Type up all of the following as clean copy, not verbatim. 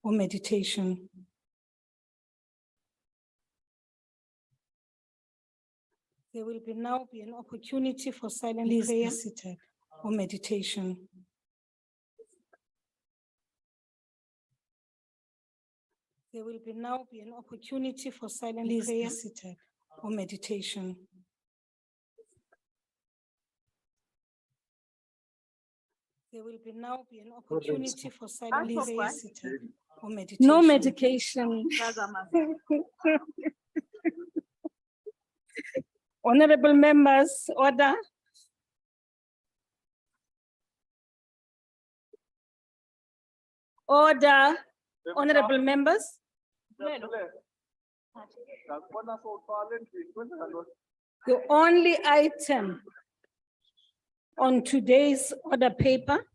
or meditation. There will now be an opportunity for silent prayer or meditation. There will now be an opportunity for silent prayer or meditation. There will now be an opportunity for silent prayer or meditation. No medication. Honorable members, order. Order. Honorable members. The only item on today's order paper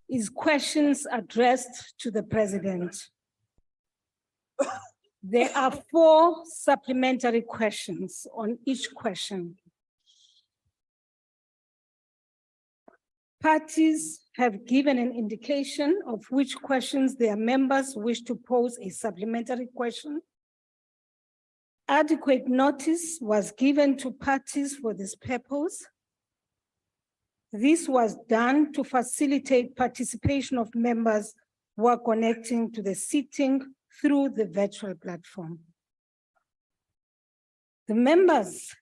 is questions addressed to the President. There are 4 supplementary questions on each question. Parties have given an indication of which questions their members wish to pose a supplementary question. Adequate notice was given to parties for this purpose. This was done to facilitate participation of members who are connecting to the sitting through the virtual platform. The members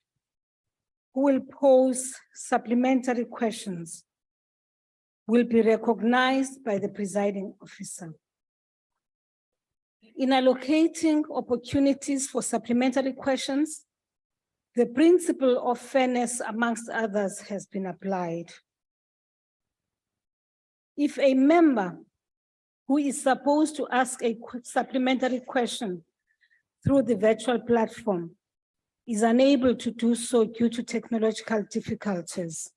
who will pose supplementary questions will be recognized by the presiding officer. In allocating opportunities for supplementary questions, the principle of fairness, amongst others, has been applied. If a member who is supposed to ask a supplementary question through the virtual platform is unable to do so due to technological difficulties,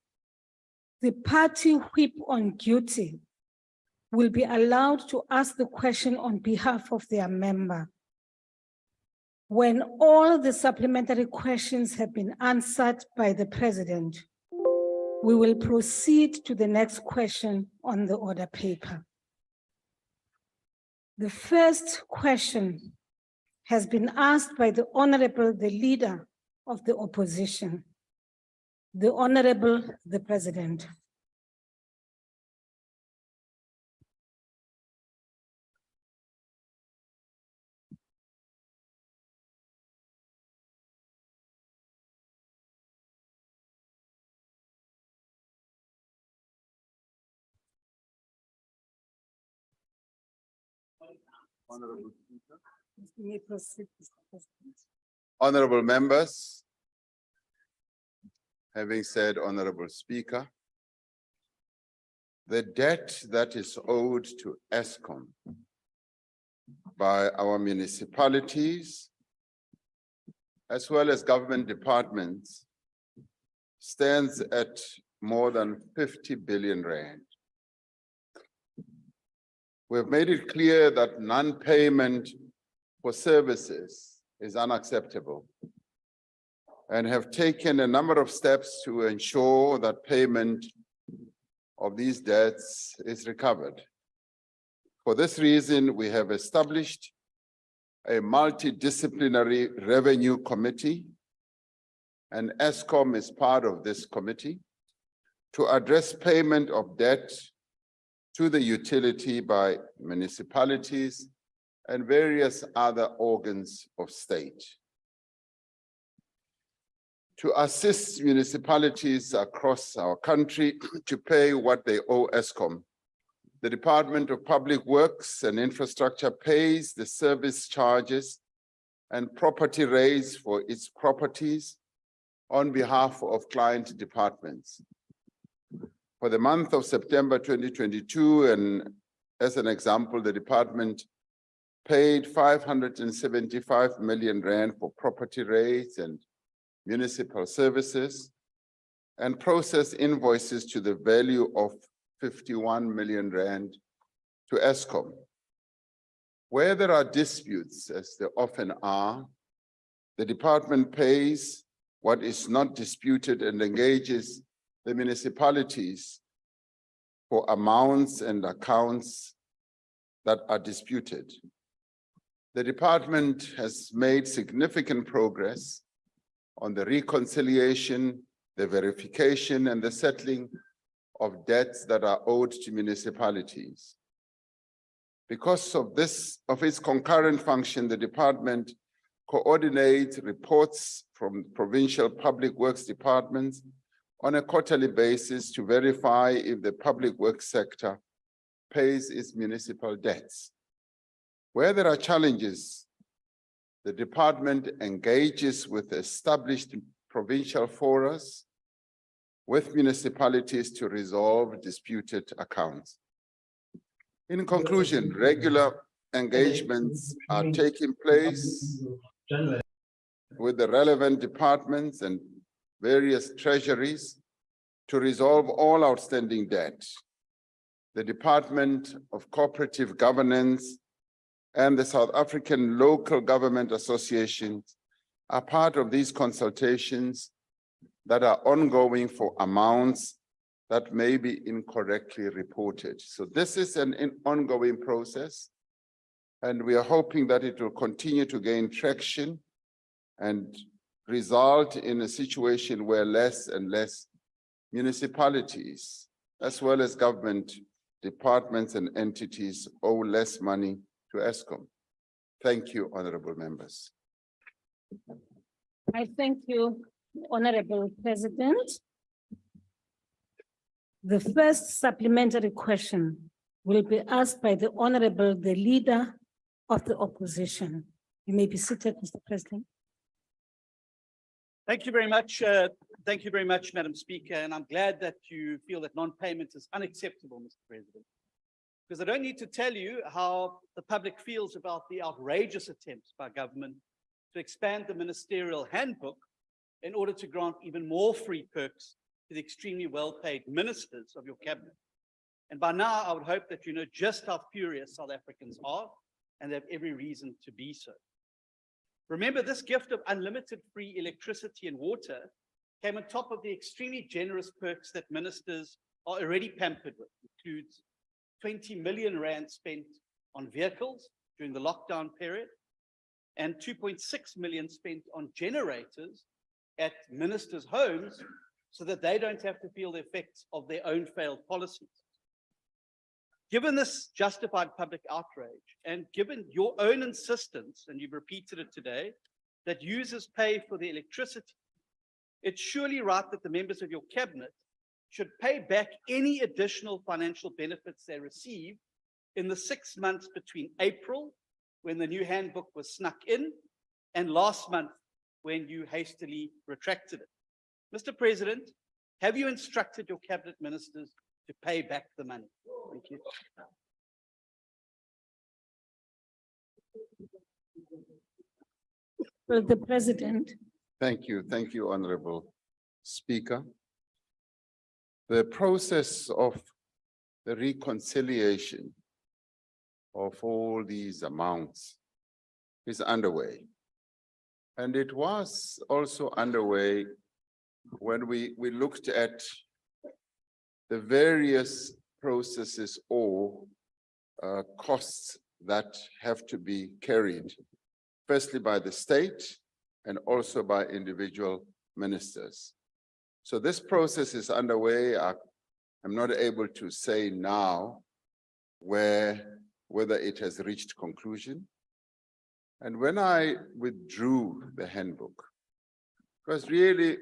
the party whip on duty will be allowed to ask the question on behalf of their member. When all the supplementary questions have been answered by the President, we will proceed to the next question on the order paper. The first question has been asked by the leader of the opposition, the Honorable the President. Honorable Speaker. Honorable members, having said Honorable Speaker, the debt that is owed to Eskom by our municipalities, as well as government departments, stands at more than 50 billion rand. We have made it clear that non-payment for services is unacceptable and have taken a number of steps to ensure that payment of these debts is recovered. For this reason, we have established a multidisciplinary revenue committee, and Eskom is part of this committee, to address payment of debt to the utility by municipalities and various other organs of state. To assist municipalities across our country to pay what they owe Eskom, the Department of Public Works and Infrastructure pays the service charges and property rates for its properties on behalf of client departments. For the month of September 2022, and as an example, the department paid 575 million rand for property rates and municipal services, and processed invoices to the value of 51 million rand to Eskom. Where there are disputes, as there often are, the department pays what is not disputed and engages the municipalities for amounts and accounts that are disputed. The department has made significant progress on the reconciliation, the verification, and the settling of debts that are owed to municipalities. Because of its concurrent function, the department coordinates reports from provincial public works departments on a quarterly basis to verify if the public works sector pays its municipal debts. Where there are challenges, the department engages with established provincial forums with municipalities to resolve disputed accounts. In conclusion, regular engagements are taking place with the relevant departments and various treasuries to resolve all outstanding debt. The Department of Cooperative Governance and the South African Local Government Associations are part of these consultations that are ongoing for amounts that may be incorrectly reported. So this is an ongoing process, and we are hoping that it will continue to gain traction and result in a situation where less and less municipalities, as well as government departments and entities, owe less money to Eskom. Thank you, honorable members. I thank you, Honorable President. The first supplementary question will be asked by the Honorable, the Leader of the Opposition. You may be seated, Mr. President. Thank you very much. Thank you very much, Madam Speaker. And I'm glad that you feel that non-payment is unacceptable, Mr. President. Because I don't need to tell you how the public feels about the outrageous attempts by government to expand the Ministerial handbook in order to grant even more free perks to the extremely well-paid ministers of your cabinet. And by now, I would hope that you know just how furious South Africans are, and they have every reason to be so. Remember, this gift of unlimited free electricity and water came on top of the extremely generous perks that ministers are already pampered with. It includes 20 million rand spent on vehicles during the lockdown period and 2.6 million spent on generators at ministers' homes so that they don't have to feel the effects of their own failed policies. Given this justified public outrage, and given your own insistence, and you've repeated it today, that users pay for the electricity, it's surely right that the members of your cabinet should pay back any additional financial benefits they receive in the 6 months between April, when the new handbook was snuck in, and last month, when you hastily retracted it. Mr. President, have you instructed your cabinet ministers to pay back the money? Thank you. Well, the President. Thank you, Honorable Speaker. The process of the reconciliation of all these amounts is underway. And it was also underway when we looked at the various processes or costs that have to be carried, firstly by the state and also by individual ministers. So this process is underway. I'm not able to say now whether it has reached conclusion. And when I withdrew the handbook, it was really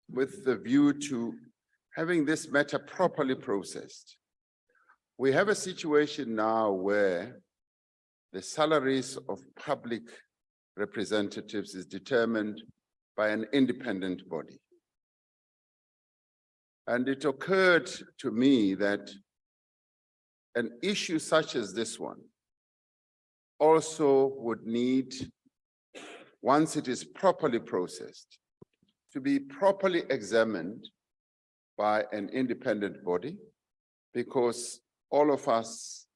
with the view to having this matter properly processed. We have a situation now where the salaries of public representatives is determined by an independent body. And it occurred to me that an issue such as this one also would need, once it is properly processed, to be properly examined by an independent body, because all of us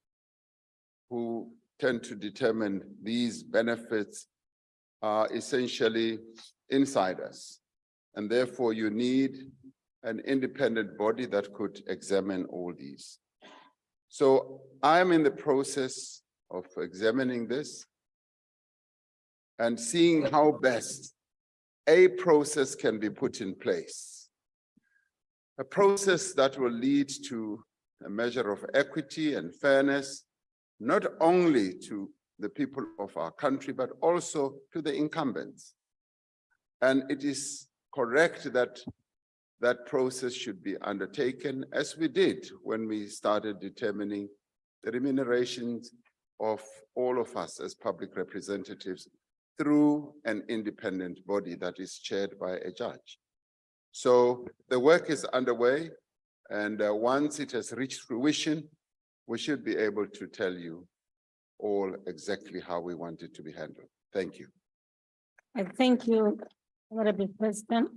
who tend to determine these benefits are essentially insiders. And therefore you need an independent body that could examine all these. So I am in the process of examining this and seeing how best a process can be put in place. A process that will lead to a measure of equity and fairness, not only to the people of our country, but also to the incumbents. And it is correct that that process should be undertaken, as we did when we started determining the remunerations of all of us as public representatives through an independent body that is chaired by a judge. So the work is underway, and once it has reached fruition, we should be able to tell you all exactly how we want it to be handled. Thank you. I thank you, Honorable President.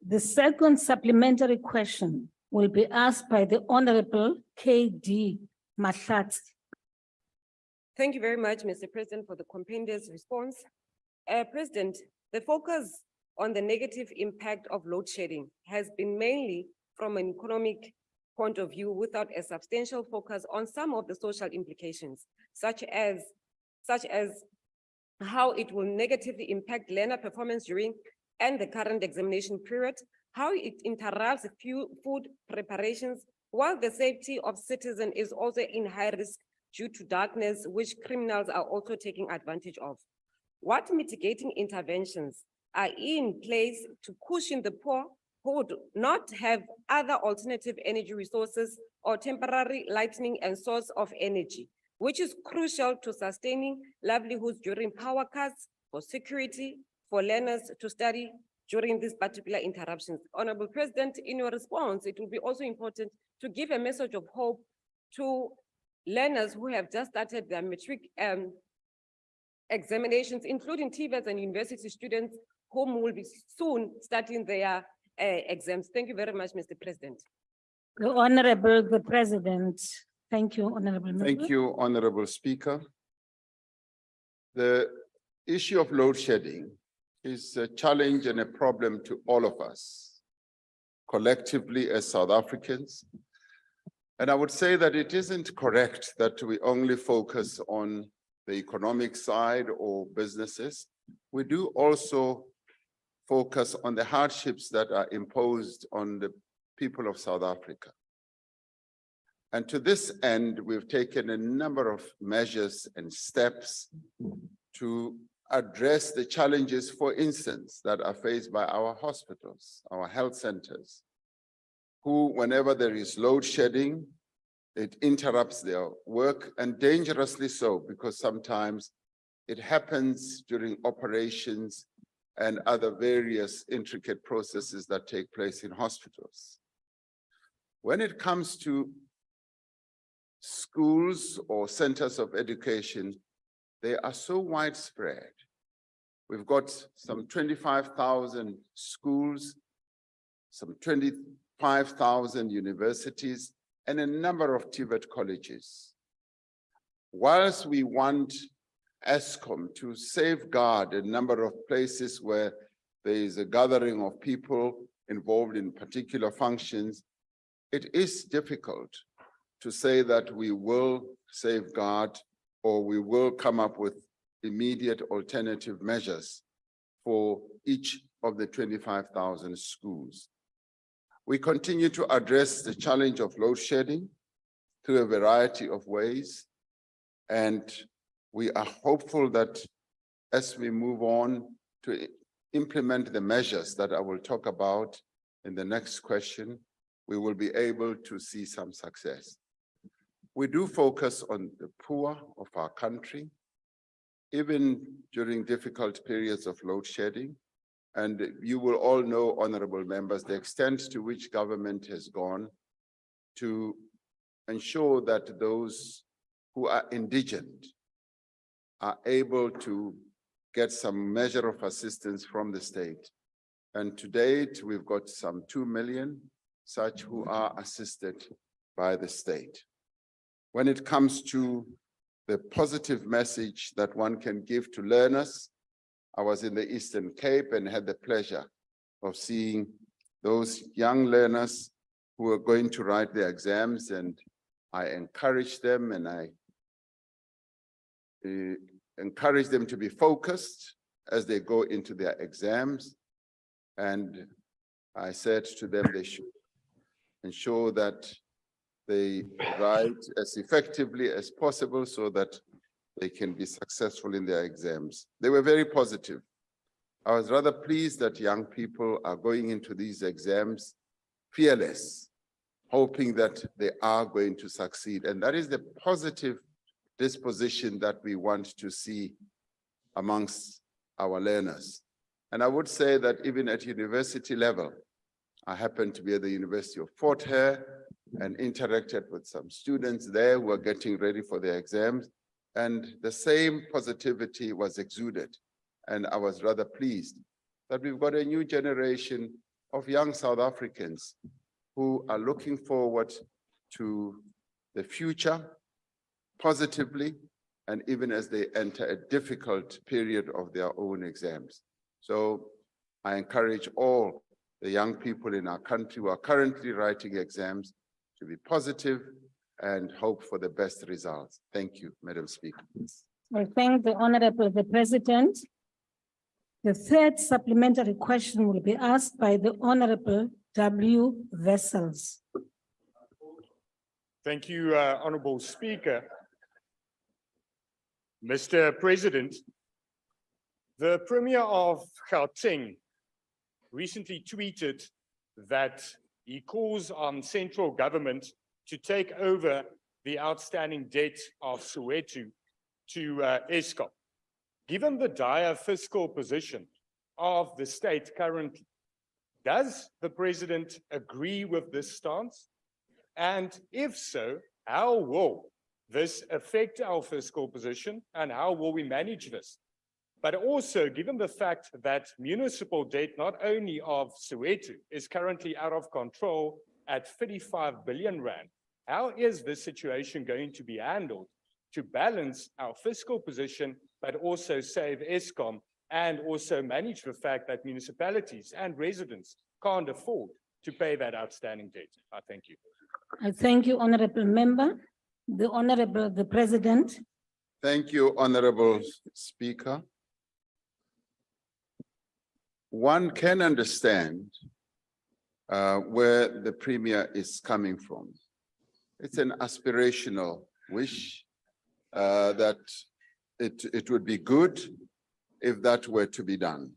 The second supplementary question will be asked by the Honorable K.D. Mahlatsi. Thank you very much, Mr. President, for the compendious response. President, the focus on the negative impact of load shedding has been mainly from an economic point of view, without a substantial focus on some of the social implications, such as how it will negatively impact learner performance during and the current examination period, how it interrupts food preparations, while the safety of citizens is also in high risk due to darkness, which criminals are also taking advantage of. What mitigating interventions are in place to cushion the poor who would not have other alternative energy resources or temporary lighting and source of energy, which is crucial to sustaining livelihoods during power cuts, for security, for learners to study during these particular interruptions? Honorable President, in your response, it will be also important to give a message of hope to learners who have just started their matric examinations, including TVETs and university students whom will be soon starting their exams. Thank you very much, Mr. President. The Honorable the President. Thank you, Honorable Member. Thank you, Honorable Speaker. The issue of load shedding is a challenge and a problem to all of us, collectively as South Africans. And I would say that it isn't correct that we only focus on the economic side or businesses. We do also focus on the hardships that are imposed on the people of South Africa. And to this end, we've taken a number of measures and steps to address the challenges, for instance, that are faced by our hospitals, our health centers, who, whenever there is load shedding, it interrupts their work, and dangerously so, because sometimes it happens during operations and other various intricate processes that take place in hospitals. When it comes to schools or centers of education, they are so widespread. We've got some 25,000 schools, some 25,000 universities, and a number of TVET colleges. Whilst we want Eskom to safeguard a number of places where there is a gathering of people involved in particular functions, it is difficult to say that we will safeguard or we will come up with immediate alternative measures for each of the 25,000 schools. We continue to address the challenge of load shedding through a variety of ways, and we are hopeful that as we move on to implement the measures that I will talk about in the next question, we will be able to see some success. We do focus on the poor of our country, even during difficult periods of load shedding. And you will all know, honorable members, the extent to which government has gone to ensure that those who are indigent are able to get some measure of assistance from the state. And to date, we've got some 2 million such who are assisted by the state. When it comes to the positive message that one can give to learners, I was in the Eastern Cape and had the pleasure of seeing those young learners who are going to write their exams, and I encourage them and I encourage them to be focused as they go into their exams. And I said to them they should ensure that they write as effectively as possible so that they can be successful in their exams. They were very positive. I was rather pleased that young people are going into these exams fearless, hoping that they are going to succeed. And that is the positive disposition that we want to see amongst our learners. And I would say that even at university level, I happened to be at the University of Fort Hare and interacted with some students there who are getting ready for their exams. And the same positivity was exuded. And I was rather pleased that we've got a new generation of young South Africans who are looking forward to the future positively, and even as they enter a difficult period of their own exams. So I encourage all the young people in our country who are currently writing exams to be positive and hope for the best results. Thank you, Madam Speaker. I thank the Honorable the President. The third supplementary question will be asked by the Honorable W. Wessels. Thank you, Honorable Speaker. Mr. President, the Premier of Gauteng recently tweeted that he calls on central government to take over the outstanding debt of Soweto to Eskom. Given the dire fiscal position of the state currently, does the President agree with this stance? And if so, how will this affect our fiscal position and how will we manage this? But also, given the fact that municipal debt, not only of Soweto, is currently out of control at 35 billion rand, how is this situation going to be handled to balance our fiscal position, but also save Eskom and also manage the fact that municipalities and residents can't afford to pay that outstanding debt? I thank you. I thank you, Honorable Member. The Honorable the President. Thank you, Honorable Speaker. One can understand where the Premier is coming from. It's an aspirational wish that it would be good if that were to be done.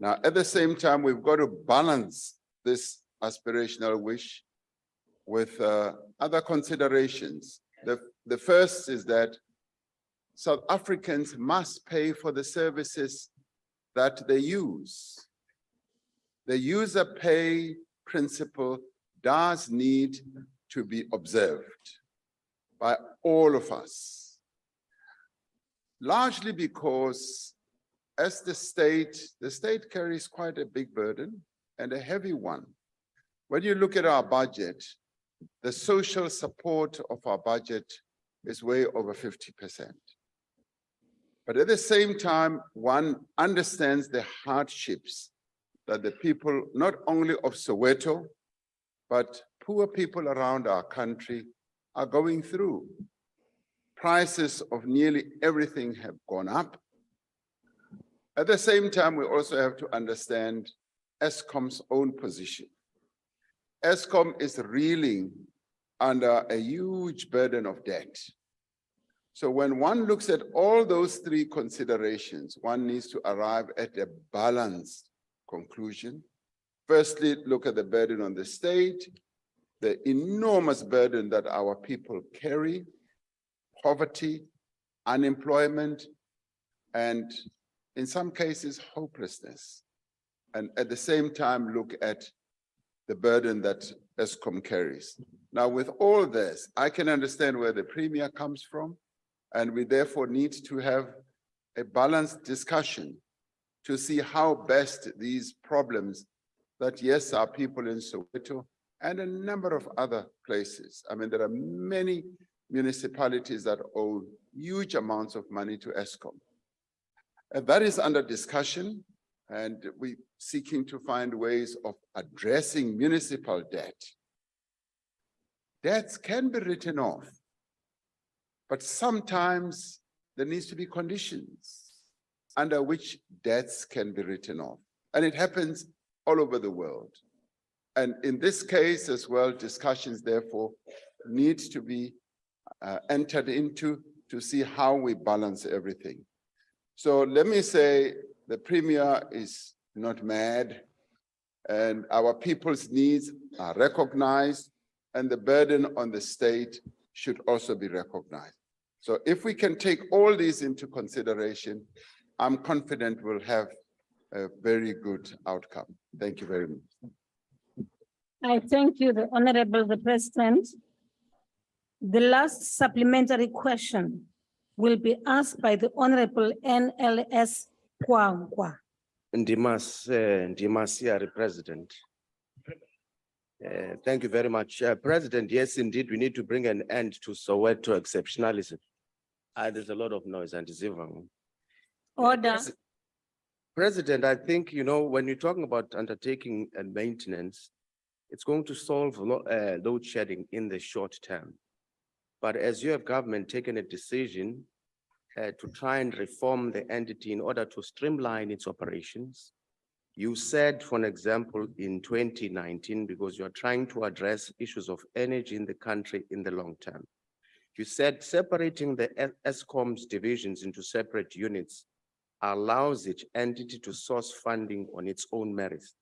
Now, at the same time, we've got to balance this aspirational wish with other considerations. The first is that South Africans must pay for the services that they use. The user pay principle does need to be observed by all of us, largely because as the state carries quite a big burden and a heavy one. When you look at our budget, the social support of our budget is way over 50%. But at the same time, one understands the hardships that the people, not only of Soweto, but poor people around our country are going through. Prices of nearly everything have gone up. At the same time, we also have to understand Eskom's own position. Eskom is reeling under a huge burden of debt. So when one looks at all those three considerations, one needs to arrive at a balanced conclusion. Firstly, look at the burden on the state, the enormous burden that our people carry, poverty, unemployment, and in some cases, hopelessness. And at the same time, look at the burden that Eskom carries. Now, with all this, I can understand where the Premier comes from, and we therefore need to have a balanced discussion to see how best these problems that, yes, our people in Soweto and a number of other places. I mean, there are many municipalities that owe huge amounts of money to Eskom. And that is under discussion, and we're seeking to find ways of addressing municipal debt. debts can be written off, but sometimes there needs to be conditions under which debts can be written off. And it happens all over the world. And in this case as well, discussions therefore need to be entered into to see how we balance everything. So let me say the Premier is not mad, and our people's needs are recognized, and the burden on the state should also be recognized. So if we can take all these into consideration, I'm confident we'll have a very good outcome. Thank you very much. I thank you, the Honorable the President. The last supplementary question will be asked by the Honorable NLS Kwangwa. Ndimasiari President. Thank you very much. President, yes, indeed, we need to bring an end to Soweto exceptionalism. There's a lot of noise and deceiving. Order. President, I think, you know, when you're talking about undertaking and maintenance, it's going to solve load shedding in the short term. But as you have government taken a decision to try and reform the entity in order to streamline its operations, you said, for an example, in 2019, because you're trying to address issues of energy in the country in the long term, you said separating the Eskom's divisions into separate units allows each entity to source funding on its own merits.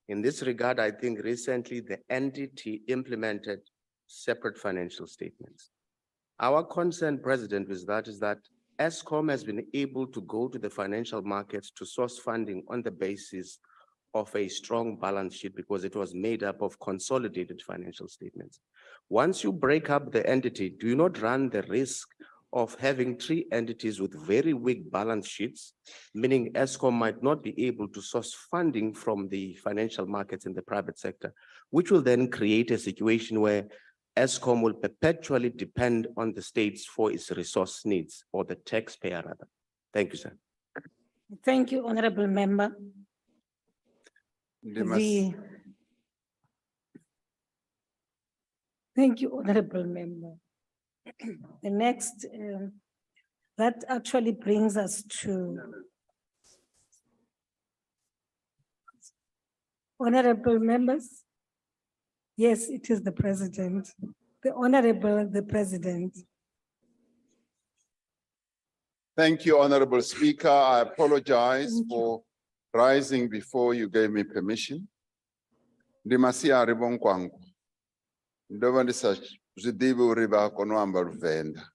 In this regard, I think recently the entity implemented separate financial statements. Our concern, President, with that is that Eskom has been able to go to the financial markets to source funding on the basis of a strong balance sheet because it was made up of consolidated financial statements. Once you break up the entity, do you not run the risk of having three entities with very weak balance sheets, meaning Eskom might not be able to source funding from the financial markets in the private sector, which will then create a situation where Eskom will perpetually depend on the states for its resource needs, or the taxpayer rather. Thank you, sir. Thank you, Honorable Member. Thank you, Honorable Member. The next, that actually brings us to Honorable Members. Yes, it is the President. The Honorable the President. Thank you, Honorable Speaker. I apologize for rising before you gave me permission. Ndimasiari bonkwangu. Ndoba zwidivi uri vakonwamba Luvenda.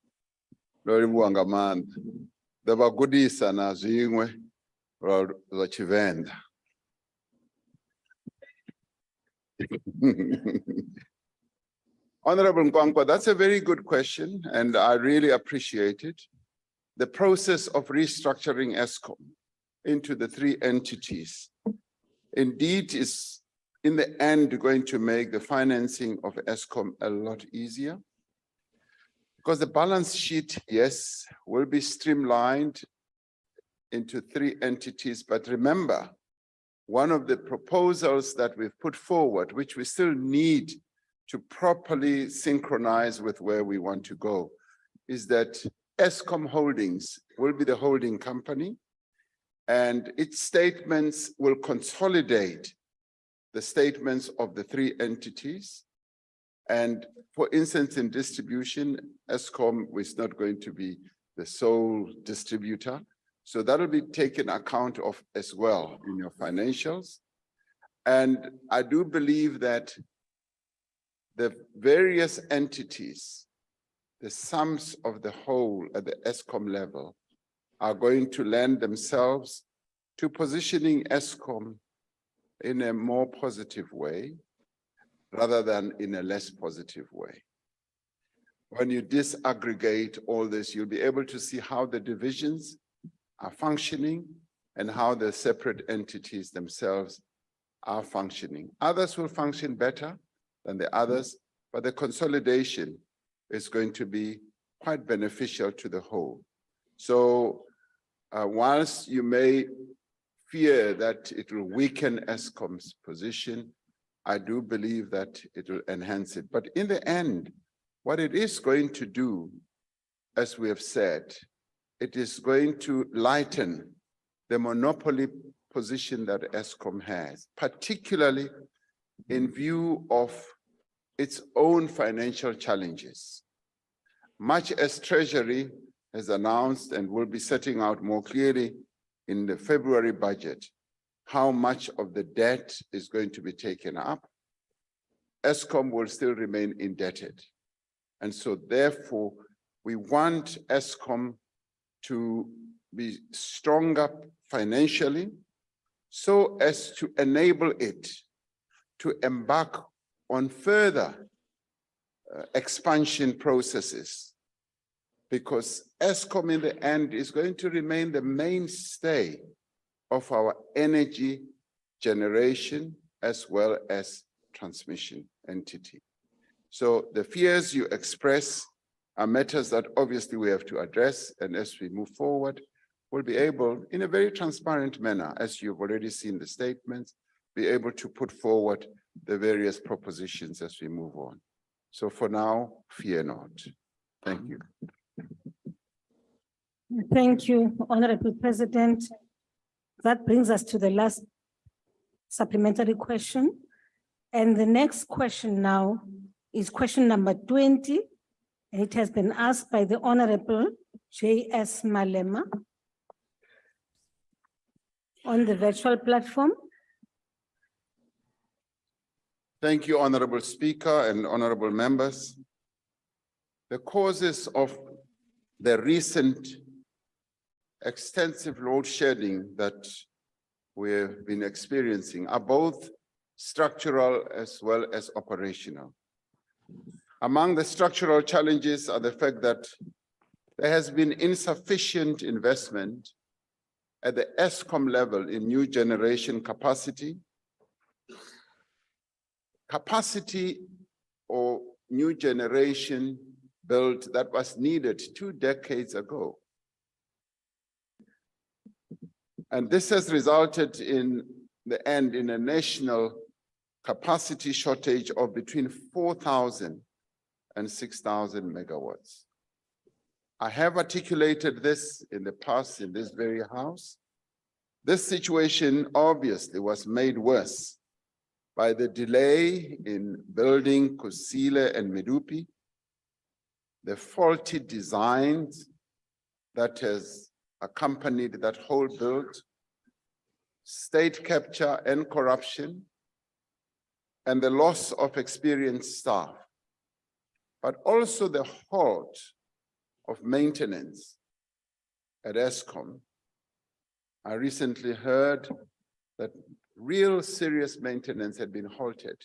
Lori buangamanda. Ndoba gudisa na zwingwe za Chivenda. Honorable Nkwankwa, that's a very good question, and I really appreciate it. The process of restructuring Eskom into the three entities indeed is in the end going to make the financing of Eskom a lot easier, because the balance sheet, yes, will be streamlined into three entities. But remember, one of the proposals that we've put forward, which we still need to properly synchronize with where we want to go, is that Eskom Holdings will be the holding company, and its statements will consolidate the statements of the three entities. And for instance, in distribution, Eskom is not going to be the sole distributor. So that'll be taken account of as well in your financials. And I do believe that the various entities, the sums of the whole at the Eskom level, are going to lend themselves to positioning Eskom in a more positive way rather than in a less positive way. When you disaggregate all this, you'll be able to see how the divisions are functioning and how the separate entities themselves are functioning. Others will function better than the others, but the consolidation is going to be quite beneficial to the whole. So whilst you may fear that it will weaken Eskom's position, I do believe that it will enhance it. But in the end, what it is going to do, as we have said, it is going to lighten the monopoly position that Eskom has, particularly in view of its own financial challenges. Much as Treasury has announced and will be setting out more clearly in the February budget, how much of the debt is going to be taken up, Eskom will still remain indebted. And so therefore, we want Eskom to be stronger financially so as to enable it to embark on further expansion processes, because Eskom in the end is going to remain the mainstay of our energy generation as well as transmission entity. So the fears you express are matters that obviously we have to address, and as we move forward, we'll be able, in a very transparent manner, as you've already seen the statements, be able to put forward the various propositions as we move on. So for now, fear not. Thank you. Thank you, Honorable President. That brings us to the last supplementary question. And the next question now is question number 20. And it has been asked by the Honorable J.S. Malema on the virtual platform. Thank you, Honorable Speaker and honorable members. The causes of the recent extensive load shedding that we have been experiencing are both structural as well as operational. Among the structural challenges are the fact that there has been insufficient investment at the Eskom level in new generation capacity or new generation built that was needed 2 decades ago. And this has resulted in the end in a national capacity shortage of between 4,000 and 6,000 megawatts. I have articulated this in the past in this very house. This situation obviously was made worse by the delay in building Kusile and Medupi, the faulty designs that has accompanied that whole build, state capture and corruption, and the loss of experienced staff, but also the halt of maintenance at Eskom. I recently heard that real serious maintenance had been halted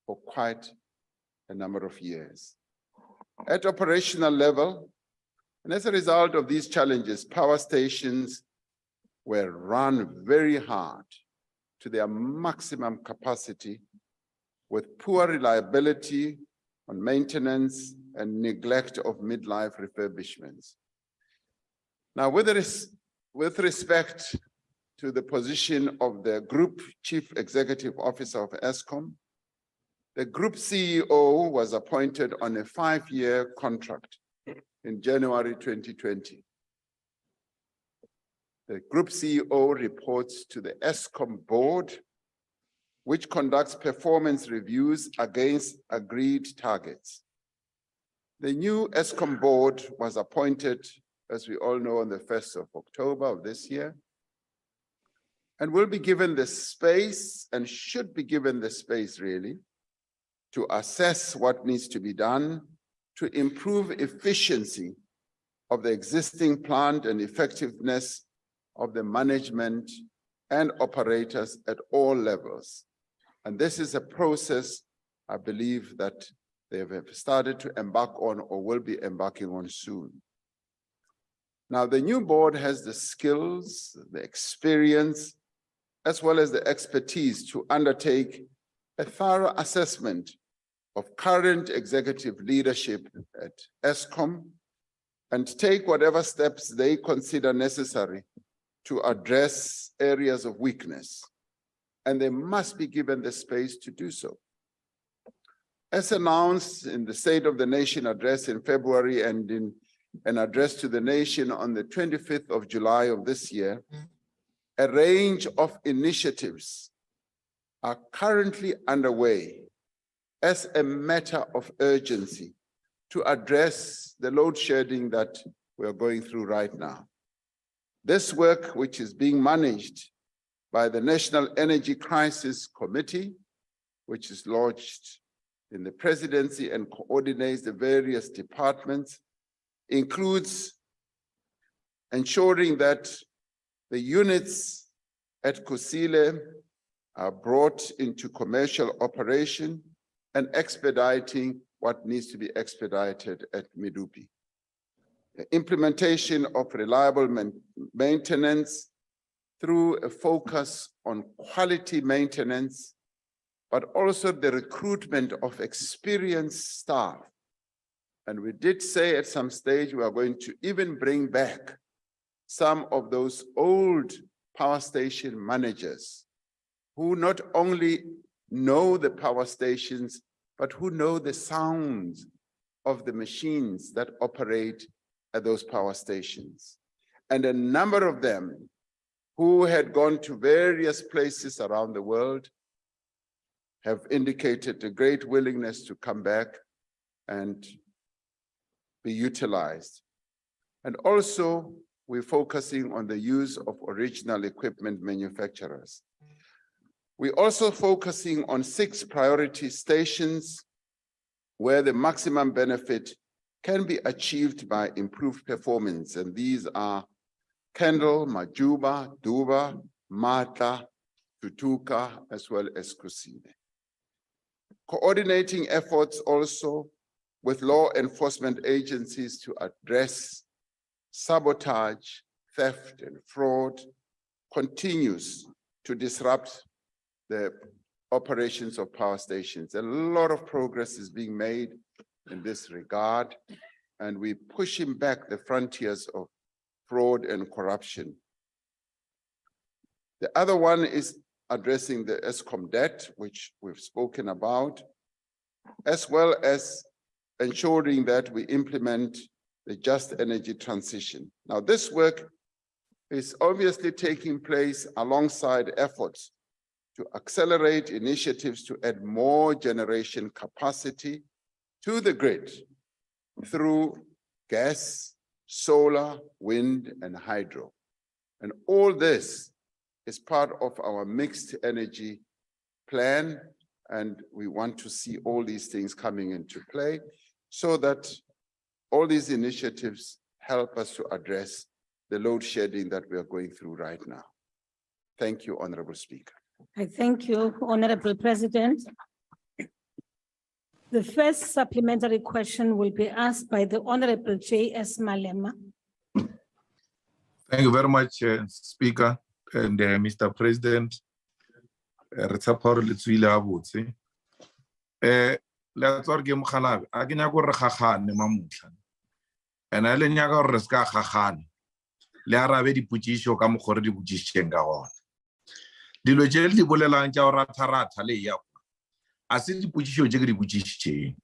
for quite a number of years. At operational level, and as a result of these challenges, power stations were run very hard to their maximum capacity with poor reliability on maintenance and neglect of midlife refurbishments. Now, with respect to the position of the Group Chief Executive Officer of Eskom, the Group CEO was appointed on a 5-year contract in January 2020. The Group CEO reports to the Eskom board, which conducts performance reviews against agreed targets. The new Eskom board was appointed, as we all know, on the 1st of October of this year, and will be given the space, and should be given the space really, to assess what needs to be done to improve efficiency of the existing plant and effectiveness of the management and operators at all levels. And this is a process I believe that they have started to embark on or will be embarking on soon. Now, the new board has the skills, the experience, as well as the expertise to undertake a thorough assessment of current executive leadership at Eskom and take whatever steps they consider necessary to address areas of weakness. and they must be given the space to do so. As announced in the State of the Nation address in February and in an address to the nation on the 25th of July of this year, a range of initiatives are currently underway as a matter of urgency to address the load shedding that we are going through right now. This work, which is being managed by the National Energy Crisis Committee, which is lodged in the presidency and coordinates the various departments, includes ensuring that the units at Kusile are brought into commercial operation and expediting what needs to be expedited at Medupi. The implementation of reliable maintenance through a focus on quality maintenance, but also the recruitment of experienced staff. And we did say at some stage we are going to even bring back some of those old power station managers who not only know the power stations, but who know the sounds of the machines that operate at those power stations. And a number of them who had gone to various places around the world have indicated a great willingness to come back and be utilized. And also, we're focusing on the use of original equipment manufacturers. We're also focusing on 6 priority stations where the maximum benefit can be achieved by improved performance. And these are Kendal, Majuba, Duba, Mata, Tutuka, as well as Kusile. Coordinating efforts also with law enforcement agencies to address sabotage, theft, and fraud continues to disrupt the operations of power stations. A lot of progress is being made in this regard, and we're pushing back the frontiers of fraud and corruption. The other one is addressing the Eskom debt, which we've spoken about, as well as ensuring that we implement the just energy transition. Now, this work is obviously taking place alongside efforts to accelerate initiatives to add more generation capacity to the grid through gas, solar, wind, and hydro. And all this is part of our mixed energy plan, and we want to see all these things coming into play so that all these initiatives help us to address the load shedding that we are going through right now. Thank you, Honorable Speaker. I thank you, Honorable President. The first supplementary question will be asked by the Honorable J.S. Malema. Thank you very much, Speaker and Mr. President. Let's argue Mkhalabi. I can go Rakhan, Mamutan. And I learn Yago Reska Khan. Lara Vedi Puchisho come for the Puchishenga. The Logel di Bolelancha or Ratarata Leya. I see the Puchisho Jigri Puchishi.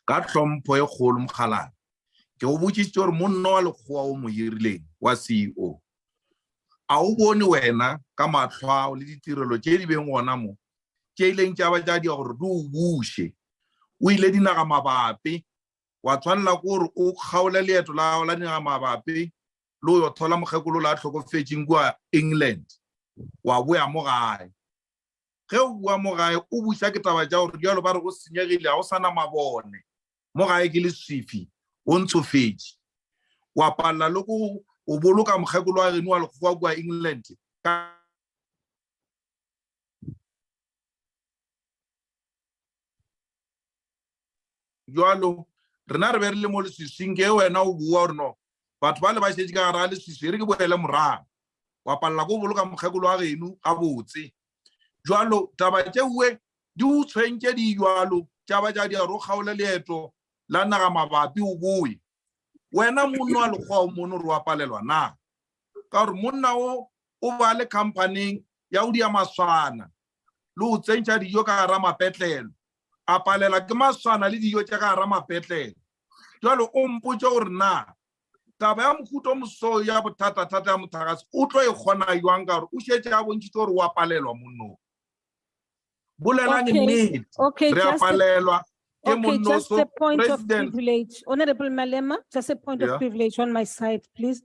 Got from Poyo Holm Khala. Jobuchistor Munol Huam Yirlane was CEO. Au woni wena kama twa litirelo tshedi beng wona mo tshileng tsa ba tsa di gore du bushe o ile dina ga mabapi wa tshwanela go re o kgaola leeto la la dina ga mabapi lo yo thola mogekolo la tlhokofetseng kwa England wa boya mo gae ge o bua mo gae o busa ke taba tsa gore dialo ba re go senyegile ga o sana mabone mo gae ke le swifi o ntshofetse wa palla lo go o boloka mogekolo wa reno wa legwa kwa England ka jwalo rena re be re le mo leswiswing ke wena o bua gore no batho ba le ba shetse ka gara le swiswi re ke boele morago wa palla go boloka mogekolo wa reno ga botse jwalo taba tsewe di o tshwentse di jwalo tsa ba ja di ro kgaola leeto la naga mabapi o boe wena monna wa legwa o mono re wa palelwa na ka gore monna o ba le company ya o dia maswana le o tsentša dijo ka gara mapetlelo a palela ke maswana le dijo tša ka gara mapetlelo jalo o mpotše gore na taba ya mohuto moso ya bothata-thata ya motlakase o tlo e kgona jwang ka gore o šetše a bontšitše gore o a palelwa monnong bolelang nnete Okay, re a just a- palelwa ke Okay, monno just so a point of president privilege. Honorable Malema, just a point Yeah. of privilege on my side, please.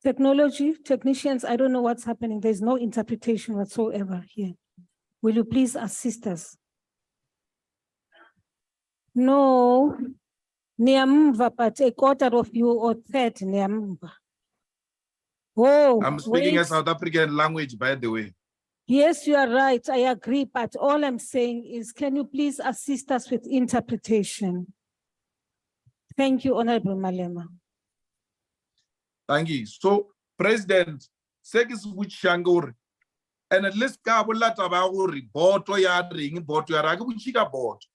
Technology, technicians, I don't know what's happening. There's no interpretation whatsoever here. Will you please assist us? No, Niamva, but a quarter of you or third Niamva. Oh, I'm speaking a wait. South African language, by the way. Yes, you are right. I agree. But all I'm saying is, can you please assist us with interpretation? Thank you, Honorable Malema. Thank you. So, President, se ke se botšišang ke gore, and at least ka bolela taba ya gore boto ya reng, boto ya ra ke botšiši ka boto.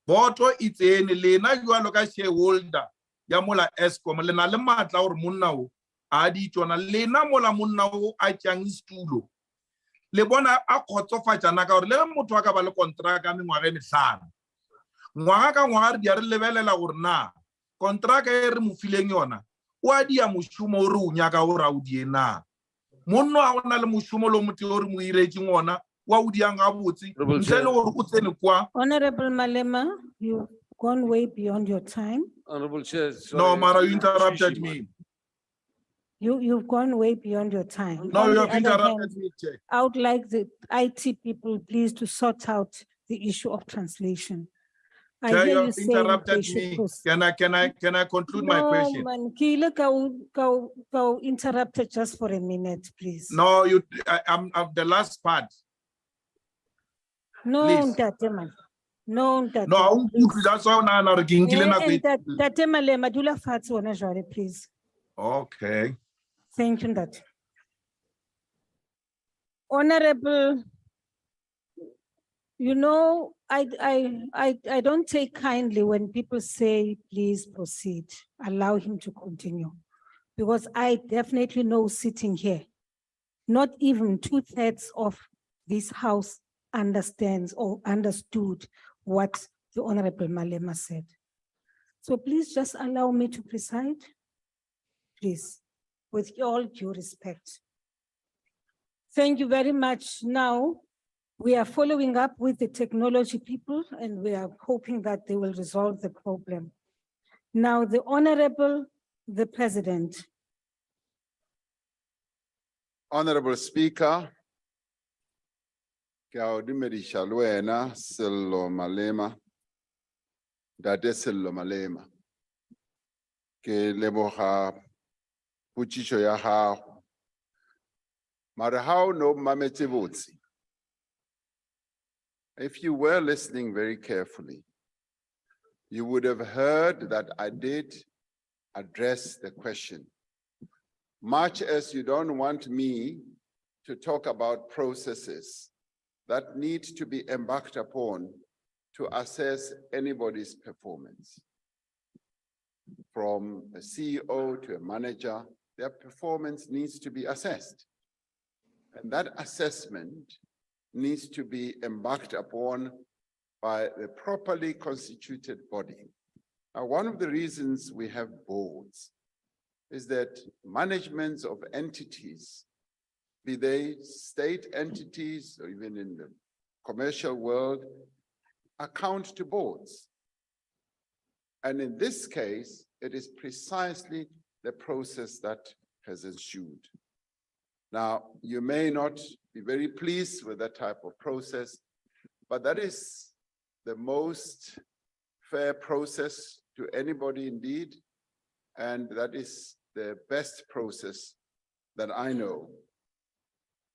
Boto e tsene lena jwalo ka shareholder ya mola Eskom le na le maatla gore monna o a di tsona lena mola monna o a tšang setulo. Le bona a khotsofatšana ka gore le motho a ka ba le kontraka mengwaga e mehlano. Ngwaga ka ngwaga re di a re lebelela gore na kontraka e re mo fileng yona o a dia mošomo o re o nyaka o ra o die na. Monno a gona le mošomo lo motho o re mo iretseng ona wa o diang ga botse ntle le gore o tsene kwa. Honorable Malema, you've gone way beyond your time. Honorable Chair. No, sorry, Mara, you interrupted Shishi, me. You've gone way beyond your time. No, On you the have other interrupted hand, me, Chair. I would like the IT people please to sort out the issue of translation. I Chair, hear you you have saying they interrupted should me. proceed. Can I conclude my question? No, man, ke ile ka o interrupted just for a minute, please. No, I'm the last part. No, please. ntate man. No, ntate. No, I won't put that's why I'm not Eh, getting ntate Malema, dula fatshe wena jwale, please. Okay. Thank you, ntate. Honorable, you know, I don't take kindly when people say, please proceed, allow him to continue. Because I definitely know sitting here, not even 2/3 of this house understands or understood what the Honorable Malema said. So please just allow me to preside, please, with all due respect. Thank you very much. Now, we are following up with the technology people and we are hoping that they will resolve the problem. Now, the Honorable, the President. Honorable Speaker, ke a o dumedisha le wena Sello Malema, Ntate Sello Malema. Ke leboga potšišo ya gago. Mara ha o no mametse botse. If you were listening very carefully, you would have heard that I did address the question. Much as you don't want me to talk about processes that need to be embarked upon to assess anybody's performance. From a CEO to a manager, their performance needs to be assessed. And that assessment needs to be embarked upon by the properly constituted body. Now, one of the reasons we have boards is that managements of entities, be they state entities or even in the commercial world, account to boards. And in this case, it is precisely the process that has ensued. Now, you may not be very pleased with that type of process, but that is the most fair process to anybody indeed, and that is the best process that I know,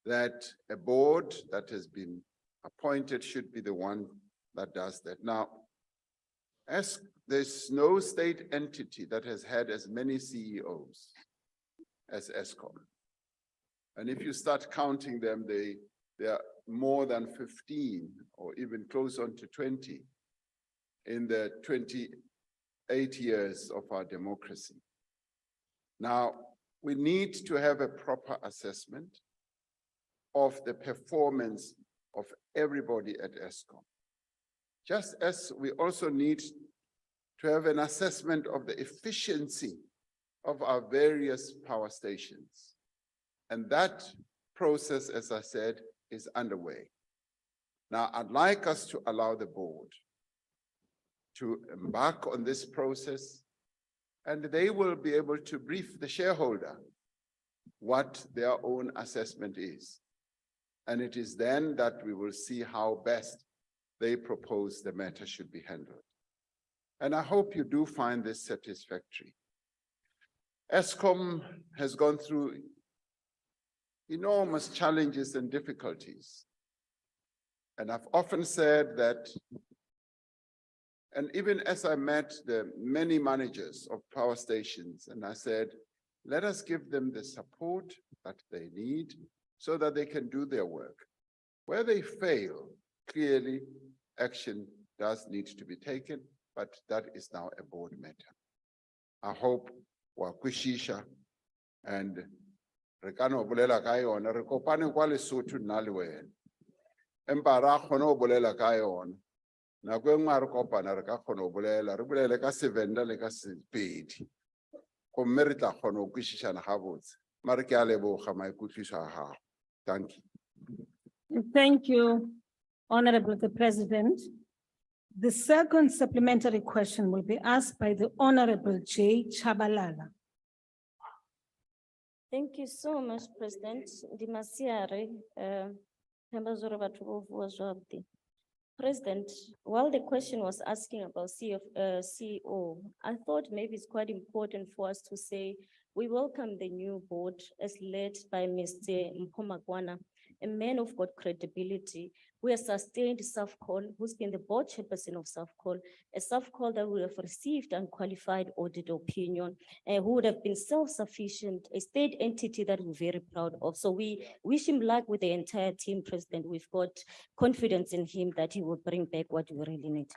that a board that has been appointed should be the one that does that. Now, as there's no state entity that has had as many CEOs as Eskom. And if you start counting them, they are more than 15 or even close on to 20 in the 28 years of our democracy. Now, we need to have a proper assessment. of the performance of everybody at Eskom. Just as we also need to have an assessment of the efficiency of our various power stations. And that process, as I said, is underway. Now, I'd like us to allow the board to embark on this process, and they will be able to brief the shareholder what their own assessment is. And it is then that we will see how best they propose the matter should be handled. And I hope you do find this satisfactory. Eskom has gone through enormous challenges and difficulties. And I've often said that, and even as I met the many managers of power stations, and I said, let us give them the support that they need so that they can do their work. Where they fail, clearly action does need to be taken, but that is now a board matter. I hope Wakwishisha and Rekano Bolela Kayon, Rekopane Kwale Sotu Nalwen, Empara Hono Bolela Kayon, Naguemar Kopana Rekahono Bolela, Rubele Casivenda Legas paid. Merita Hono Kwishisha and Havos, Markialebo Hamai Kutisha. Thank you. Thank you, Honorable the President. The second supplementary question will be asked by the Honorable J. Chabalala. Thank you so much, President. Dimasiare, members of the President, while the question was asking about CEO, I thought maybe it's quite important for us to say we welcome the new board as led by Mr. Mpomagwana, a man of good credibility, who has sustained Safcol, who's been the board chairperson of Safcol, a Safcol that would have received unqualified audit opinion, and who would have been self-sufficient, a state entity that we're very proud of. So we wish him luck with the entire team, President. We've got confidence in him that he will bring back what we really need.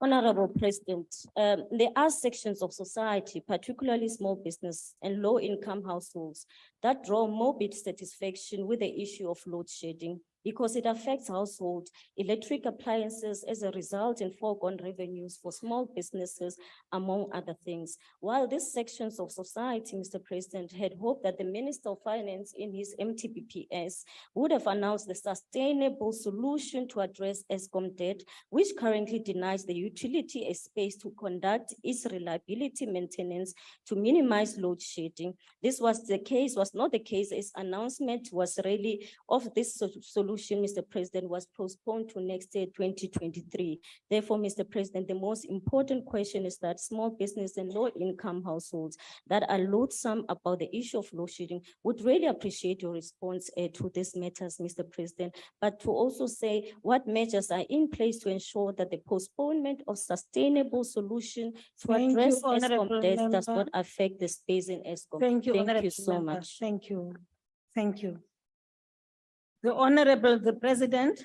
Honorable President, there are sections of society, particularly small business and low-income households, that draw morbid satisfaction with the issue of load shedding because it affects household electric appliances as a result in foregone revenues for small businesses, among other things. While these sections of society, Mr. President, had hoped that the Minister of Finance in his MTBPS would have announced the sustainable solution to address Eskom debt, which currently denies the utility a space to conduct its reliability maintenance to minimize load shedding. This was not the case. Its announcement was really of this solution, Mr. President, was postponed to next year, 2023. Therefore, Mr. President, the most important question is that small business and low-income households that are loathsome about the issue of load shedding would really appreciate your response to these matters, Mr. President, but to also say what measures are in place to ensure that the postponement of sustainable solution to address Eskom debt does not affect the space in Eskom. Thank you, Thank you so much. Thank you. Thank you. The Honorable the President.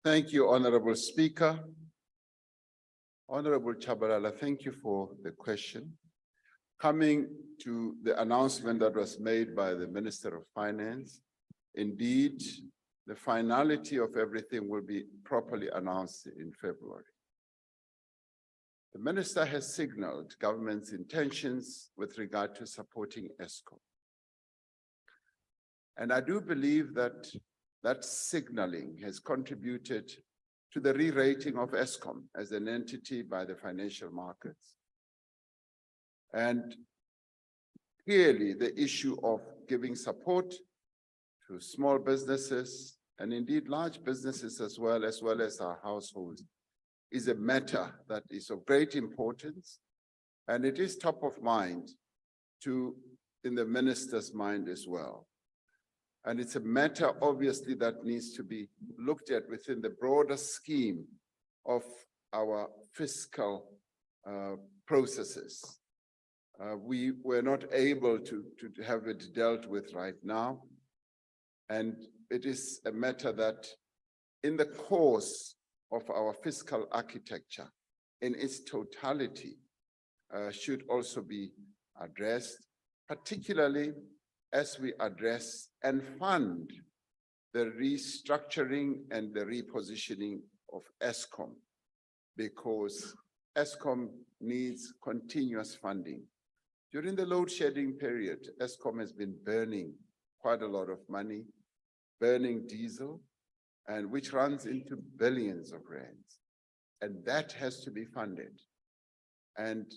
Thank you, Honorable Speaker. Honorable Chabalala, thank you for the question. Coming to the announcement that was made by the Minister of Finance, indeed, the finality of everything will be properly announced in February. The Minister has signaled government's intentions with regard to supporting Eskom. And I do believe that that signaling has contributed to the re-rating of Eskom as an entity by the financial markets. And clearly the issue of giving support to small businesses and indeed large businesses as well as our households is a matter that is of great importance. And it is top of mind in the minister's mind as well. And it's a matter, obviously, that needs to be looked at within the broader scheme of our fiscal processes. We were not able to have it dealt with right now. And it is a matter that in the course of our fiscal architecture, in its totality, should also be addressed, particularly as we address and fund the restructuring and the repositioning of Eskom, because Eskom needs continuous funding. During the load shedding period, Eskom has been burning quite a lot of money, burning diesel, and which runs into billions of rands. And that has to be funded. And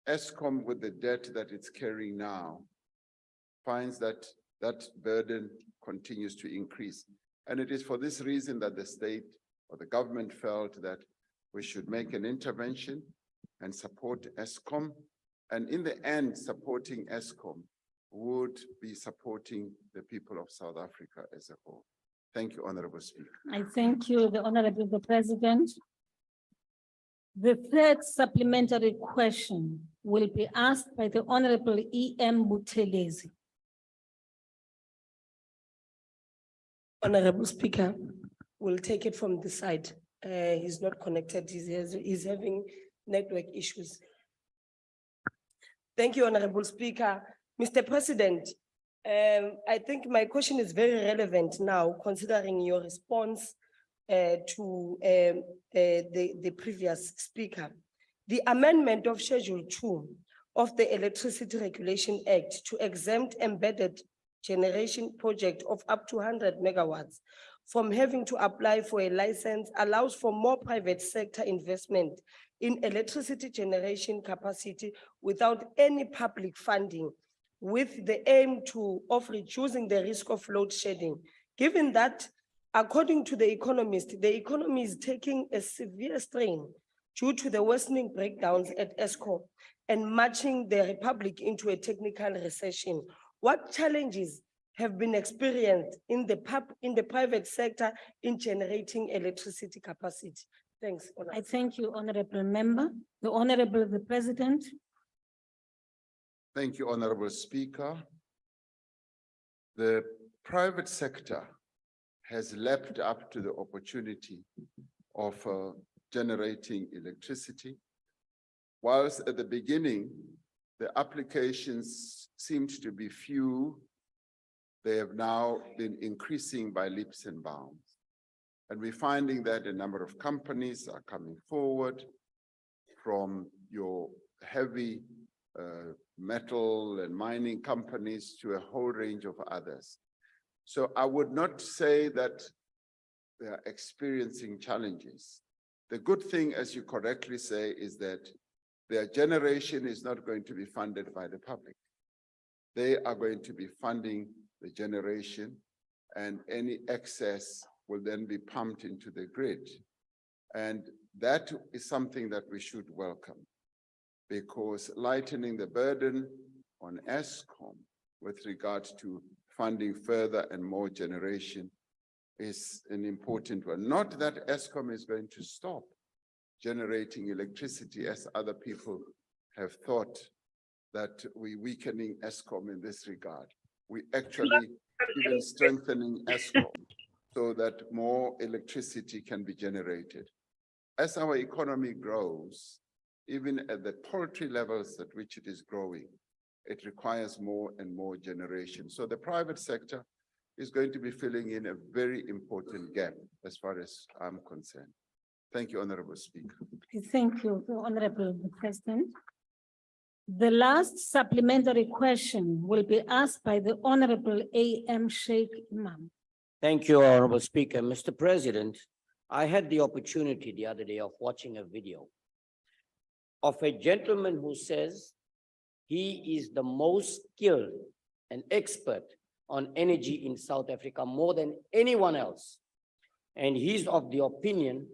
Eskom, with the debt that it's carrying now, finds that that burden continues to increase. And it is for this reason that the state or the government felt that we should make an intervention and support Eskom. And in the end, supporting Eskom would be supporting the people of South Africa as a whole. Thank you, Honorable Speaker. I thank you, the Honorable the President. The third supplementary question will be asked by the Honorable E.M. Buthelezi. Honorable Speaker, we'll take it from the side. He's not connected. He's having network issues. Thank you, Honorable Speaker. Mr. President, I think my question is very relevant now, considering your response to the previous speaker. The amendment of Schedule 2 of the Electricity Regulation Act to exempt embedded generation project of up to 100 megawatts from having to apply for a license allows for more private sector investment in electricity generation capacity without any public funding, with the aim of reducing the risk of load shedding. Given that, according to the Economist, the economy is taking a severe strain due to the worsening breakdowns at Eskom and marching the Republic into a technical recession. What challenges have been experienced in the private sector in generating electricity capacity? Thanks. I thank you, Honorable Member. The Honorable the President. Thank you, Honorable Speaker. The private sector has leapt up to the opportunity of generating electricity. Whilst at the beginning, the applications seemed to be few, they have now been increasing by leaps and bounds. And we're finding that a number of companies are coming forward, from your heavy metal and mining companies to a whole range of others. So I would not say that they are experiencing challenges. The good thing, as you correctly say, is that their generation is not going to be funded by the public. They are going to be funding the generation, and any excess will then be pumped into the grid. And that is something that we should welcome, because lightening the burden on Eskom with regard to funding further and more generation is an important one. Not that Eskom is going to stop generating electricity, as other people have thought that we're weakening Eskom in this regard. We actually even strengthening Eskom so that more electricity can be generated. As our economy grows, even at the poultry levels at which it is growing, it requires more and more generation. So the private sector is going to be filling in a very important gap as far as I'm concerned. Thank you, Honorable Speaker. Thank you, Honorable President. The last supplementary question will be asked by the Honorable A.M. Sheikh Imam. Thank you, Honorable Speaker. Mr. President, I had the opportunity the other day of watching a video of a gentleman who says he is the most skilled and expert on energy in South Africa, more than anyone else. And he's of the opinion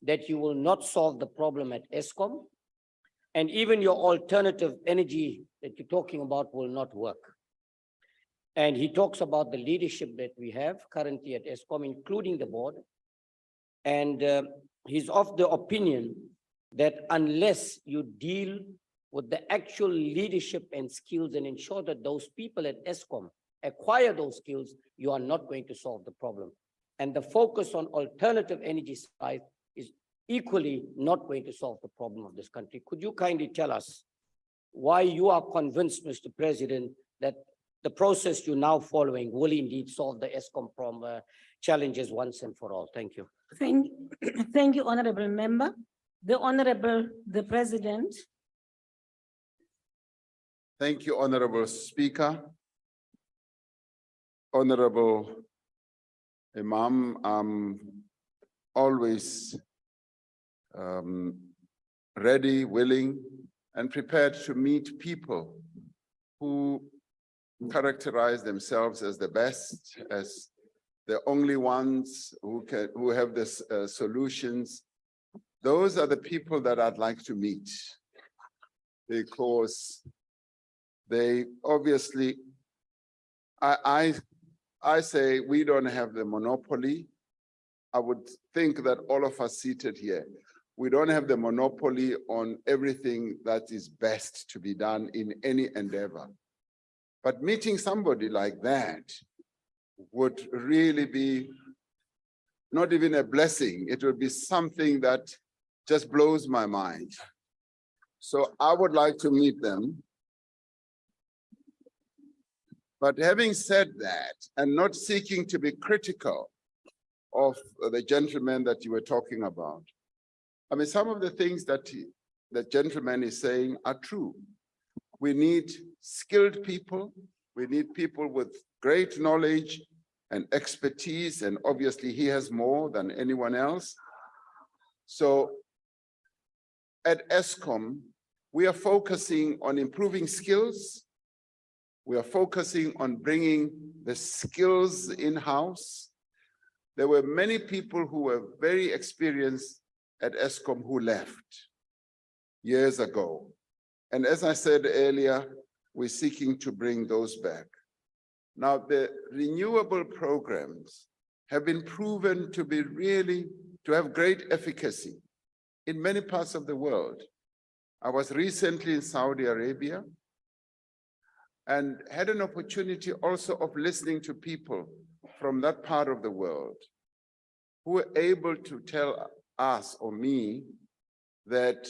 that you will not solve the problem at Eskom, and even your alternative energy that you're talking about will not work. And he talks about the leadership that we have currently at Eskom, including the board. And he's of the opinion that unless you deal with the actual leadership and skills and ensure that those people at Eskom acquire those skills, you are not going to solve the problem. And the focus on alternative energy supplies is equally not going to solve the problem of this country. Could you kindly tell us why you are convinced, Mr. President, that the process you're now following will indeed solve the Eskom challenges once and for all. Thank you. Thank you, Honorable Member. The President. Thank you, Honorable Speaker. Honorable Imam, I'm always ready, willing, and prepared to meet people who characterize themselves as the best, as the only ones who have the solutions. Those are the people that I'd like to meet, because they obviously, I say we don't have the monopoly. I would think that all of us seated here, we don't have the monopoly on everything that is best to be done in any endeavor. But meeting somebody like that would really be not even a blessing. It would be something that just blows my mind. So I would like to meet them. But having said that, and not seeking to be critical of the gentleman that you were talking about, I mean, some of the things that the gentleman is saying are true. We need skilled people. We need people with great knowledge and expertise, and obviously he has more than anyone else. So at Eskom, we are focusing on improving skills. We are focusing on bringing the skills in-house. There were many people who were very experienced at Eskom who left years ago. And as I said earlier, we're seeking to bring those back. Now, the renewable programs have been proven to be to have great efficacy in many parts of the world. I was recently in Saudi Arabia and had an opportunity also of listening to people from that part of the world who were able to tell us or me that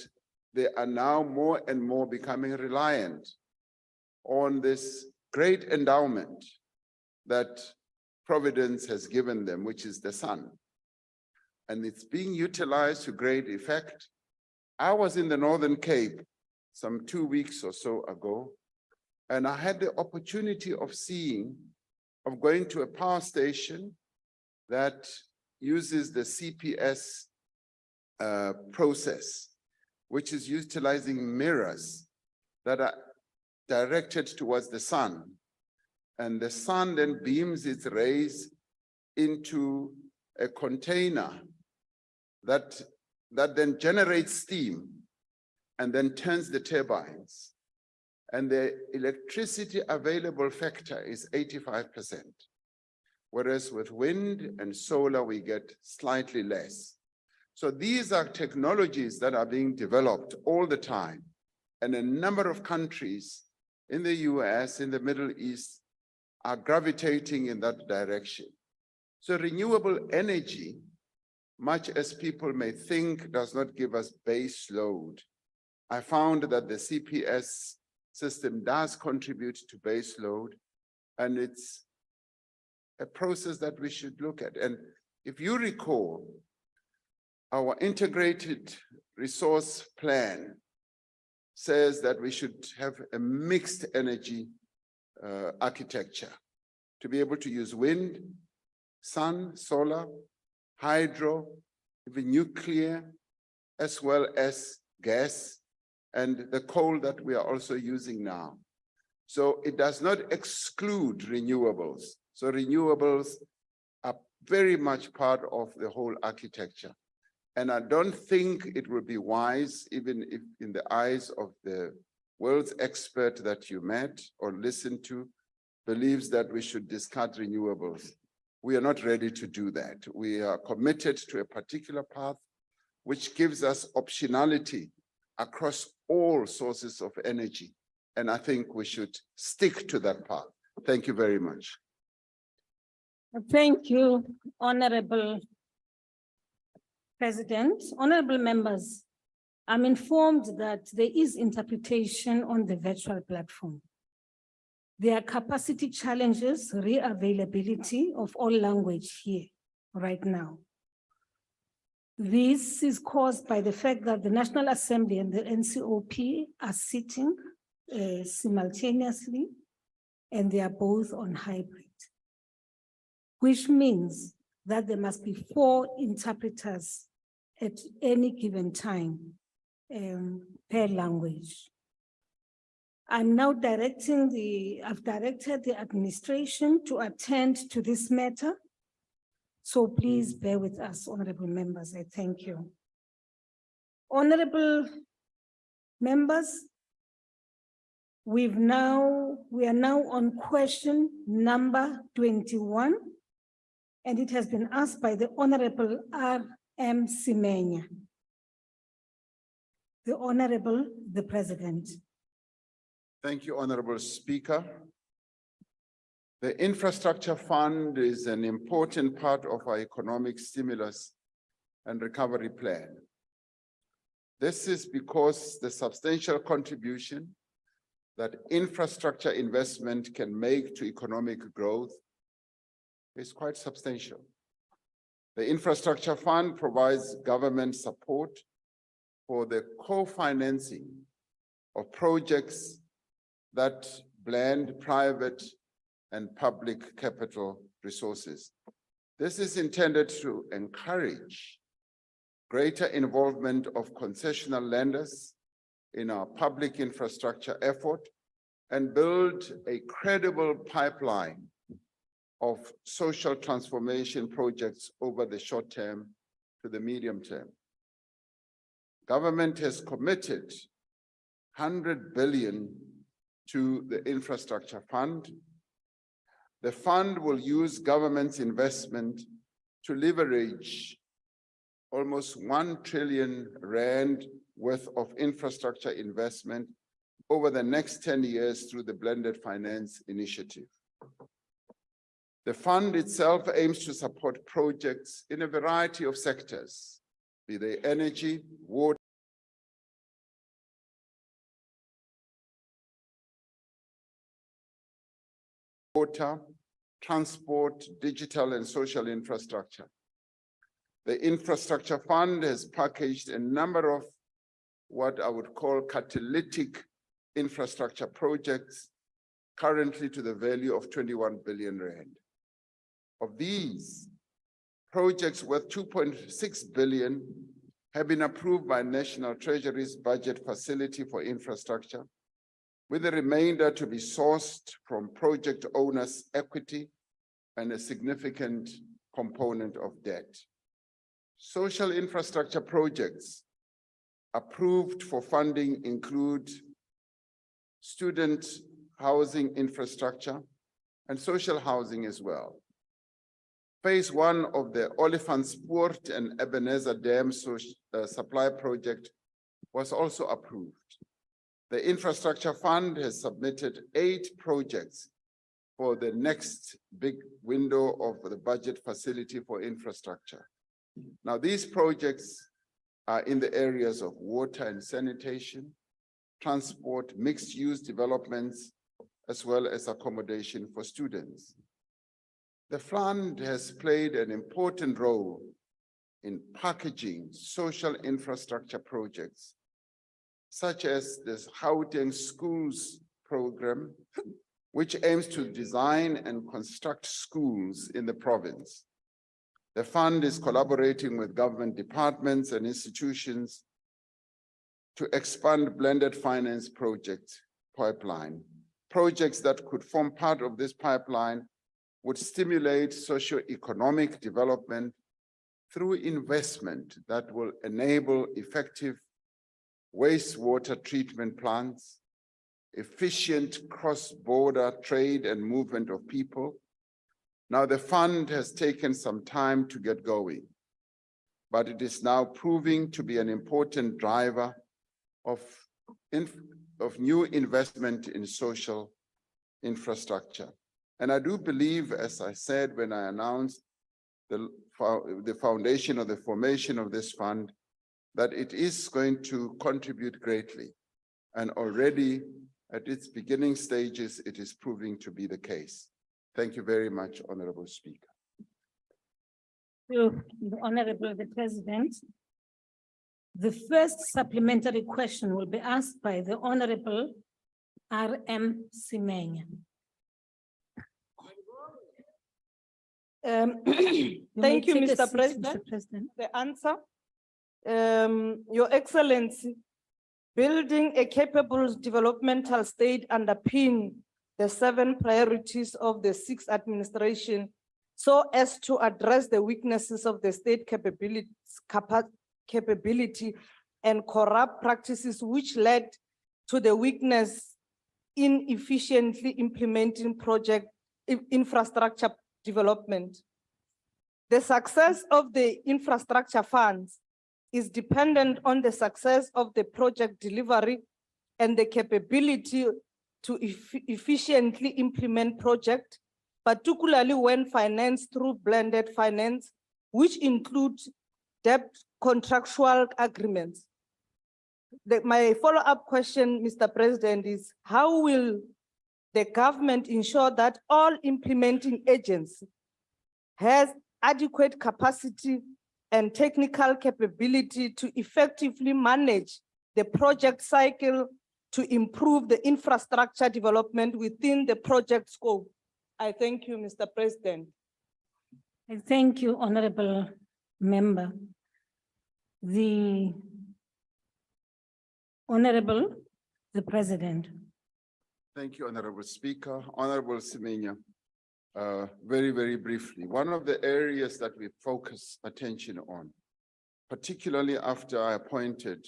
they are now more and more becoming reliant on this great endowment that Providence has given them, which is the sun. And it's being utilized to great effect. I was in the Northern Cape some 2 weeks or so ago, and I had the opportunity of going to a power station that uses the CPS process, which is utilizing mirrors that are directed towards the sun. And the sun then beams its rays into a container that then generates steam and then turns the turbines. And the electricity available factor is 85%. Whereas with wind and solar, we get slightly less. So these are technologies that are being developed all the time. And a number of countries in the US, in the Middle East, are gravitating in that direction. So renewable energy, much as people may think, does not give us base load. I found that the CPS system does contribute to base load, and it's a process that we should look at. And if you recall, our integrated resource plan says that we should have a mixed energy architecture to be able to use wind, sun, solar, hydro, even nuclear, as well as gas and the coal that we are also using now. So it does not exclude renewables. So renewables are very much part of the whole architecture. And I don't think it would be wise, even if in the eyes of the world's expert that you met or listened to, believes that we should discard renewables. We are not ready to do that. We are committed to a particular path which gives us optionality across all sources of energy. And I think we should stick to that path. Thank you very much. Thank you, Honorable President. Honorable members, I'm informed that there is interpretation on the virtual platform. There are capacity challenges, re-availability of all language here right now. This is caused by the fact that the National Assembly and the NCOP are sitting simultaneously, and they are both on hybrid, which means that there must be 4 interpreters at any given time per language. I'm now I've directed the administration to attend to this matter. So please bear with us, honorable members. I thank you. Honorable members, we are now on question number 21, and it has been asked by the Honorable R.M. Semenya. The Honorable, the President. Thank you, Honorable Speaker. The Infrastructure Fund is an important part of our economic stimulus and recovery plan. This is because the substantial contribution that infrastructure investment can make to economic growth is quite substantial. The Infrastructure Fund provides government support for the co-financing of projects that blend private and public capital resources. This is intended to encourage greater involvement of concessional lenders in our public infrastructure effort and build a credible pipeline of social transformation projects over the short term to the medium term. Government has committed 100 billion to the Infrastructure Fund. The fund will use government's investment to leverage almost 1 trillion rand worth of infrastructure investment over the next 10 years through the blended finance initiative. The fund itself aims to support projects in a variety of sectors, be they energy, water, transport, digital and social infrastructure. The Infrastructure Fund has packaged a number of what I would call catalytic infrastructure projects, currently to the value of 21 billion rand. Of these, projects worth 2.6 billion have been approved by National Treasury's budget facility for infrastructure, with the remainder to be sourced from project owners' equity and a significant component of debt. Social infrastructure projects approved for funding include student housing infrastructure and social housing as well. Phase 1 of the Olifantspoort and Ebenezer Dam supply project was also approved. The Infrastructure Fund has submitted 8 projects for the next big window of the budget facility for infrastructure. Now, these projects are in the areas of water and sanitation, transport, mixed-use developments, as well as accommodation for students. The fund has played an important role in packaging social infrastructure projects, such as this Gauteng Schools program, which aims to design and construct schools in the province. The fund is collaborating with government departments and institutions to expand blended finance project pipeline. Projects that could form part of this pipeline would stimulate socio-economic development through investment that will enable effective wastewater treatment plants, efficient cross-border trade and movement of people. Now, the fund has taken some time to get going, but it is now proving to be an important driver of new investment in social infrastructure. And I do believe, as I said when I announced the foundation or the formation of this fund, that it is going to contribute greatly And already at its beginning stages, it is proving to be the case. Thank you very much, Honorable Speaker. To the Honorable the President. The first supplementary question will be asked by the Honorable R.M. Semenya. Thank you, Mr. President. The answer. Your Excellency, building a capable developmental state underpin the 7 priorities of the 6th administration so as to address the weaknesses of the state capability and corrupt practices which led to the weakness in efficiently implementing project infrastructure development. The success of the infrastructure funds is dependent on the success of the project delivery and the capability to efficiently implement projects, particularly when financed through blended finance, which includes debt contractual agreements. My follow-up question, Mr. President, is how will the government ensure that all implementing agents has adequate capacity and technical capability to effectively manage the project cycle to improve the infrastructure development within the project scope? I thank you, Mr. President. I thank you, Honorable Member. The Honorable the President. Thank you, Honorable Speaker. Honorable Semenya, very, very briefly, one of the areas that we focus attention on, particularly after I appointed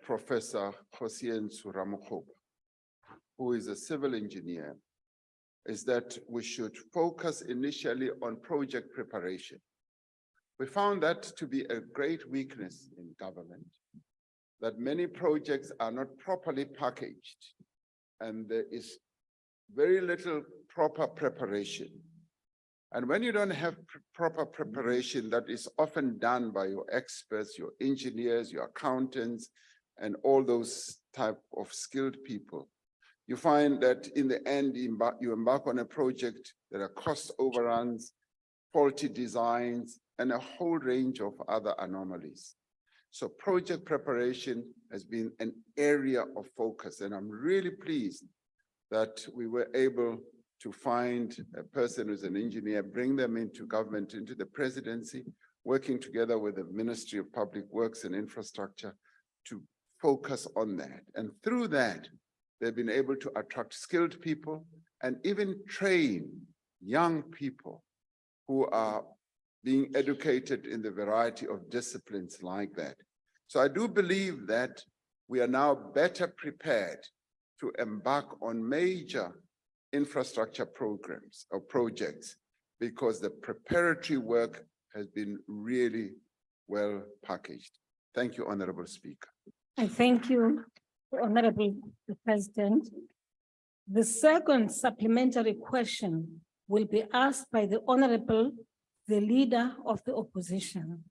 Professor Cyril Ramaphosa, who is a civil engineer, is that we should focus initially on project preparation. We found that to be a great weakness in government, that many projects are not properly packaged and there is very little proper preparation. And when you don't have proper preparation, that is often done by your experts, your engineers, your accountants, and all those type of skilled people, you find that in the end, you embark on a project, there are cost overruns, faulty designs, and a whole range of other anomalies. So project preparation has been an area of focus, and I'm really pleased that we were able to find a person who's an engineer, bring them into government, into the presidency, working together with the Ministry of Public Works and Infrastructure to focus on that. And through that, they've been able to attract skilled people and even train young people who are being educated in the variety of disciplines like that. So I do believe that we are now better prepared to embark on major infrastructure programs or projects because the preparatory work has been really well packaged. Thank you, Honorable Speaker. I thank you, Honorable President. The second supplementary question will be asked by the Honorable, the Leader of the Opposition.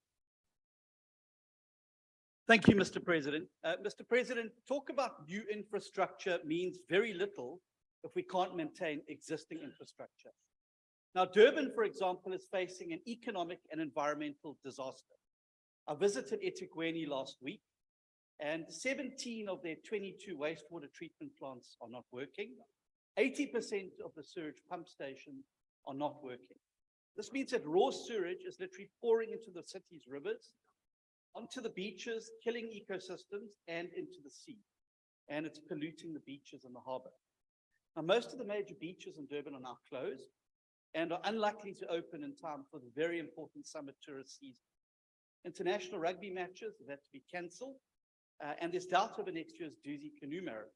Thank you, Mr. President. Mr. President, talk about new infrastructure means very little if we can't maintain existing infrastructure. Now, Durban, for example, is facing an economic and environmental disaster. I visited eThekwini last week, and 17 of their 22 wastewater treatment plants are not working. 80% of the sewage pump stations are not working. This means that raw sewage is literally pouring into the city's rivers, onto the beaches, killing ecosystems, and into the sea. And it's polluting the beaches and the harbor. Now, most of the major beaches in Durban are now closed and are unlikely to open in time for the very important summer tourist season. International rugby matches have had to be cancelled, and there's doubt over next year's Duzi Canoe Marathon.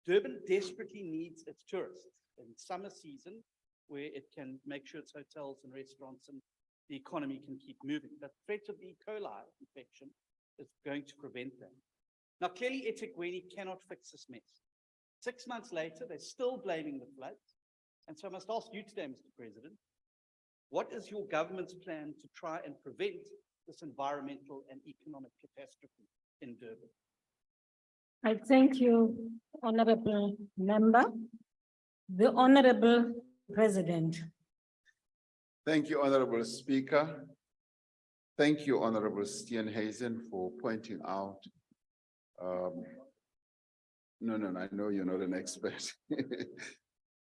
Durban desperately needs its tourists in summer season, where it can make sure its hotels and restaurants and the economy can keep moving. But the threat of the E. coli infection is going to prevent that. Now, clearly, eThekwini cannot fix this mess. 6 months later, they're still blaming the floods. And so I must ask you today, Mr. President, what is your government's plan to try and prevent this environmental and economic catastrophe in Durban? I thank you, Honorable Member. The Honorable President. Thank you, Honorable Speaker. Thank you, Honorable Steenhuisen, for pointing out. No, I know you're not an expert.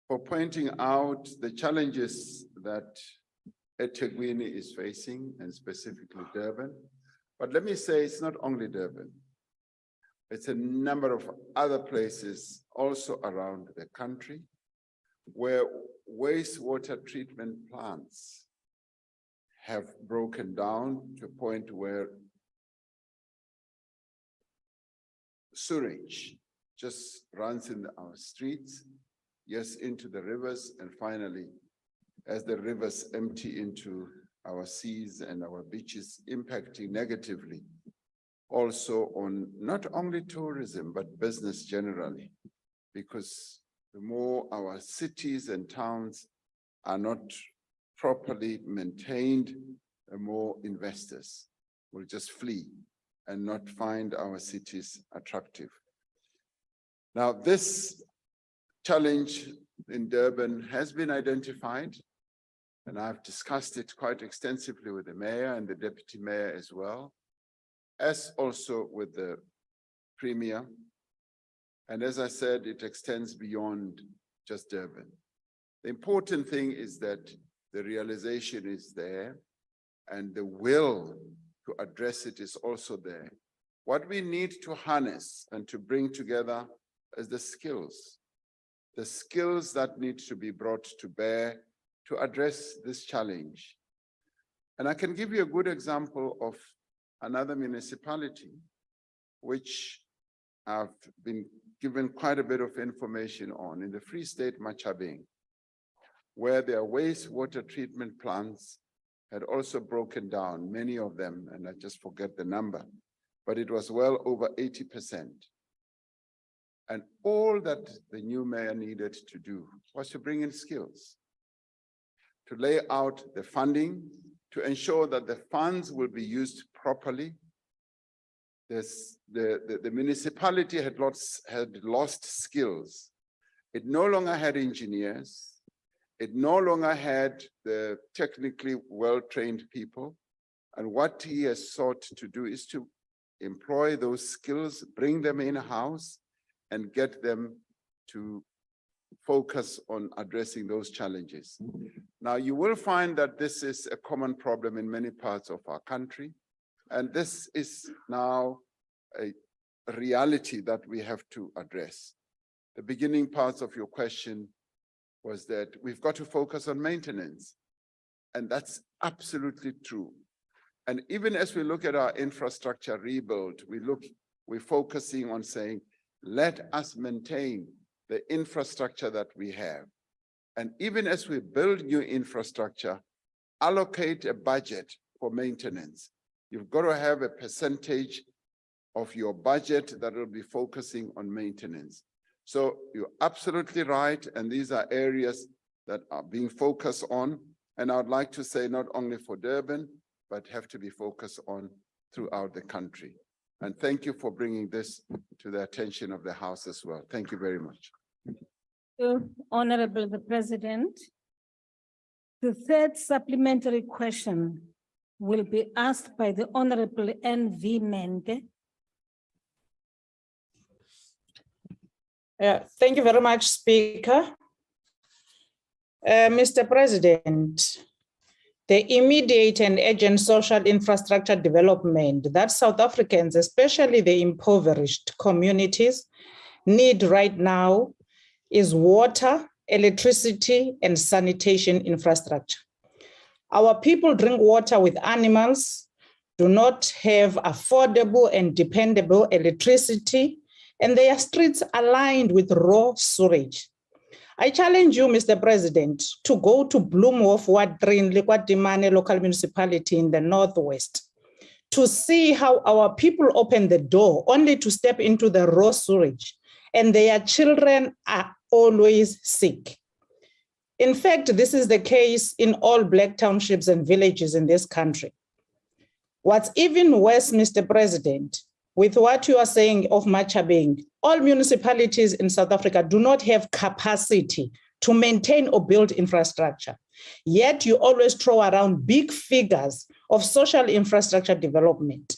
For pointing out the challenges that eThekwini is facing, and specifically Durban. But let me say, it's not only Durban. It's a number of other places also around the country where wastewater treatment plants have broken down to a point where sewage just runs in our streets, yes, into the rivers, and finally, as the rivers empty into our seas and our beaches, impacting negatively also on not only tourism, but business generally, because the more our cities and towns are not properly maintained, the more investors will just flee and not find our cities attractive. Now, this challenge in Durban has been identified, and I've discussed it quite extensively with the mayor and the deputy mayor as well, as also with the premier. And as I said, it extends beyond just Durban. The important thing is that the realization is there and the will to address it is also there. What we need to harness and to bring together is the skills that need to be brought to bear to address this challenge. And I can give you a good example of another municipality, which I've been given quite a bit of information on in the Free State, Machabeng, where their wastewater treatment plants had also broken down, many of them, and I just forget the number, but it was well over 80%. And all that the new mayor needed to do was to bring in skills, to lay out the funding, to ensure that the funds will be used properly. The municipality had lost skills. It no longer had engineers. It no longer had the technically well-trained people. And what he has sought to do is to employ those skills, bring them in-house, and get them to focus on addressing those challenges. Now, you will find that this is a common problem in many parts of our country. And this is now a reality that we have to address. The beginning parts of your question was that we've got to focus on maintenance. And that's absolutely true. And even as we look at our infrastructure rebuild, we're focusing on saying, let us maintain the infrastructure that we have. And even as we build new infrastructure, allocate a budget for maintenance. You've got to have a percentage of your budget that will be focusing on maintenance. So you're absolutely right. And these are areas that are being focused on. And I would like to say not only for Durban, but have to be focused on throughout the country. And thank you for bringing this to the attention of the House as well. Thank you very much. Honorable the President, the third supplementary question will be asked by the Honorable N.V. Mende. Thank you very much, Speaker. Mr. President, the immediate and urgent social infrastructure development that South Africans, especially the impoverished communities, need right now is water, electricity, and sanitation infrastructure. Our people drink water with animals, do not have affordable and dependable electricity, and their streets are lined with raw sewage. I challenge you, Mr. President, to go to Bloemhof, Wadrin, Lekwatimane local municipality in the Northwest to see how our people open the door only to step into the raw sewage, and their children are always sick. In fact, this is the case in all Black townships and villages in this country. What's even worse, Mr. President, with what you are saying of Machabeng. All municipalities in South Africa do not have capacity to maintain or build infrastructure. Yet you always throw around big figures of social infrastructure development.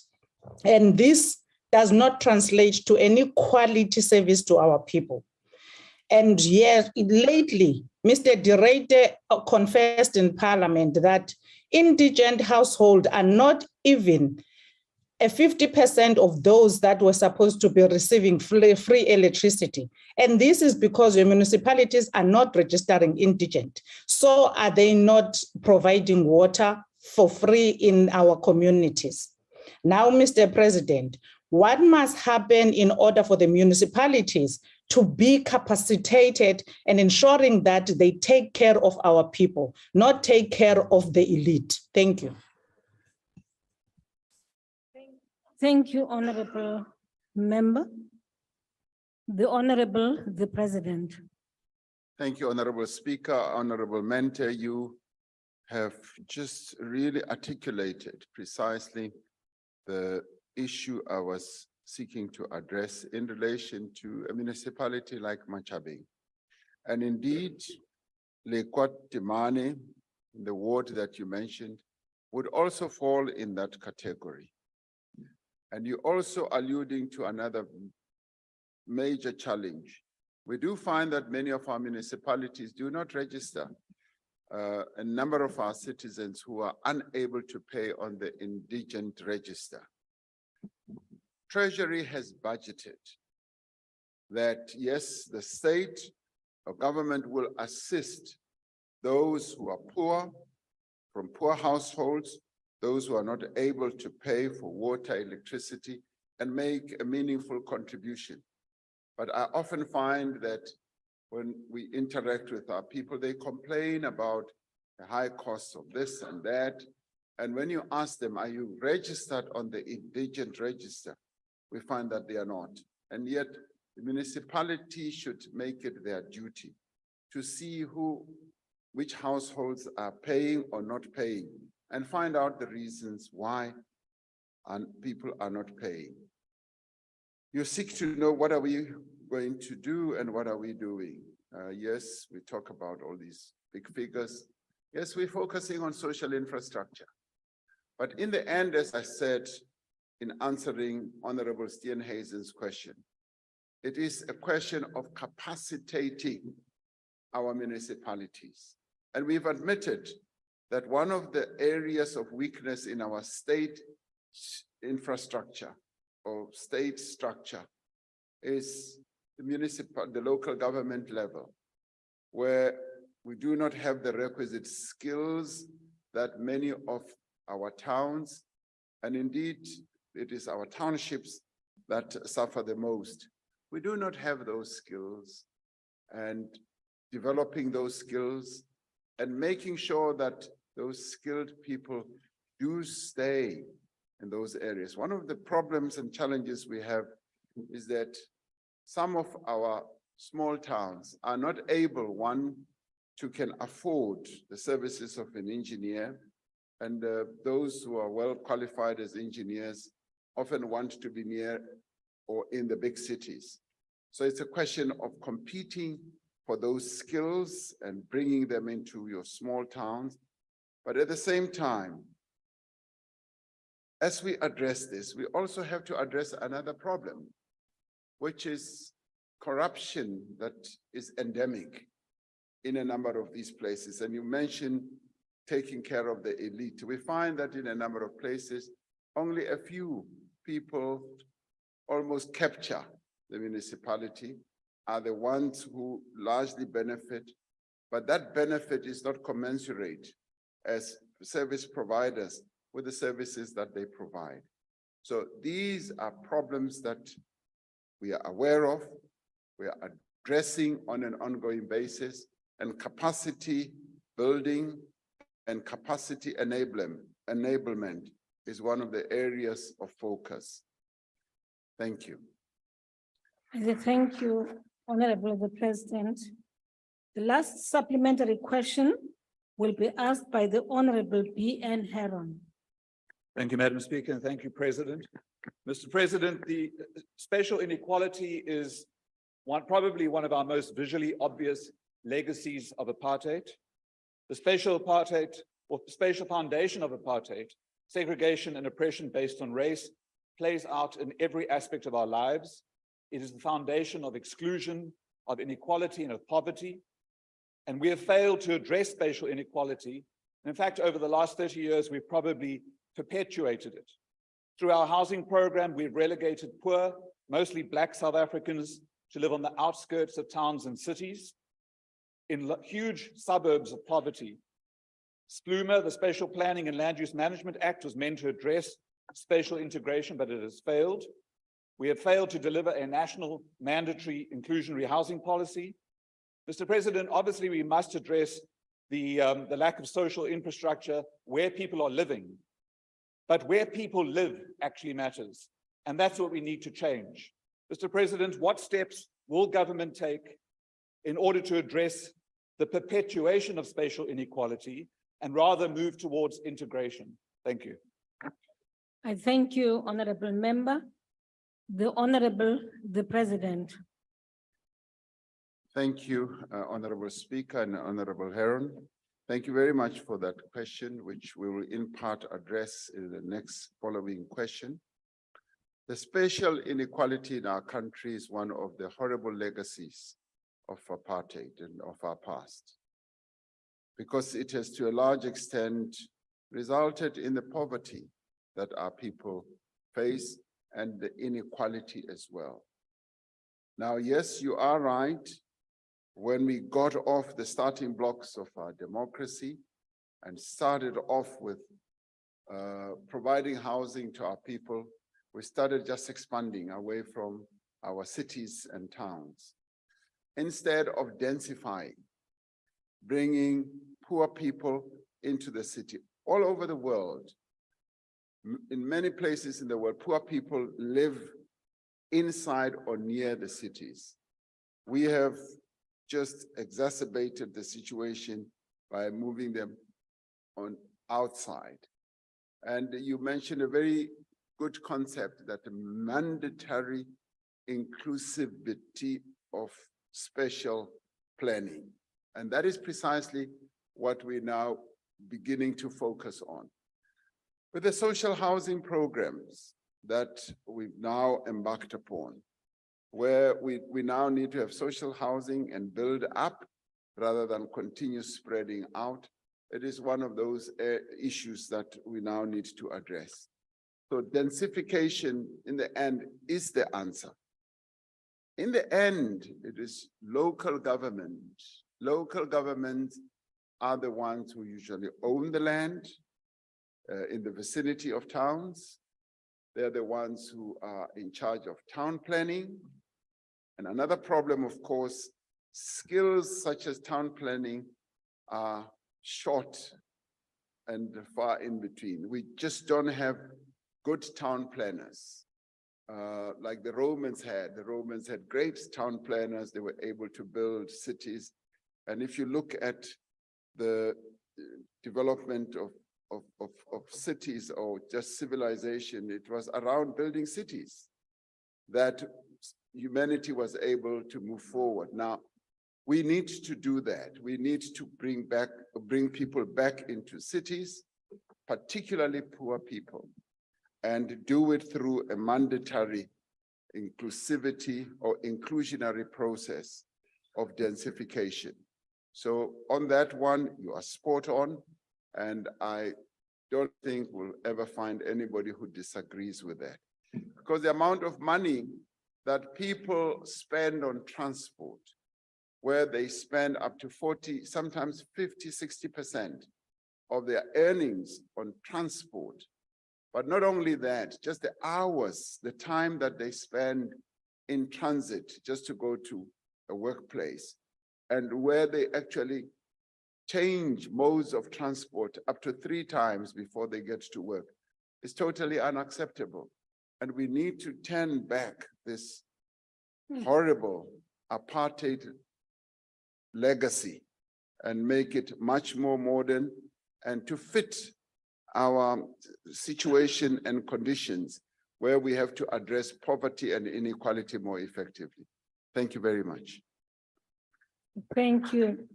And this does not translate to any quality service to our people. And yet lately, Mr. Direte confessed in Parliament that indigent households are not even 50% of those that were supposed to be receiving free electricity. And this is because your municipalities are not registering indigent. So are they not providing water for free in our communities? Now, Mr. President, what must happen in order for the municipalities to be capacitated and ensuring that they take care of our people, not take care of the elite? Thank you. Thank you, Honorable Member. The Honorable, the President. Thank you, Honorable Speaker. Honorable Mentor, you have just really articulated precisely the issue I was seeking to address in relation to a municipality like Machabeng. And indeed, Lekwatemane, the ward that you mentioned, would also fall in that category. And you're also alluding to another major challenge. We do find that many of our municipalities do not register a number of our citizens who are unable to pay on the indigent register. Treasury has budgeted that, yes, the state or government will assist those who are poor, from poor households, those who are not able to pay for water, electricity, and make a meaningful contribution. But I often find that when we interact with our people, they complain about the high costs of this and that. And when you ask them, are you registered on the indigent register? We find that they are not. And yet the municipality should make it their duty to see which households are paying or not paying, and find out the reasons why people are not paying. You seek to know, what are we going to do and what are we doing? Yes, we talk about all these big figures. Yes, we're focusing on social infrastructure. But in the end, as I said, in answering Honorable Steenhuisen's question, it is a question of capacitating our municipalities. And we've admitted that one of the areas of weakness in our state infrastructure or state structure is the local government level, where we do not have the requisite skills that many of our towns, and indeed it is our townships that suffer the most. We do not have those skills, and developing those skills and making sure that those skilled people do stay in those areas. One of the problems and challenges we have is that some of our small towns are not able, can afford the services of an engineer, and those who are well qualified as engineers often want to be near or in the big cities. So it's a question of competing for those skills and bringing them into your small towns. But at the same time, as we address this, we also have to address another problem, which is corruption that is endemic in a number of these places. And you mentioned taking care of the elite. We find that in a number of places, only a few people almost capture the municipality, are the ones who largely benefit, but that benefit is not commensurate as service providers with the services that they provide. So these are problems that we are aware of, we are addressing on an ongoing basis, and capacity building and capacity enablement is one of the areas of focus. Thank you. Thank you, Honorable the President. The last supplementary question will be asked by the Honorable B.N. Heron. Thank you, Madam Speaker, and thank you, President. Mr. President, the spatial inequality is probably one of our most visually obvious legacies of apartheid. The spatial apartheid, or spatial foundation of apartheid, segregation and oppression based on race, plays out in every aspect of our lives. It is the foundation of exclusion, of inequality, and of poverty. And we have failed to address spatial inequality. And in fact, over the last 30 years, we've probably perpetuated it. Through our housing program, we've relegated poor, mostly Black South Africans, to live on the outskirts of towns and cities in huge suburbs of poverty. SPLUMA, the Spatial Planning and Land Use Management Act, was meant to address spatial integration, but it has failed. We have failed to deliver a national mandatory inclusionary housing policy. Mr. President, obviously we must address the lack of social infrastructure where people are living, but where people live actually matters. And that's what we need to change. Mr. President, what steps will government take in order to address the perpetuation of spatial inequality and rather move towards integration? Thank you. I thank you, Honorable Member. The Honorable, the President. Thank you, Honorable Speaker and Honorable Heron. Thank you very much for that question, which we will in part address in the next following question. The spatial inequality in our country is one of the horrible legacies of apartheid and of our past, because it has to a large extent resulted in the poverty that our people face and the inequality as well. Now, yes, you are right. When we got off the starting blocks of our democracy and started off with providing housing to our people, we started just expanding away from our cities and towns. Instead of densifying, bringing poor people into the city. All over the world, in many places in the world, poor people live inside or near the cities. We have just exacerbated the situation by moving them on outside. And you mentioned a very good concept, that the mandatory inclusivity of spatial planning. And that is precisely what we're now beginning to focus on. With the social housing programs that we've now embarked upon, where we now need to have social housing and build up rather than continue spreading out, it is one of those issues that we now need to address. So densification in the end is the answer. In the end, it is local government. Local governments are the ones who usually own the land in the vicinity of towns. They're the ones who are in charge of town planning. And another problem, of course, skills such as town planning are short and far in between. We just don't have good town planners like the Romans had. The Romans had great town planners. They were able to build cities. And if you look at the development of cities or just civilization, it was around building cities that humanity was able to move forward. Now, we need to do that. We need to bring people back into cities, particularly poor people, and do it through a mandatory inclusivity or inclusionary process of densification. So on that one, you are spot on, and I don't think we'll ever find anybody who disagrees with that. Because the amount of money that people spend on transport, where they spend up to 40, sometimes 50, 60% of their earnings on transport. But not only that, just the hours, the time that they spend in transit just to go to a workplace, and where they actually change modes of transport up to 3 times before they get to work, is totally unacceptable. And we need to turn back this horrible apartheid legacy and make it much more modern and to fit our situation and conditions, where we have to address poverty and inequality more effectively. Thank you very much. Thank you,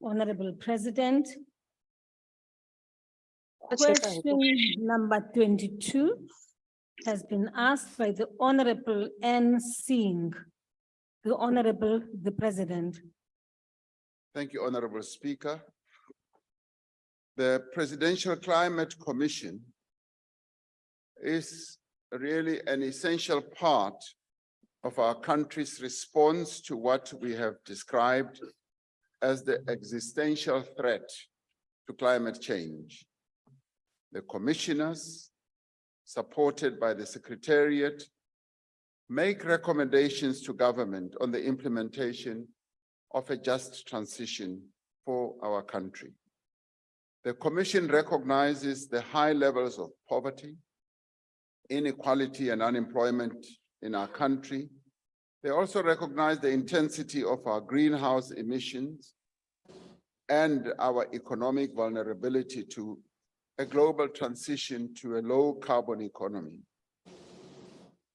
Honorable President. Question number 22 has been asked by the Honorable N. Singh, the Honorable the President. Thank you, Honorable Speaker. The Presidential Climate Commission is really an essential part of our country's response to what we have described as the existential threat to climate change. The commissioners, supported by the Secretariat, make recommendations to government on the implementation of a just transition for our country. The Commission recognizes the high levels of poverty, inequality, and unemployment in our country. They also recognize the intensity of our greenhouse emissions and our economic vulnerability to a global transition to a low carbon economy.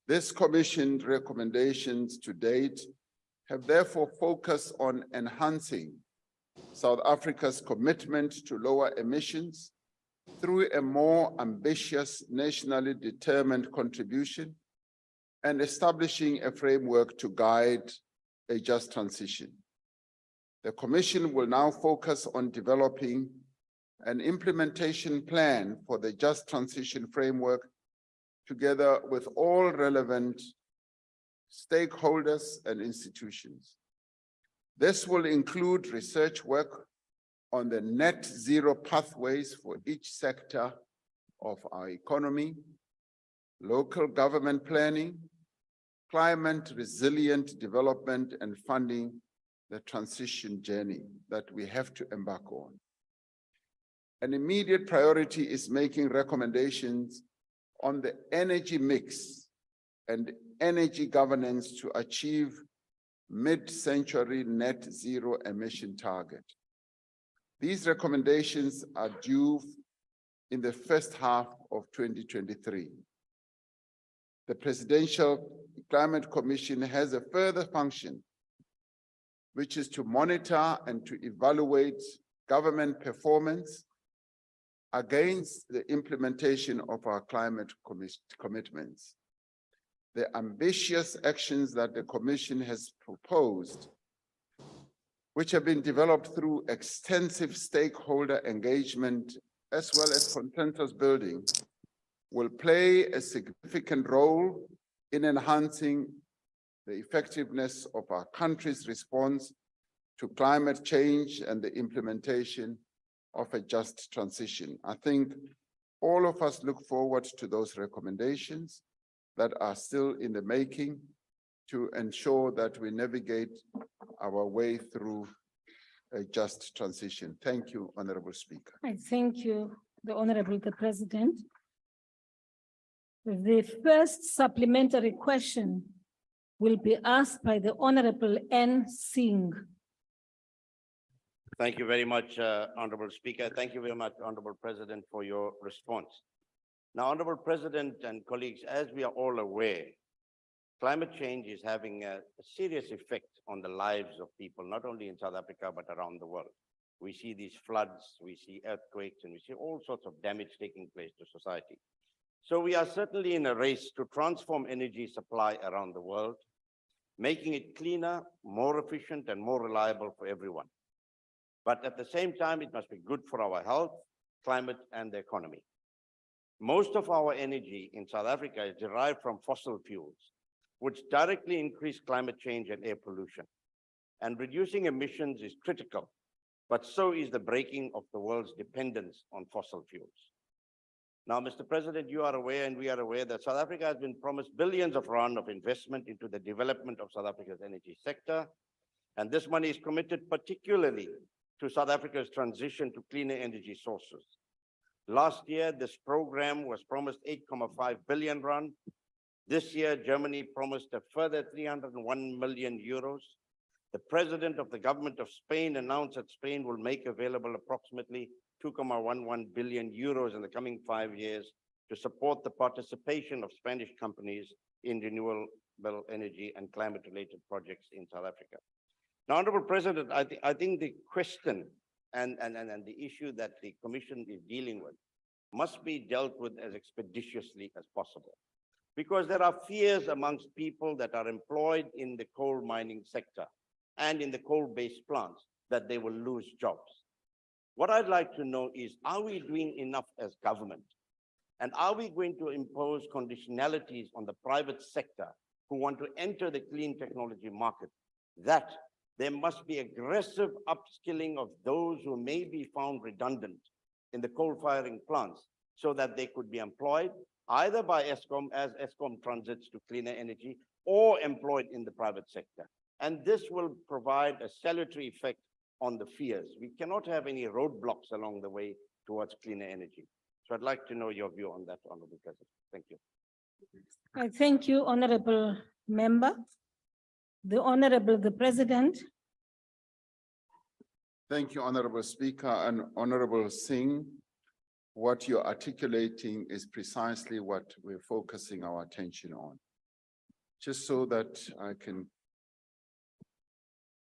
This Commission's recommendations to date have therefore focused on enhancing South Africa's commitment to lower emissions through a more ambitious, nationally determined contribution and establishing a framework to guide a just transition. The Commission will now focus on developing an implementation plan for the just transition framework together with all relevant stakeholders and institutions. This will include research work on the net zero pathways for each sector of our economy, local government planning, climate resilient development, and funding the transition journey that we have to embark on. An immediate priority is making recommendations on the energy mix and energy governance to achieve mid-century net zero emission target. These recommendations are due in the first half of 2023. The Presidential Climate Commission has a further function, which is to monitor and to evaluate government performance against the implementation of our climate commitments. The ambitious actions that the Commission has proposed, which have been developed through extensive stakeholder engagement as well as consensus building, will play a significant role in enhancing the effectiveness of our country's response to climate change and the implementation of a just transition. I think all of us look forward to those recommendations that are still in the making to ensure that we navigate our way through a just transition. Thank you, Honorable Speaker. I thank you, the Honorable the President. The first supplementary question will be asked by the Honorable N. Singh. Thank you very much, Honorable Speaker. Thank you very much, Honorable President, for your response. Now, Honorable President and colleagues, as we are all aware, climate change is having a serious effect on the lives of people, not only in South Africa, but around the world. We see these floods, we see earthquakes, and we see all sorts of damage taking place to society. So we are certainly in a race to transform energy supply around the world, making it cleaner, more efficient, and more reliable for everyone. But at the same time, it must be good for our health, climate, and the economy. Most of our energy in South Africa is derived from fossil fuels, which directly increase climate change and air pollution. And reducing emissions is critical, but so is the breaking of the world's dependence on fossil fuels. Now, Mr. President, you are aware and we are aware that South Africa has been promised billions of rand of investment into the development of South Africa's energy sector. And this money is committed particularly to South Africa's transition to cleaner energy sources. Last year, this program was promised 8.5 billion rand. This year, Germany promised a further 301 million euros. The president of the government of Spain announced that Spain will make available approximately 2.11 billion euros in the coming 5 years to support the participation of Spanish companies in renewable energy and climate-related projects in South Africa. Now, Honorable President, I think the question and the issue that the Commission is dealing with must be dealt with as expeditiously as possible, because there are fears amongst people that are employed in the coal mining sector and in the coal-based plants that they will lose jobs. What I'd like to know is, are we doing enough as government? And are we going to impose conditionalities on the private sector who want to enter the clean technology market, that there must be aggressive upskilling of those who may be found redundant in the coal firing plants so that they could be employed either by Eskom as Eskom transits to cleaner energy, or employed in the private sector. And this will provide a salutary effect on the fears. We cannot have any roadblocks along the way towards cleaner energy. So I'd like to know your view on that, Honorable President. Thank you. I thank you, Honorable Member. The President. Thank you, Honorable Speaker, and Honorable Singh. What you're articulating is precisely what we're focusing our attention on. Just so that I can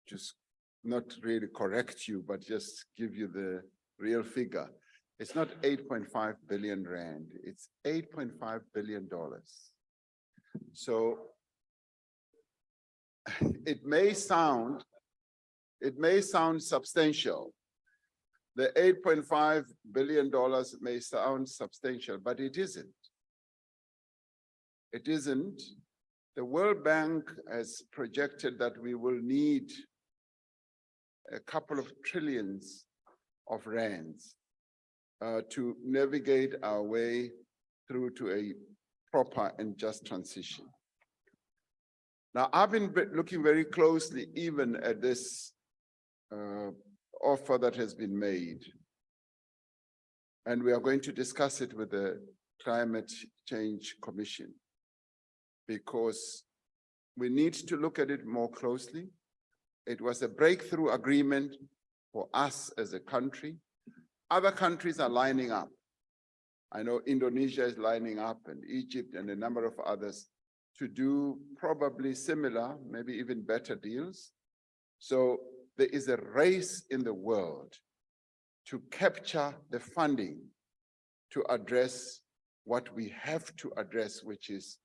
just not really correct you, but just give you the real figure. It's not 8.5 billion rand, it's $8.5 billion. So it may sound substantial. The $8.5 billion may sound substantial, but it isn't. It isn't. The World Bank has projected that we will need a couple of trillions of rands to navigate our way through to a proper and just transition. Now, I've been looking very closely even at this offer that has been made. And we are going to discuss it with the Climate Change Commission, because we need to look at it more closely. It was a breakthrough agreement for us as a country. Other countries are lining up. I know Indonesia is lining up, and Egypt and a number of others, to do probably similar, maybe even better deals. So there is a race in the world to capture the funding to address what we have to address, which is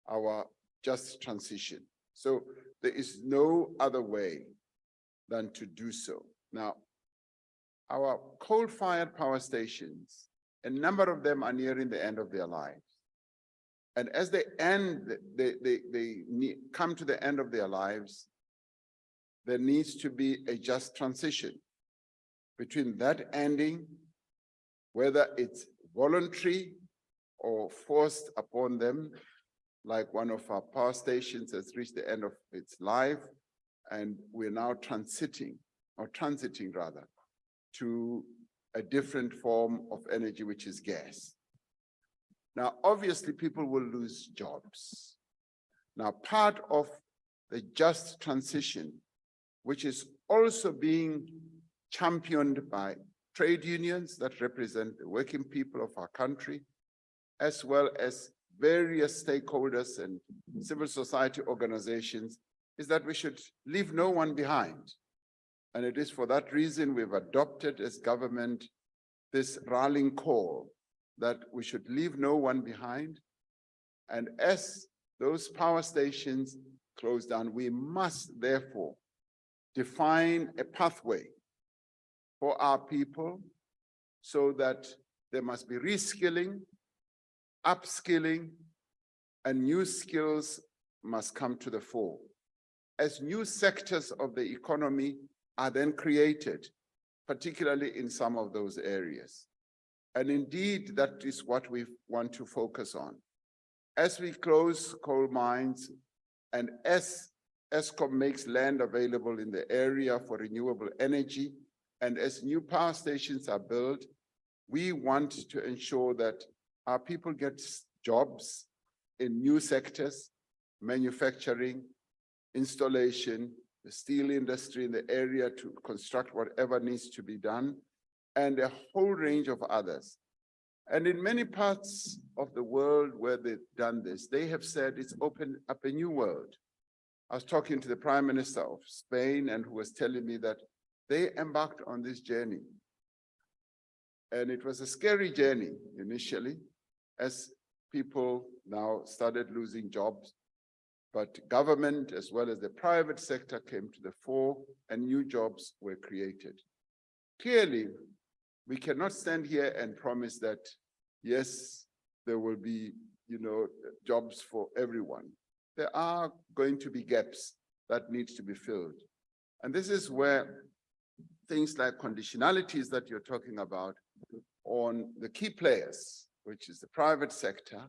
our just transition. So there is no other way than to do so. Now, our coal-fired power stations, a number of them are nearing the end of their lives. And as they end, they come to the end of their lives, there needs to be a just transition between that ending, whether it's voluntary or forced upon them, like one of our power stations has reached the end of its life, and we're now transiting rather, to a different form of energy, which is gas. Now, obviously, people will lose jobs. Now, part of the just transition, which is also being championed by trade unions that represent the working people of our country, as well as various stakeholders and civil society organizations, is that we should leave no one behind. And it is for that reason we've adopted as government this rallying call that we should leave no one behind. And as those power stations close down, we must therefore define a pathway for our people so that there must be reskilling, upskilling, and new skills must come to the fore. As new sectors of the economy are then created, particularly in some of those areas. And indeed, that is what we want to focus on. As we close coal mines and as Eskom makes land available in the area for renewable energy, and as new power stations are built, we want to ensure that our people get jobs in new sectors, manufacturing, installation, the steel industry in the area to construct whatever needs to be done, and a whole range of others. And in many parts of the world where they've done this, they have said it's opened up a new world. I was talking to the Prime Minister of Spain, and who was telling me that they embarked on this journey. And it was a scary journey initially, as people now started losing jobs. But government as well as the private sector came to the fore and new jobs were created. Clearly, we cannot stand here and promise that, yes, there will be, jobs for everyone. There are going to be gaps that need to be filled. And this is where things like conditionalities that you're talking about on the key players, which is the private sector,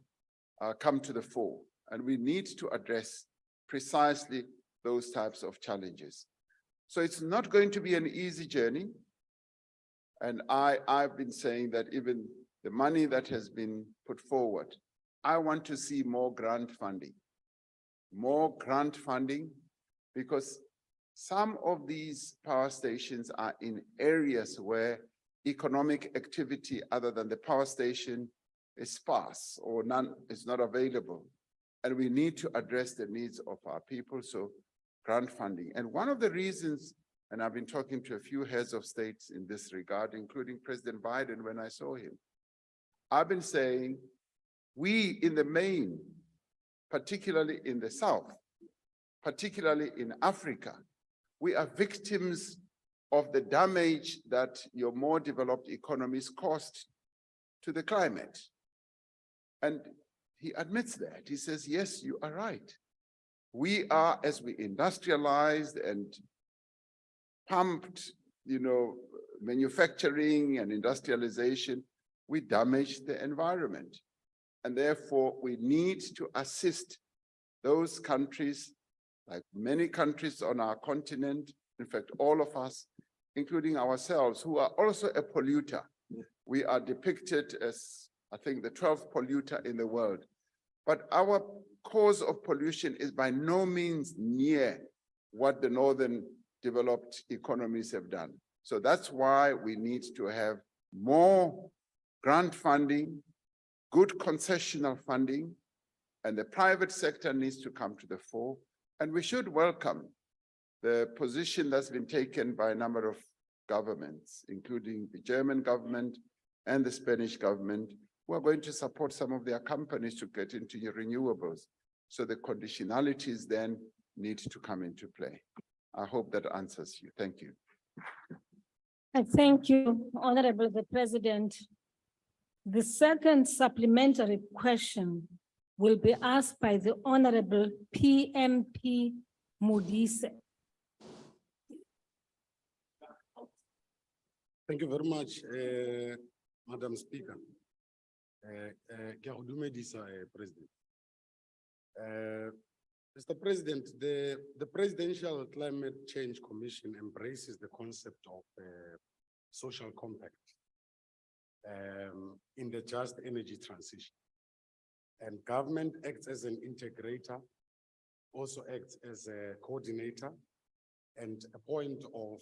come to the fore. And we need to address precisely those types of challenges. So it's not going to be an easy journey. And I've been saying that even the money that has been put forward, I want to see more grant funding. More grant funding, because some of these power stations are in areas where economic activity other than the power station is sparse or none is not available. And we need to address the needs of our people, so grant funding. And one of the reasons, and I've been talking to a few heads of states in this regard, including President Biden when I saw him, I've been saying, we in the main, particularly in the South, particularly in Africa, we are victims of the damage that your more developed economies caused to the climate. And he admits that. He says, yes, you are right. We are, as we industrialized and pumped, manufacturing and industrialization, we damaged the environment. And therefore, we need to assist those countries, like many countries on our continent, in fact, all of us, including ourselves, who are also a polluter. We are depicted as, I think, the 12th polluter in the world. But our cause of pollution is by no means near what the northern developed economies have done. So that's why we need to have more grant funding, good concessional funding, and the private sector needs to come to the fore. And we should welcome the position that's been taken by a number of governments, including the German government and the Spanish government, who are going to support some of their companies to get into renewables. So the conditionalities then need to come into play. I hope that answers you. Thank you. I thank you, Honorable the President. The second supplementary question will be asked by the Honorable PMP Modise. Thank you very much, Madam Speaker. Ke a go dumedisa, President. Mr. President, the Presidential Climate Change Commission embraces the concept of social compact in the just energy transition. And government acts as an integrator, also acts as a coordinator and a point of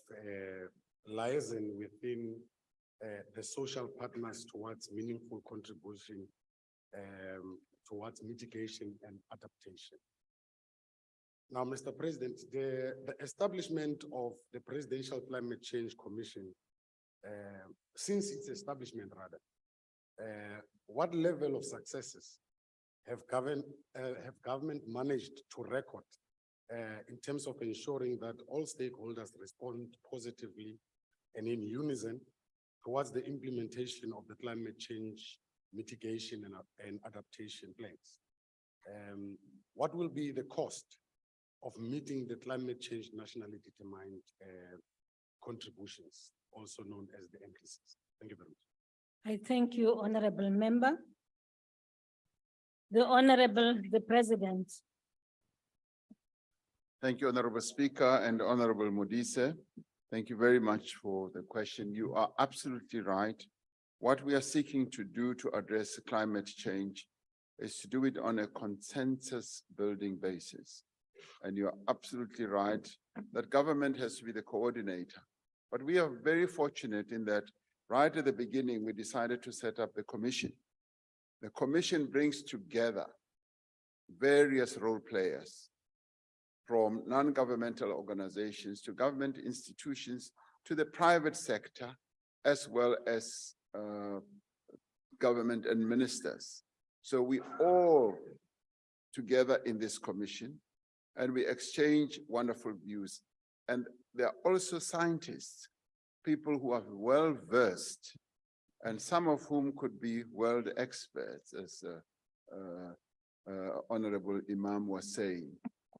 liaison within the social partners towards meaningful contribution towards mitigation and adaptation. Now, Mr. President, the establishment of the Presidential Climate Change Commission, since its establishment rather, what level of successes have government managed to record in terms of ensuring that all stakeholders respond positively and in unison towards the implementation of the climate change mitigation and adaptation plans? What will be the cost of meeting the climate change nationally determined contributions, also known as the NCCs? Thank you very much. I thank you, Honorable Member. The Honorable the President. Thank you, Honorable Speaker and Honorable Modise. Thank you very much for the question. You are absolutely right. What we are seeking to do to address climate change is to do it on a consensus building basis. And you're absolutely right that government has to be the coordinator. But we are very fortunate in that right at the beginning, we decided to set up the commission. The commission brings together various role players, from non-governmental organizations to government institutions to the private sector, as well as government and ministers. So we all together in this commission, and we exchange wonderful views. And there are also scientists, people who are well-versed, and some of whom could be world experts, as Honorable Imam was saying,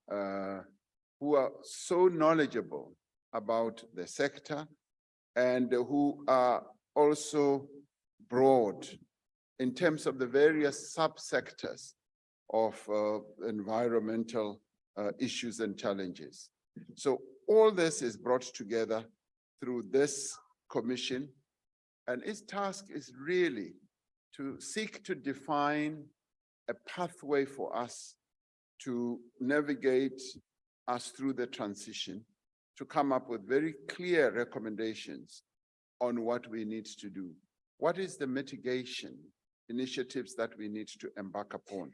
who are so knowledgeable about the sector and who are also broad in terms of the various subsectors of environmental issues and challenges. So all this is brought together through this commission, and its task is really to seek to define a pathway for us to navigate us through the transition, to come up with very clear recommendations on what we need to do. What is the mitigation initiatives that we need to embark upon?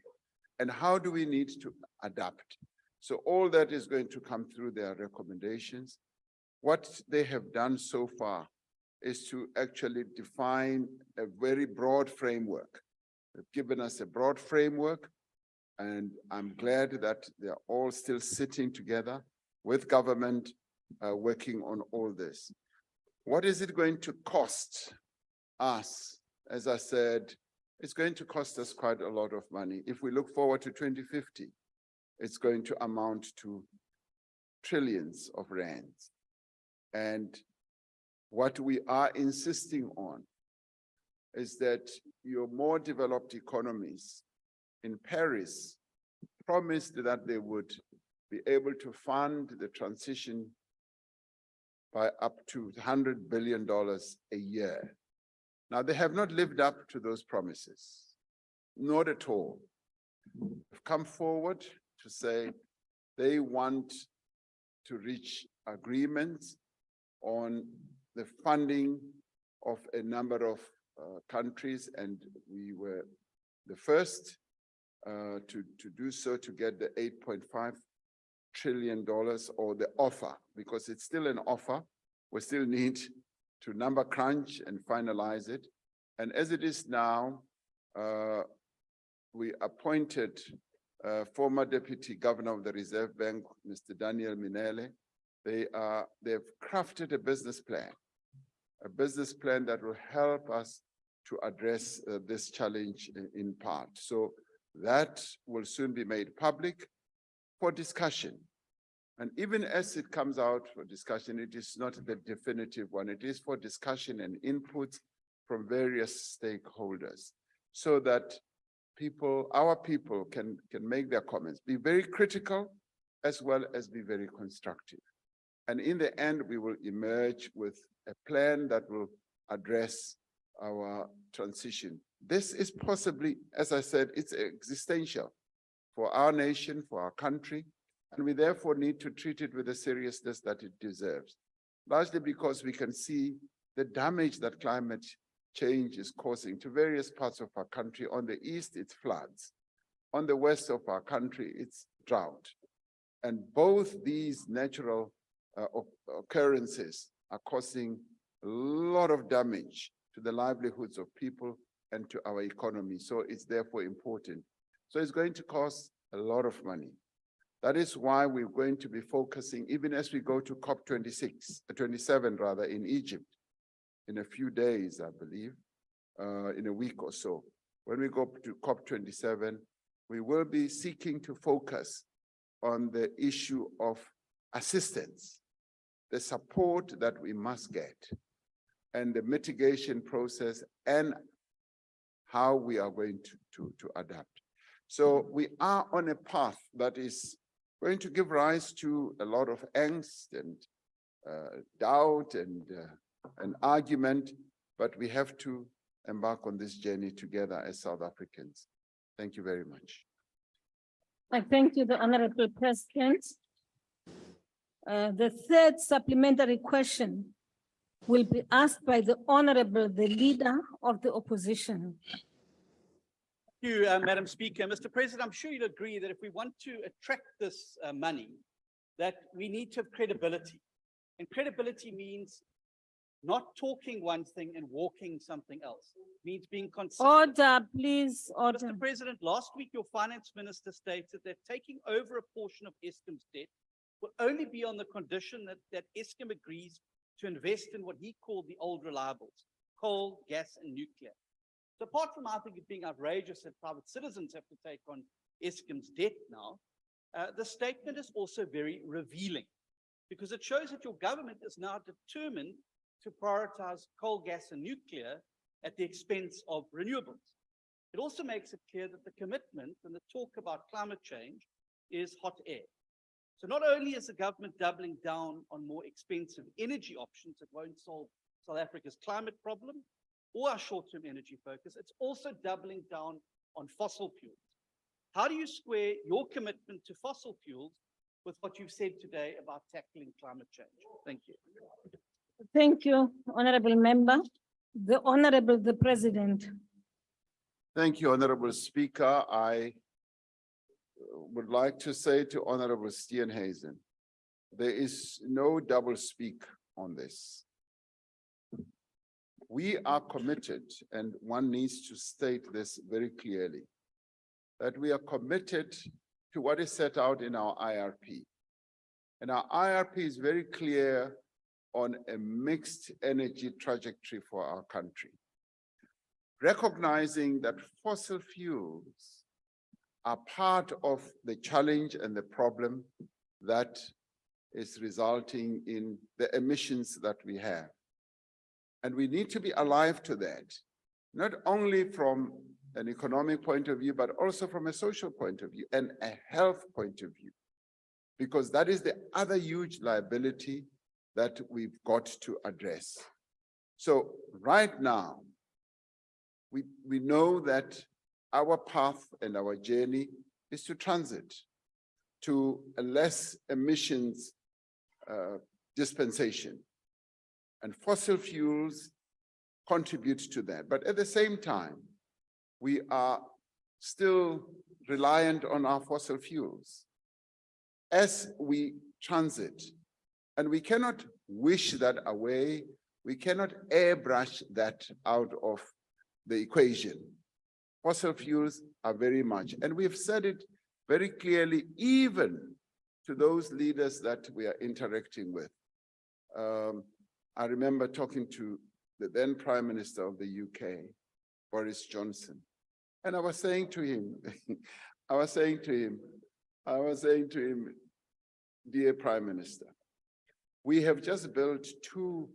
And how do we need to adapt? So all that is going to come through their recommendations. What they have done so far is to actually define a very broad framework. They've given us a broad framework, and I'm glad that they're all still sitting together with government, working on all this. What is it going to cost us? As I said, it's going to cost us quite a lot of money. If we look forward to 2050, it's going to amount to trillions of rands. And what we are insisting on is that your more developed economies in Paris promised that they would be able to fund the transition by up to $100 billion a year. Now, they have not lived up to those promises, not at all. They've come forward to say they want to reach agreements on the funding of a number of countries, and we were the first to do so, to get the $8.5 trillion or the offer, because it's still an offer. We still need to number crunch and finalize it. And as it is now, we appointed former Deputy Governor of the Reserve Bank, Mr. Daniel Minele. They've crafted a business plan that will help us to address this challenge in part. So that will soon be made public for discussion. And even as it comes out for discussion, it is not the definitive one. It is for discussion and input from various stakeholders, so that our people can make their comments, be very critical, as well as be very constructive. And in the end, we will emerge with a plan that will address our transition. This is possibly, as I said, it's existential for our nation, for our country, and we therefore need to treat it with the seriousness that it deserves, largely because we can see the damage that climate change is causing to various parts of our country. On the east, it's floods. On the west of our country, it's drought. And both these natural occurrences are causing a lot of damage to the livelihoods of people and to our economy. So it's therefore important. So it's going to cost a lot of money. That is why we're going to be focusing, even as we go to COP27 rather, in Egypt, in a few days, I believe, in a week or so. When we go to COP27, we will be seeking to focus on the issue of assistance, the support that we must get, and the mitigation process, and how we are going to adapt. So we are on a path that is going to give rise to a lot of angst and doubt and argument, but we have to embark on this journey together as South Africans. Thank you very much. I thank you, the Honorable President. The third supplementary question will be asked by the Honorable, the Leader of the Opposition. Thank you, Madam Speaker. Mr. President, I'm sure you'll agree that if we want to attract this money, that we need to have credibility. And credibility means not talking one thing and walking something else. It means being consistent. Order, please, order. Mr. President, last week your finance minister stated that taking over a portion of Eskom's debt will only be on the condition that Eskom agrees to invest in what he called the old reliables, coal, gas, and nuclear. So apart from, I think, it being outrageous that private citizens have to take on Eskom's debt now, the statement is also very revealing because it shows that your government is now determined to prioritize coal, gas, and nuclear at the expense of renewables. It also makes it clear that the commitment and the talk about climate change is hot air. So not only is the government doubling down on more expensive energy options that won't solve South Africa's climate problem or our short-term energy focus, it's also doubling down on fossil fuels. How do you square your commitment to fossil fuels with what you've said today about tackling climate change? Thank you. Thank you, Honorable Member. The Honorable, the President. Thank you, Honorable Speaker. I would like to say to Honorable Steenhuisen, there is no double speak on this. We are committed, and one needs to state this very clearly, that we are committed to what is set out in our IRP. And our IRP is very clear on a mixed energy trajectory for our country, recognizing that fossil fuels are part of the challenge and the problem that is resulting in the emissions that we have. And we need to be alive to that, not only from an economic point of view, but also from a social point of view and a health point of view, because that is the other huge liability that we've got to address. So right now, we know that our path and our journey is to transit to a less emissions dispensation. And fossil fuels contribute to that. But at the same time, we are still reliant on our fossil fuels as we transit. And we cannot wish that away. We cannot airbrush that out of the equation. Fossil fuels are very much, and we've said it very clearly, even to those leaders that we are interacting with. I remember talking to the then Prime Minister of the UK, Boris Johnson, and I was saying to him, dear Prime Minister, we have just built two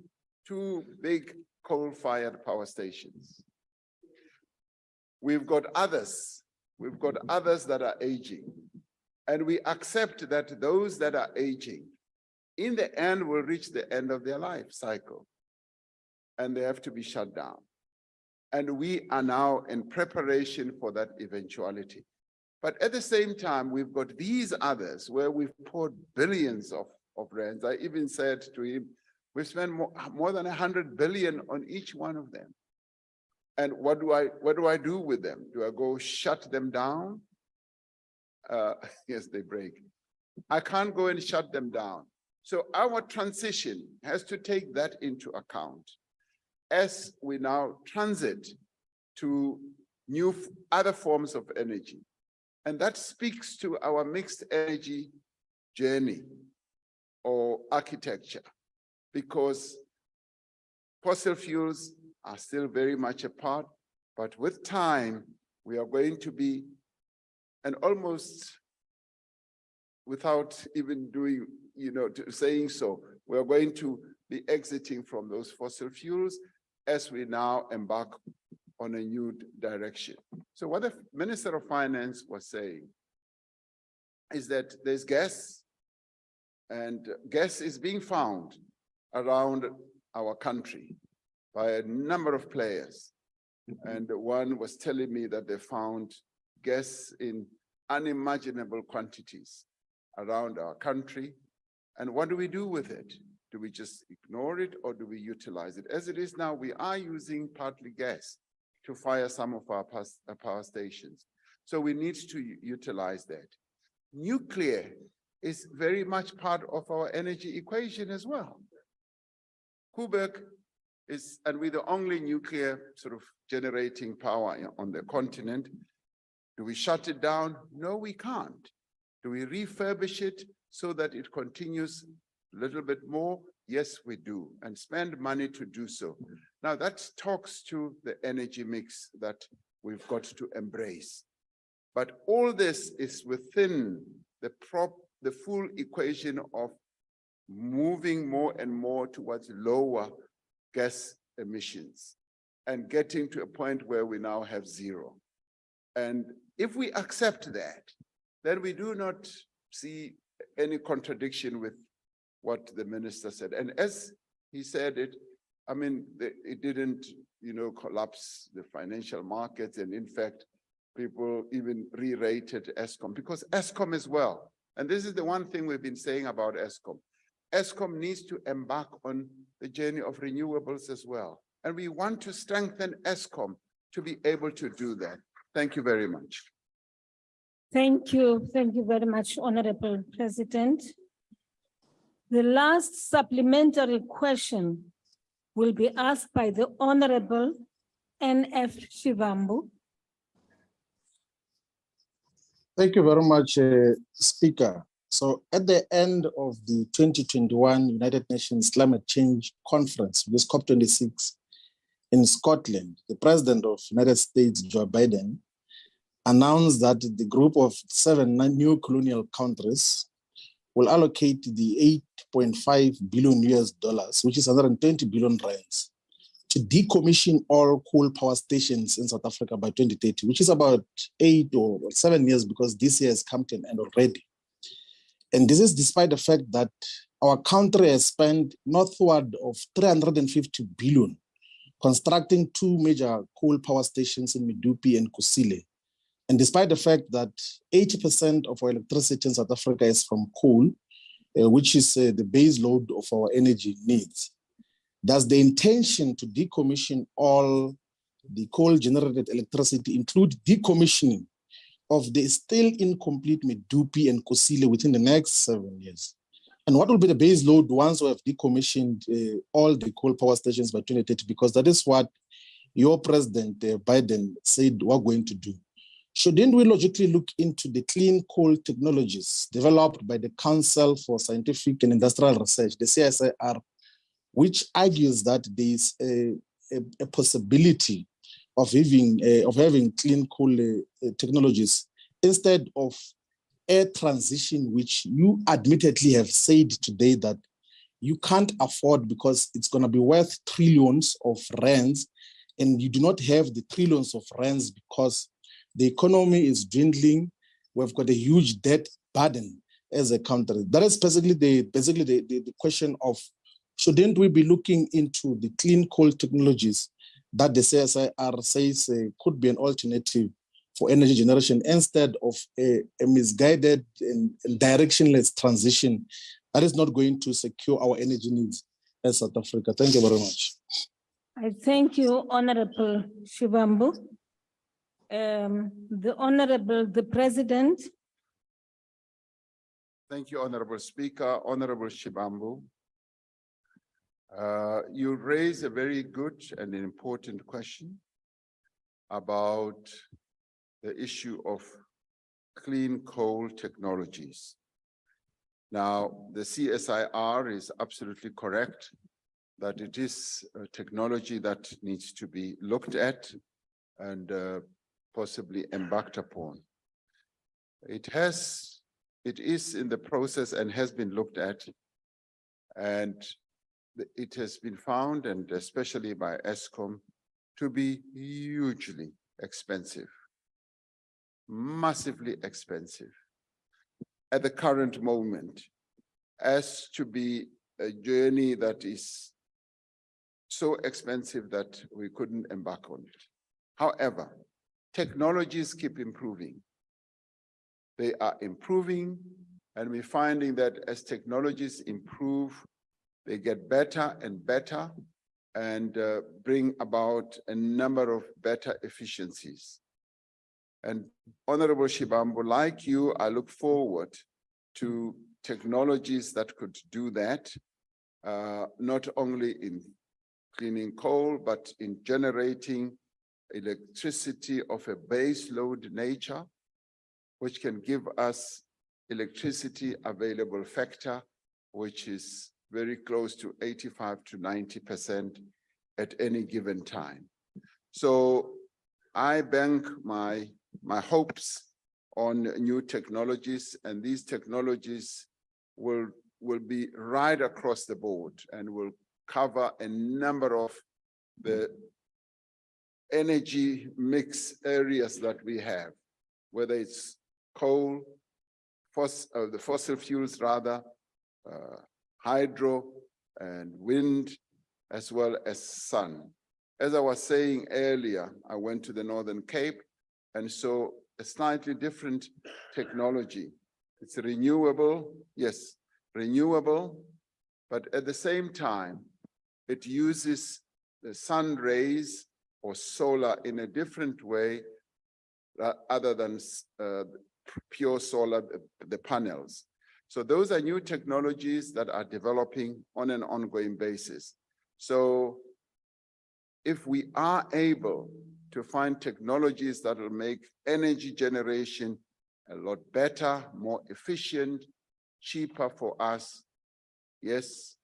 big coal-fired power stations. We've got others that are aging, and we accept that those that are aging in the end will reach the end of their life cycle and they have to be shut down. And we are now in preparation for that eventuality. But at the same time, we've got these others where we've poured billions of rands. I even said to him, we've spent more than 100 billion on each one of them. And what do I do with them? Do I go shut them down? Yes, they break. I can't go and shut them down. So our transition has to take that into account as we now transit to new other forms of energy. And that speaks to our mixed energy journey or architecture, because fossil fuels are still very much a part, but with time, we are going to be, and almost without even doing, saying so, we are going to be exiting from those fossil fuels as we now embark on a new direction. So what the Minister of Finance was saying is that there's gas, and gas is being found around our country by a number of players. And one was telling me that they found gas in unimaginable quantities around our country. And what do we do with it? Do we just ignore it or do we utilize it? As it is now, we are using partly gas to fire some of our power stations. So we need to utilize that. Nuclear is very much part of our energy equation as well. Koeberg is, and we're the only nuclear sort of generating power on the continent. Do we shut it down? No, we can't. Do we refurbish it so that it continues a little bit more? Yes, we do, and spend money to do so. Now that talks to the energy mix that we've got to embrace. But all this is within the full equation of moving more and more towards lower gas emissions and getting to a point where we now have zero. And if we accept that, then we do not see any contradiction with what the minister said. And as he said it, I mean, it didn't, collapse the financial markets. And in fact, people even re-rated Eskom because Eskom as well. And this is the one thing we've been saying about Eskom. Eskom needs to embark on the journey of renewables as well. And we want to strengthen Eskom to be able to do that. Thank you very much. Thank you. Thank you very much, Honorable President. The last supplementary question will be asked by the Honorable N.F. Shivambu. Thank you very much, Speaker. So at the end of the 2021 United Nations Climate Change Conference, this COP26 in Scotland, the President of the United States, Joe Biden, announced that the group of 7 new colonial countries will allocate the $8.5 billion, which is 120 billion rands, to decommission all coal power stations in South Africa by 2030, which is about 8 or 7 years because this year has come to an end already. And this is despite the fact that our country has spent northward of 350 billion constructing 2 major coal power stations in Medupi and Kusile. And despite the fact that 80% of our electricity in South Africa is from coal, which is the base load of our energy needs, does the intention to decommission all the coal-generated electricity include decommissioning of the still incomplete Medupi and Kusile within the next 7 years? And what will be the base load once we have decommissioned all the coal power stations by 2030? Because that is what your President Biden said we're going to do. Shouldn't we logically look into the clean coal technologies developed by the Council for Scientific and Industrial Research, the CSIR, which argues that there is a possibility of having clean coal technologies instead of air transition, which you admittedly have said today that you can't afford because it's going to be worth trillions of rands, and you do not have the trillions of rands because the economy is dwindling. We've got a huge debt burden as a country. That is basically the question of, shouldn't we be looking into the clean coal technologies that the CSIR says could be an alternative for energy generation instead of a misguided and directionless transition that is not going to secure our energy needs as South Africa? Thank you very much. I thank you, Honorable Shivambu. The President. Thank you, Honorable Speaker, Honorable Shivambu. You raise a very good and important question about the issue of clean coal technologies. Now, the CSIR is absolutely correct that it is a technology that needs to be looked at and possibly embarked upon. It is in the process and has been looked at, and it has been found, and especially by Eskom, to be hugely expensive, massively expensive at the current moment, as to be a journey that is so expensive that we couldn't embark on it. However, technologies keep improving. They are improving, and we're finding that as technologies improve, They get better and better and bring about a number of better efficiencies. And Honorable Shibambu, like you, I look forward to technologies that could do that, not only in cleaning coal, but in generating electricity of a base load nature, which can give us electricity available factor, which is very close to 85 to 90% at any given time. So I bank my hopes on new technologies, and these technologies will be right across the board and will cover a number of the energy mix areas that we have, whether it's coal, the fossil fuels rather, hydro and wind, as well as sun. As I was saying earlier, I went to the Northern Cape and saw a slightly different technology. It's renewable, yes, renewable, but at the same time, it uses the sun rays or solar in a different way other than pure solar, the panels. So those are new technologies that are developing on an ongoing basis. So if we are able to find technologies that will make energy generation a lot better, more efficient, cheaper for us, yes,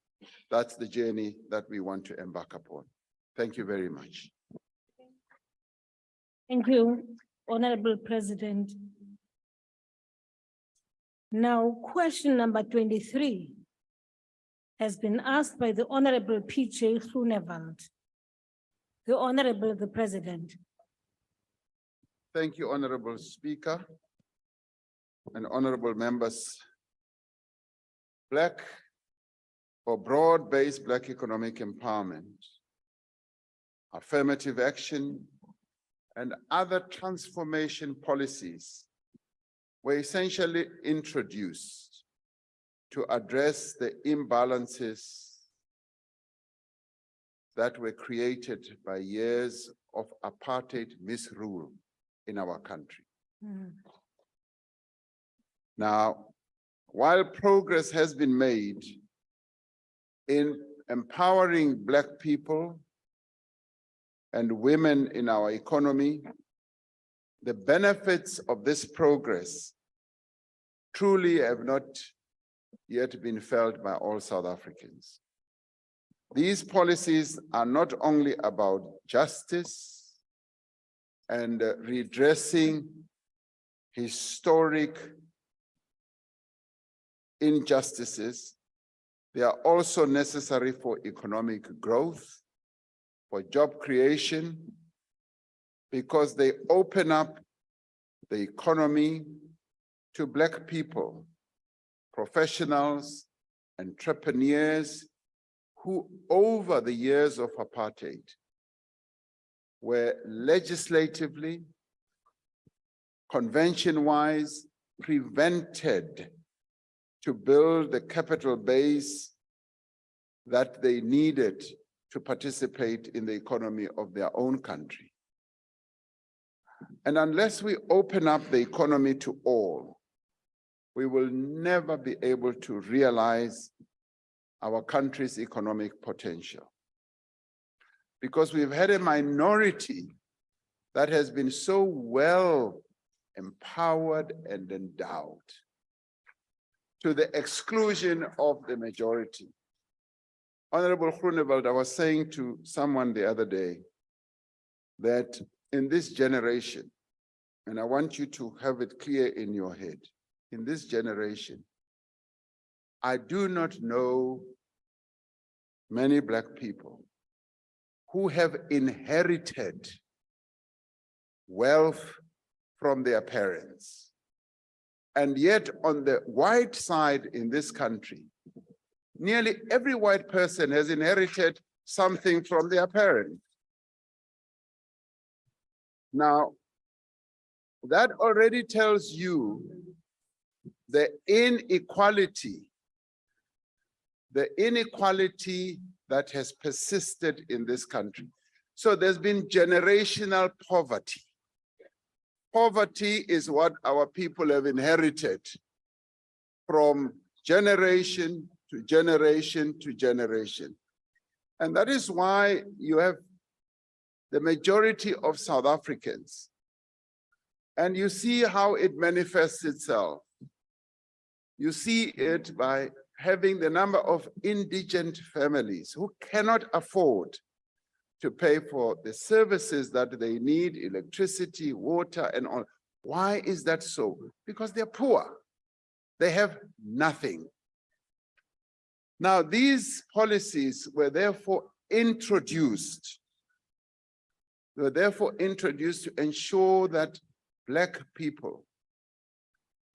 that's the journey that we want to embark upon. Thank you very much. Thank you, Honorable President. Now, question number 23 has been asked by the Honorable P.J. Groenewald. The Honorable the President. Thank you, Honorable Speaker and honorable members. Black or broad-based Black economic empowerment, affirmative action, and other transformation policies were essentially introduced to address the imbalances that were created by years of apartheid misrule in our country. Now, while progress has been made in empowering Black people and women in our economy, the benefits of this progress truly have not yet been felt by all South Africans. These policies are not only about justice and redressing historic injustices, they are also necessary for economic growth, for job creation, because they open up the economy to Black people, professionals, entrepreneurs who over the years of apartheid were legislatively, convention-wise prevented to build the capital base that they needed to participate in the economy of their own country. And unless we open up the economy to all, we will never be able to realize our country's economic potential. Because we've had a minority that has been so well empowered and endowed to the exclusion of the majority. Honorable Groenewald, I was saying to someone the other day that in this generation, and I want you to have it clear in your head, in this generation, I do not know many Black people who have inherited wealth from their parents. And yet on the white side in this country, nearly every white person has inherited something from their parents. Now, that already tells you the inequality the inequality that has persisted in this country. So there's been generational poverty. Poverty is what our people have inherited from generation to generation to generation. And that is why you have the majority of South Africans. And you see how it manifests itself. You see it by having the number of indigent families who cannot afford to pay for the services that they need, electricity, water, and all. Why is that so? Because they're poor. They have nothing. Now, these policies were therefore introduced. They were therefore introduced to ensure that Black people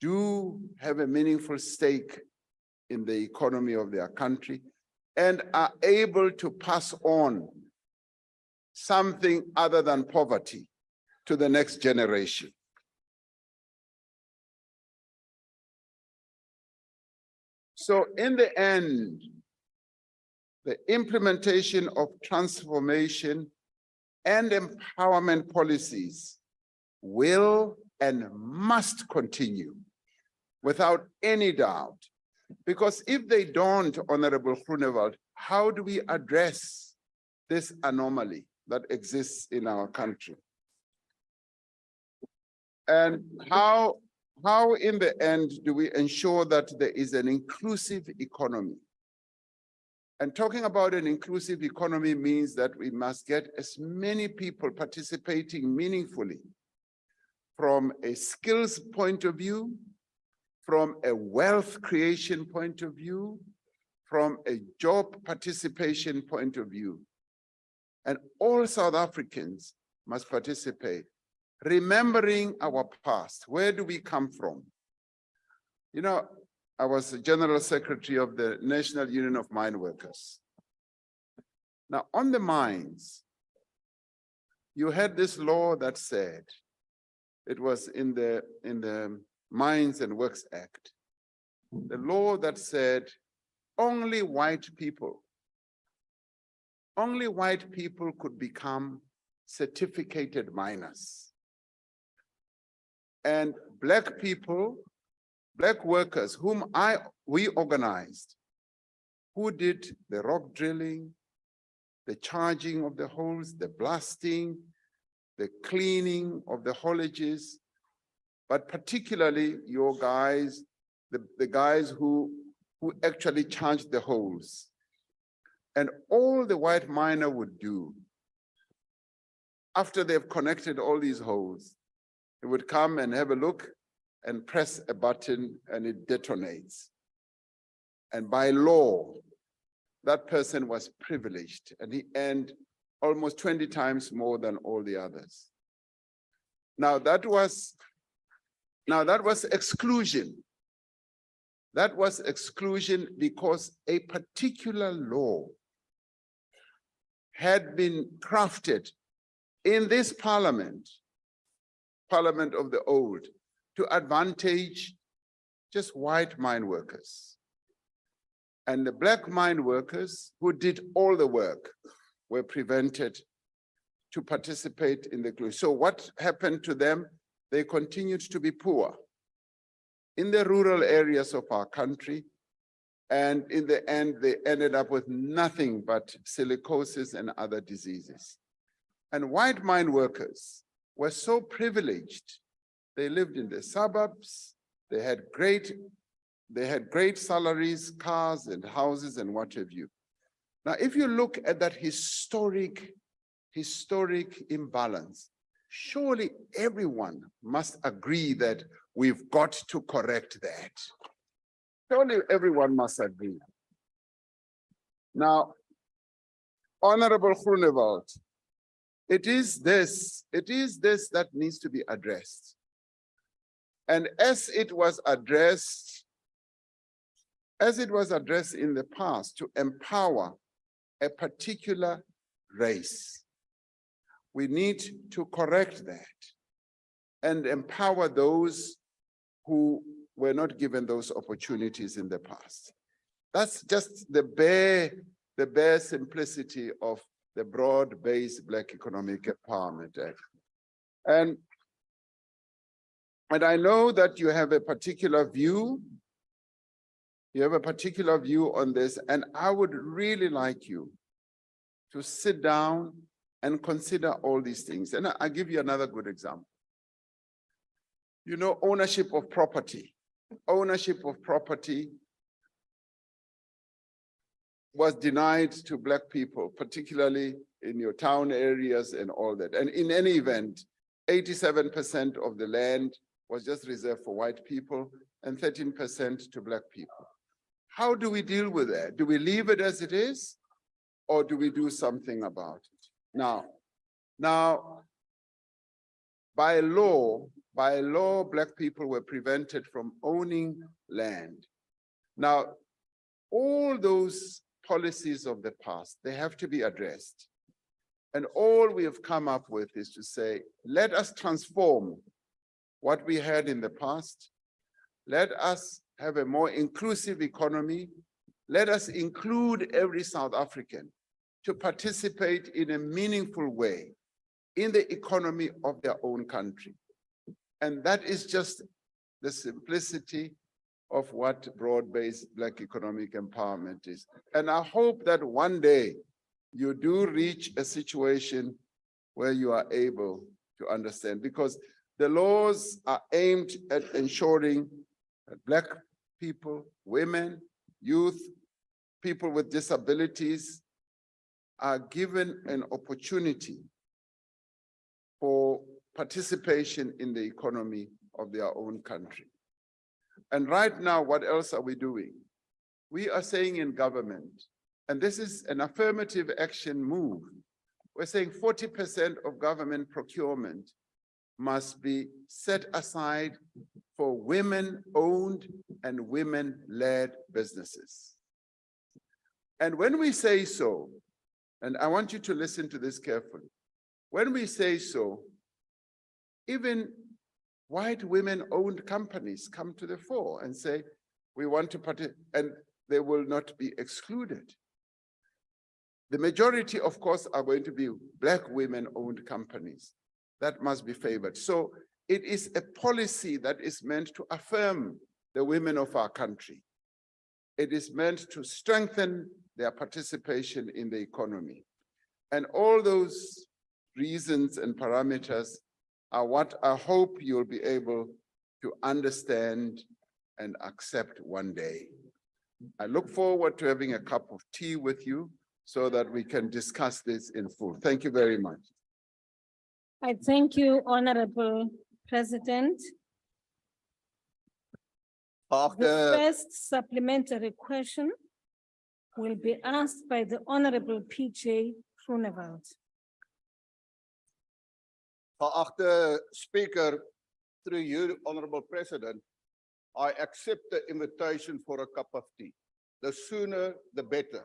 do have a meaningful stake in the economy of their country and are able to pass on something other than poverty to the next generation. So in the end, the implementation of transformation and empowerment policies will and must continue without any doubt. Because if they don't, Honorable Groenewald, how do we address this anomaly that exists in our country? And how in the end do we ensure that there is an inclusive economy? And talking about an inclusive economy means that we must get as many people participating meaningfully from a skills point of view, from a wealth creation point of view, from a job participation point of view. And all South Africans must participate, remembering our past. Where do we come from? You know, I was the General Secretary of the National Union of Mine Workers. Now, on the mines, you had this law that said, it was in the Mines and Works Act, the law that said only white people could become certificated miners. And Black people, Black workers whom we organized, who did the rock drilling, the charging of the holes, the blasting, the cleaning of the haulages, but particularly your guys, the guys who actually charged the holes. And all the white miner would do, after they've connected all these holes, he would come and have a look and press a button and it detonates. And by law, that person was privileged and he earned almost 20 times more than all the others. Now that was exclusion. That was exclusion because a particular law had been crafted in this parliament of the old, to advantage just white mine workers. And the Black mine workers who did all the work were prevented to participate in the growth. So what happened to them? They continued to be poor in the rural areas of our country. And in the end, they ended up with nothing but silicosis and other diseases. And white mine workers were so privileged. They lived in the suburbs. They had great salaries, cars and houses and what have you. Now, if you look at that historic imbalance, surely everyone must agree that we've got to correct that. Surely everyone must agree. Now, Honorable Groenewald, it is this that needs to be addressed. And as it was addressed in the past to empower a particular race, we need to correct that and empower those who were not given those opportunities in the past. That's just the bare simplicity of the broad-based Black Economic Empowerment Act. And I know that you have a particular view. You have a particular view on this, and I would really like you to sit down and consider all these things. And I'll give you another good example. You know, ownership of property. Ownership of property was denied to Black people, particularly in your town areas and all that. And in any event, 87% of the land was just reserved for white people and 13% to Black people. How do we deal with that? Do we leave it as it is, or do we do something about it? Now, by law, Black people were prevented from owning land. Now, all those policies of the past, they have to be addressed. And all we have come up with is to say, let us transform what we had in the past. Let us have a more inclusive economy. Let us include every South African to participate in a meaningful way in the economy of their own country. And that is just the simplicity of what broad-based Black economic empowerment is. And I hope that one day you do reach a situation where you are able to understand, because the laws are aimed at ensuring that Black people, women, youth, people with disabilities are given an opportunity for participation in the economy of their own country. And right now, what else are we doing? We are saying in government, and this is an affirmative action move, we're saying 40% of government procurement must be set aside for women-owned and women-led businesses. And when we say so, and I want you to listen to this carefully, when we say so, even white women-owned companies come to the fore and say, we want to participate, and they will not be excluded. The majority, of course, are going to be Black women-owned companies. That must be favored. So it is a policy that is meant to affirm the women of our country. It is meant to strengthen their participation in the economy. And all those reasons and parameters are what I hope you'll be able to understand and accept one day. I look forward to having a cup of tea with you so that we can discuss this in full. Thank you very much. I thank you, Honorable President. The first supplementary question will be asked by the Honorable PJ Groenewald. Geachte Speaker, through you, Honorable President, I accept the invitation for a cup of tea. The sooner, the better,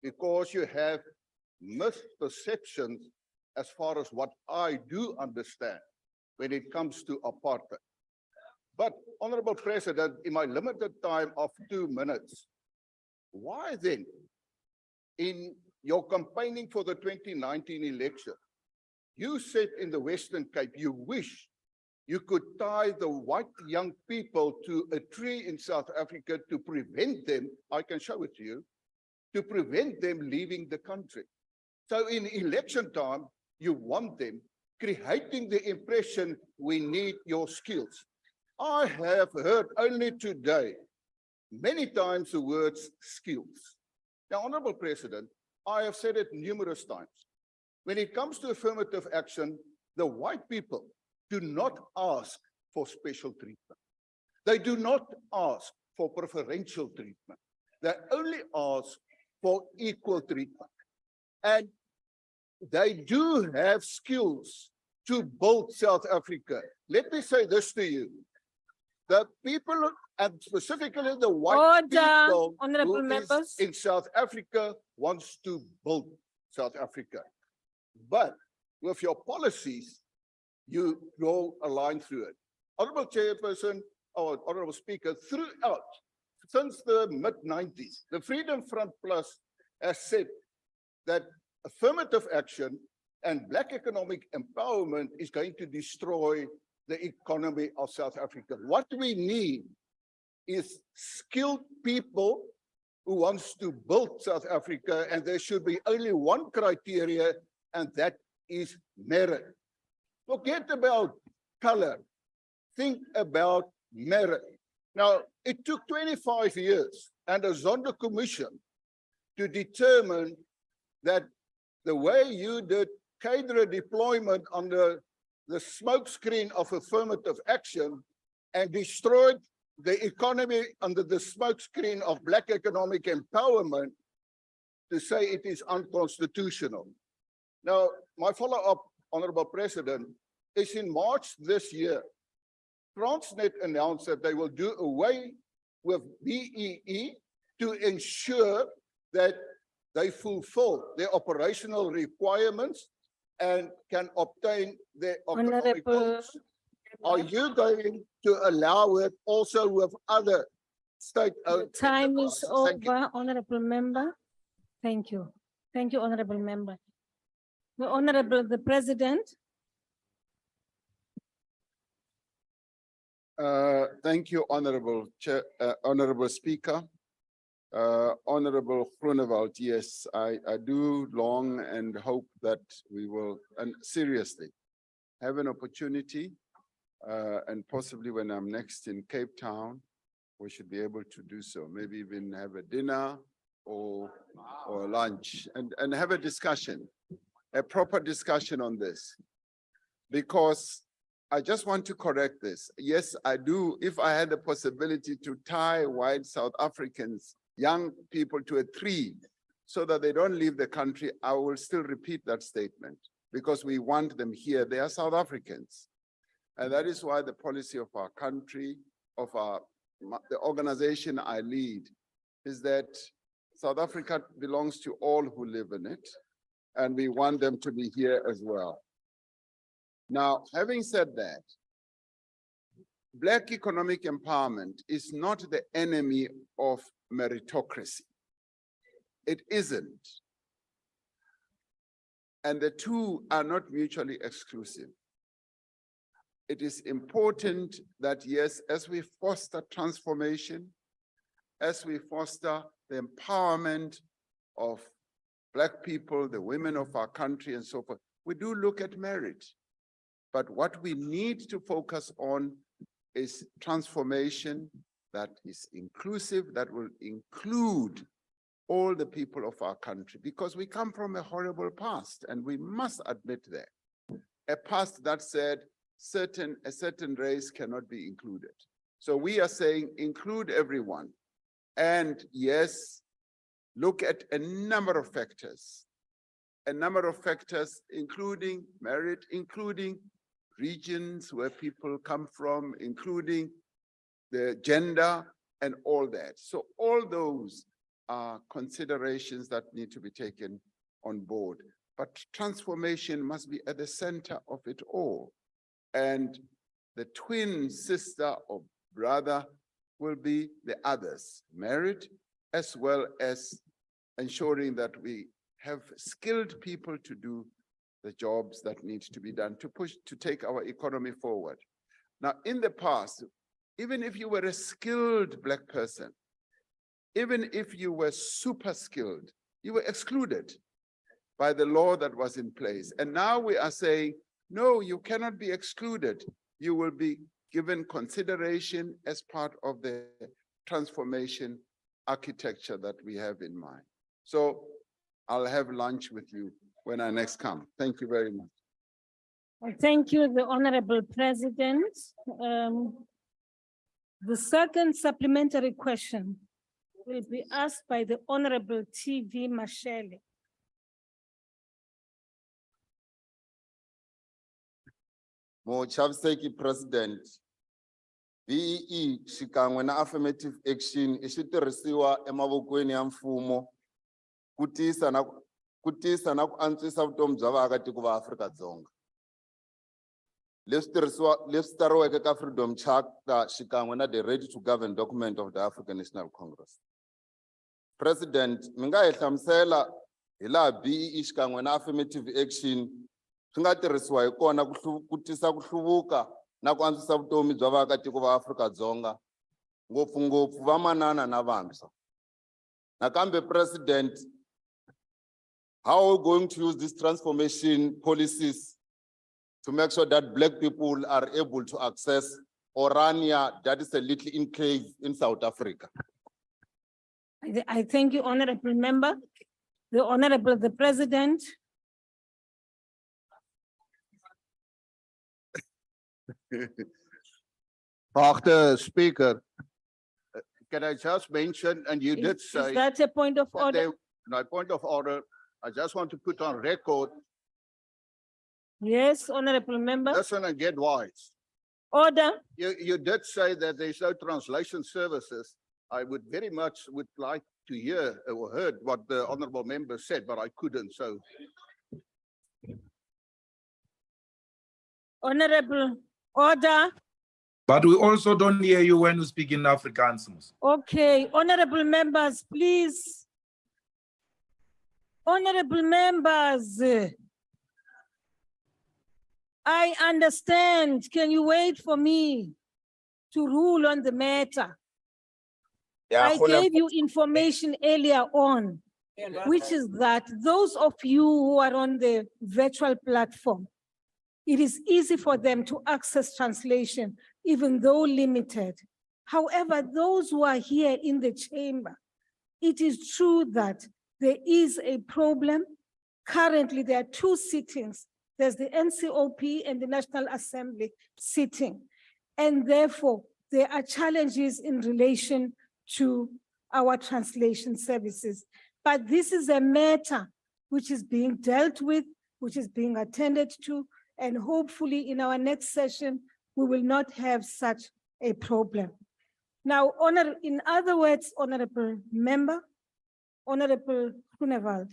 because you have misperceptions as far as what I do understand when it comes to apartheid. But, Honorable President, in my limited time of 2 minutes, why then, in your campaigning for the 2019 election, you said in the Western Cape, you wish you could tie the white young people to a tree in South Africa to prevent them, I can show it to you, to prevent them leaving the country. So in election time, you want them, creating the impression we need your skills. I have heard only today, many times the words skills. Now, Honorable President, I have said it numerous times. When it comes to affirmative action, the white people do not ask for special treatment. They do not ask for preferential treatment. They only ask for equal treatment. And they do have skills to build South Africa. Let me say this to you. The people, and specifically the white people Honorable who is members. in South Africa wants to build South Africa. But with your policies, you draw a line through it. Honorable Chairperson, or Honorable Speaker, throughout since the mid-90s, the Freedom Front Plus has said that affirmative action and Black economic empowerment is going to destroy the economy of South Africa. What we need is skilled people who wants to build South Africa, and there should be only one criteria, and that is merit. Forget about color. Think about merit. Now, it took 25 years and a Zondo Commission to determine that the way you did cadre deployment under the smokescreen of affirmative action and destroyed the economy under the smokescreen of Black economic empowerment, to say it is unconstitutional. Now, my follow-up, Honorable President, is in March this year, Transnet announced that they will do away with BEE to ensure that they fulfill their operational requirements and can obtain their economic goals. Are you going to allow it also with other state-owned Time is enterprises? Thank you. over, honorable member. Thank you. Thank you, honorable member. The President. Thank you, Honorable Chair, Honorable Speaker. Honorable Groenewald, yes, I do long and hope that we will, and seriously, have an opportunity, and possibly when I'm next in Cape Town, we should be able to do so. Maybe even have a dinner or lunch and have a discussion, a proper discussion on this. Because I just want to correct this. Yes, I do. If I had the possibility to tie white South Africans, young people, to a tree so that they don't leave the country, I will still repeat that statement because we want them here. They are South Africans. And that is why the policy of our country, of the organization I lead, is that South Africa belongs to all who live in it, and we want them to be here as well. Now, having said that, Black economic empowerment is not the enemy of meritocracy. It isn't. And the two are not mutually exclusive. It is important that, yes, as we foster transformation, as we foster the empowerment of Black people, the women of our country and so forth, we do look at merit. But what we need to focus on is transformation that is inclusive, that will include all the people of our country, because we come from a horrible past, and we must admit that. A past that said a certain race cannot be included. So we are saying include everyone. And yes, look at a number of factors, including merit, including regions where people come from, including the gender and all that. So all those are considerations that need to be taken on board. But transformation must be at the center of it all. And the twin sister or brother will be the others, merit, as well as ensuring that we have skilled people to do the jobs that need to be done to take our economy forward. Now, in the past, even if you were a skilled Black person, even if you were super skilled, you were excluded by the law that was in place. And now we are saying, no, you cannot be excluded. You will be given consideration as part of the transformation architecture that we have in mind. So I'll have lunch with you when I next come. Thank you very much. Well, thank you, the Honorable President. The second supplementary question will be asked by the Honorable TV Mashele. Mochaviseki President, BEE xikan'we na affirmative action I xitirhisiwa emavokweni ya mfumo ku tisa na ku antswisa vutomi bya vaakatiko va Afrika-Dzonga. leswi tsariweke ka Freedom Charter xikan'we na the Ready to Govern document of the African National Congress. President, mi nga hi hlamusela hi laha BEE xikan'we na affirmative action swi nga tirhisiwa hi kona ku tisa ku hluvuka na ku antswisa vutomi bya vaakatiko va Afrika-Dzonga, ngopfungopfu vamanana na vantshwa. Nakambe President, how are we going to use these transformation policies to make sure that Black people are able to access Orania, that is a little enclave in South Africa? I thank you, Honorable Member. The President. Geachte Speaker, can I just mention, and you did say. Is that a point of that order? My point of order, I just want to put on record, Yes, Honorable Member. listen and get wise. Order. You did say that there's no translation services. I would very much like to hear or heard what the honorable member said, but I couldn't, so. Honorable, order. But we also don't hear you when you speak in Afrikaans. Okay, honorable members, please. Honorable members. I understand. Can you wait for me to rule on the matter? I gave you information earlier on, which is that those of you who are on the virtual platform, it is easy for them to access translation, even though limited. However, those who are here in the chamber, it is true that there is a problem. Currently, there are two sittings. There's the NCOP and the National Assembly sitting. And therefore, there are challenges in relation to our translation services. But this is a matter which is being dealt with, which is being attended to, and hopefully in our next session, we will not have such a problem. Now, in other words, Honorable Member, Honorable Grunewald,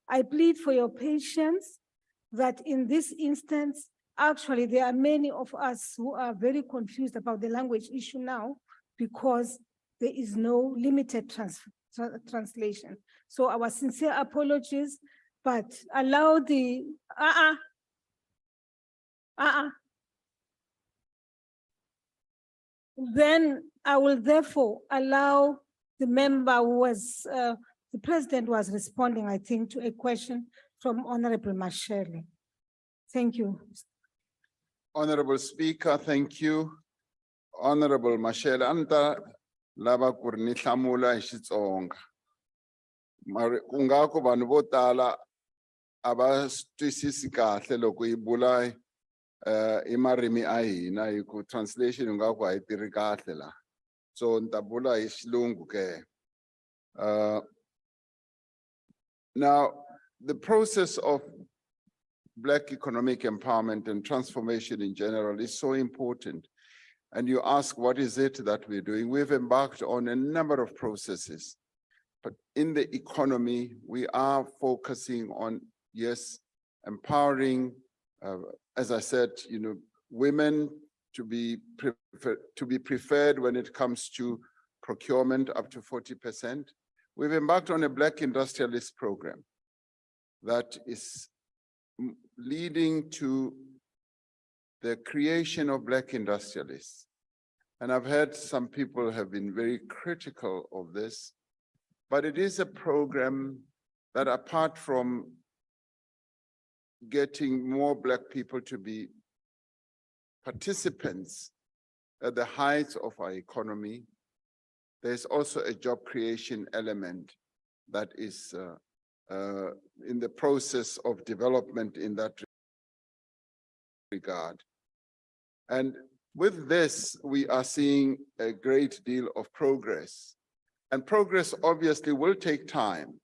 I plead for your patience that in this instance, actually, there are many of us who are very confused about the language issue now because there is no limited translation. So our sincere apologies, but allow the, Then I will therefore allow the member who was, the president was responding, I think, to a question from Honorable Mashele. Thank you. Honorable Speaker, thank you. Honorable Mashele, anta lava ku ri ni hlamula hi Xitsonga. Mara ku nga ku vanhu vo tala a va twisisi kahle loko hi bula i marimi a hina hi ku translation u nga ku a yi tirhi kahle la. So ni ta bula hi Xilungu ke. Now, the process of Black economic empowerment and transformation in general is so important. And you ask, what is it that we're doing? We've embarked on a number of processes, but in the economy, we are focusing on, yes, empowering, as I said, women to be preferred when it comes to procurement up to 40%. We've embarked on a Black industrialist program that is leading to the creation of Black industrialists. And I've heard some people have been very critical of this, but it is a program that, apart from getting more Black people to be participants at the height of our economy, there's also a job creation element that is in the process of development in that regard. And with this, we are seeing a great deal of progress. And progress obviously will take time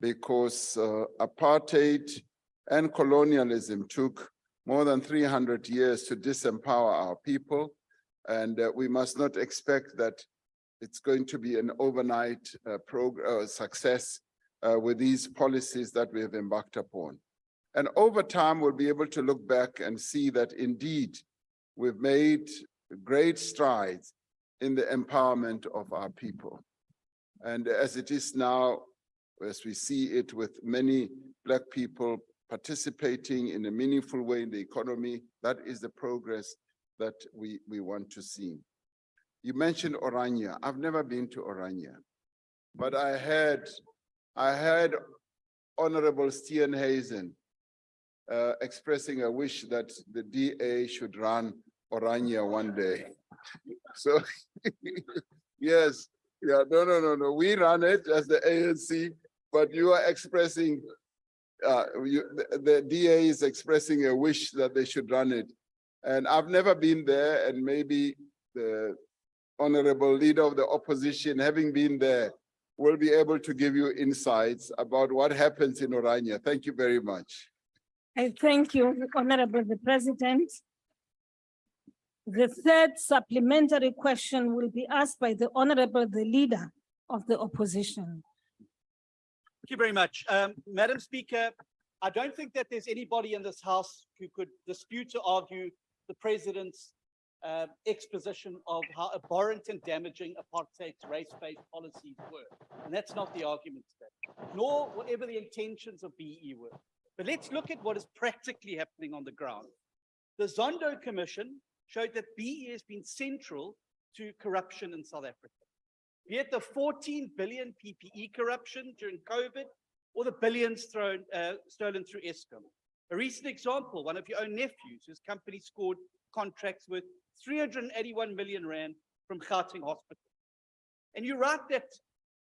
because apartheid and colonialism took more than 300 years to disempower our people. And we must not expect that it's going to be an overnight success with these policies that we have embarked upon. And over time, we'll be able to look back and see that indeed we've made great strides in the empowerment of our people. And as it is now, as we see it with many Black people participating in a meaningful way in the economy, that is the progress that we want to see. You mentioned Orania. I've never been to Orania, but I heard Honorable Steenhuisen expressing a wish that the DA should run Orania one day. So yes, yeah, no. We run it as the ANC, but you are expressing, the DA is expressing a wish that they should run it. And I've never been there, and maybe the Honorable Leader of the Opposition, having been there, will be able to give you insights about what happens in Orania. Thank you very much. I thank you, Honorable the President. The third supplementary question will be asked by the Honorable the Leader of the Opposition. Thank you very much. Madam Speaker, I don't think that there's anybody in this House who could dispute or argue the President's exposition of how abhorrent and damaging apartheid's race-based policies were. And that's not the argument today, nor whatever the intentions of BE were. But let's look at what is practically happening on the ground. The Zondo Commission showed that BE has been central to corruption in South Africa, be it the 14 billion PPE corruption during COVID or the billions stolen through Eskom. A recent example, one of your own nephews, whose company scored contracts with 381 million rand from Gauteng Hospital. And you write that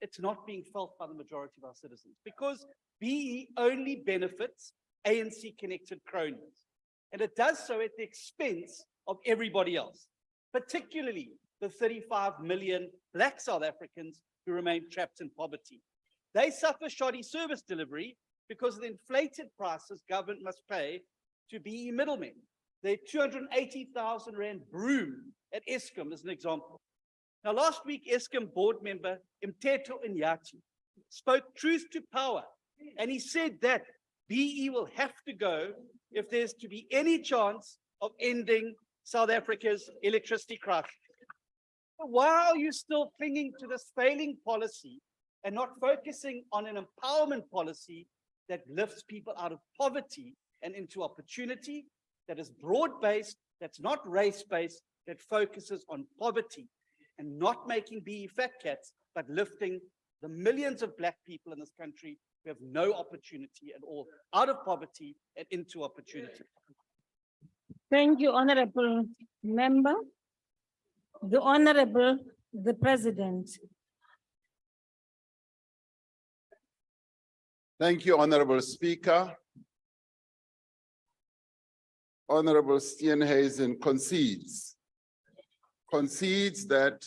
it's not being felt by the majority of our citizens because BE only benefits ANC-connected cronies. And it does so at the expense of everybody else, particularly the 35 million Black South Africans who remain trapped in poverty. They suffer shoddy service delivery because of the inflated prices government must pay to BE middlemen. Their 280,000 rand broom at Eskom is an example. Now, last week, Eskom board member Mteto Inyati spoke truth to power, and he said that BE will have to go if there's to be any chance of ending South Africa's electricity crisis. But why are you still clinging to this failing policy and not focusing on an empowerment policy that lifts people out of poverty and into opportunity, that is broad-based, that's not race-based, that focuses on poverty and not making BE fat cats, but lifting the millions of Black people in this country who have no opportunity at all, out of poverty and into opportunity. Thank you, Honorable Member. The Honorable the President. Thank you, Honorable Speaker. Honorable Steenhuisen concedes that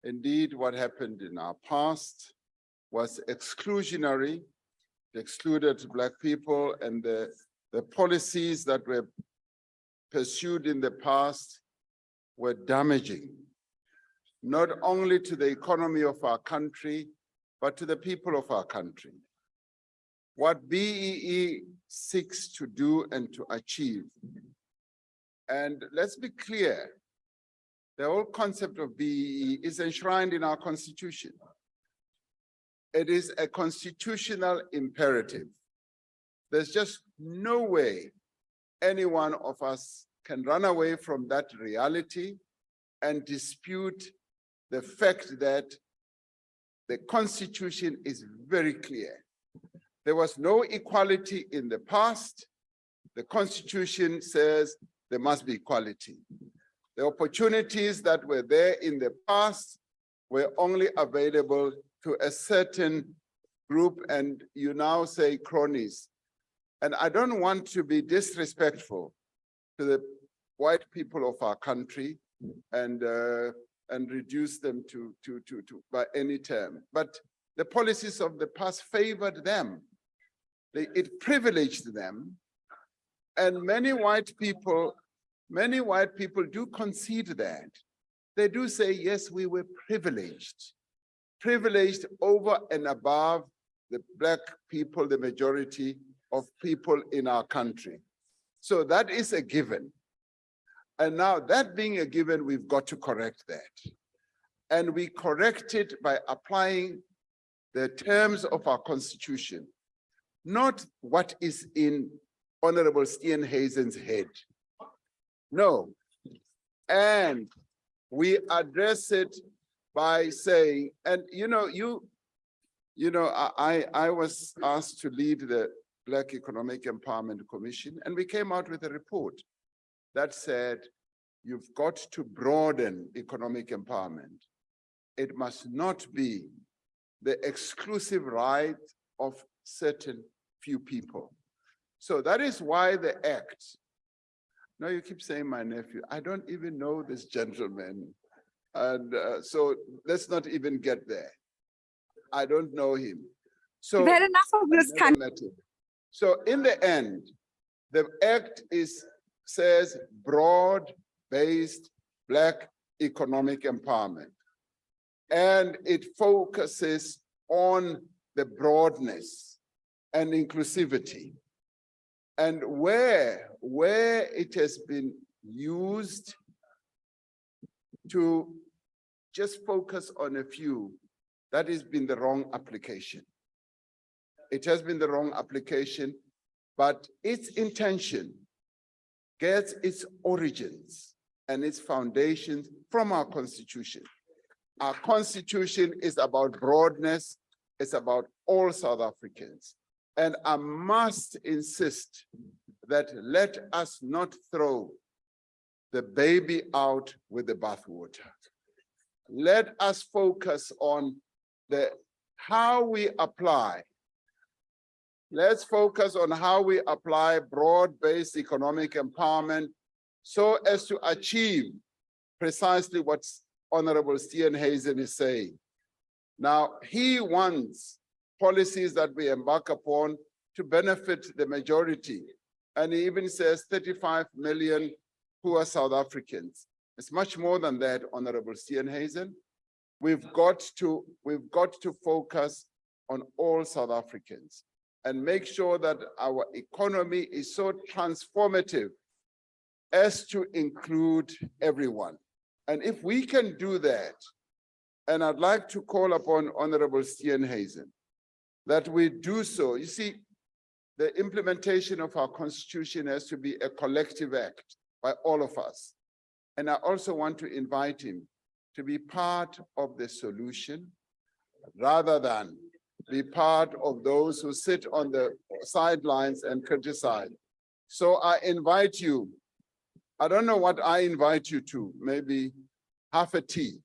indeed what happened in our past was exclusionary, it excluded Black people, and the policies that were pursued in the past were damaging, not only to the economy of our country, but to the people of our country. What BEE seeks to do and to achieve. And let's be clear, the whole concept of BEE is enshrined in our Constitution. It is a constitutional imperative. There's just no way any one of us can run away from that reality and dispute the fact that the Constitution is very clear. There was no equality in the past. The Constitution says there must be equality. The opportunities that were there in the past were only available to a certain group, and you now say cronies. And I don't want to be disrespectful to the white people of our country and reduce them to by any term. But the policies of the past favored them. It privileged them. And many white people do concede that. They do say, yes, we were privileged over and above the Black people, the majority, of people in our country. So that is a given. And now that being a given, we've got to correct that. And we correct it by applying the terms of our constitution, not what is in Honorable Steenhuisen's head. No. And we address it by saying, and I was asked to lead the Black Economic Empowerment Commission, and we came out with a report that said, you've got to broaden economic empowerment. It must not be the exclusive right of certain few people. So that is why the act, now you keep saying my nephew, I don't even know this gentleman. And so let's not even get there. I don't know him. So We've had enough of this I never met him. So in the end, the act says broad-based Black economic empowerment. And it focuses on the broadness and inclusivity. And where it has been used to just focus on a few, that has been the wrong application. It has been the wrong application, but its intention gets its origins and its foundations from our constitution. Our constitution is about broadness, it's about all South Africans. And I must insist that let us not throw the baby out with the bathwater. Let us focus on how we apply. Let's focus on how we apply broad-based economic empowerment so as to achieve precisely what Honorable Steenhuisen is saying. Now, he wants policies that we embark upon to benefit the majority. And he even says 35 million poor South Africans. It's much more than that, Honorable Steenhuisen. We've got to focus on all South Africans and make sure that our economy is so transformative as to include everyone. And if we can do that, and I'd like to call upon Honorable Steenhuisen that we do so. You see, the implementation of our constitution has to be a collective act by all of us. And I also want to invite him to be part of the solution rather than be part of those who sit on the sidelines and criticize. So I invite you, I don't know what I invite you to, maybe half a tea,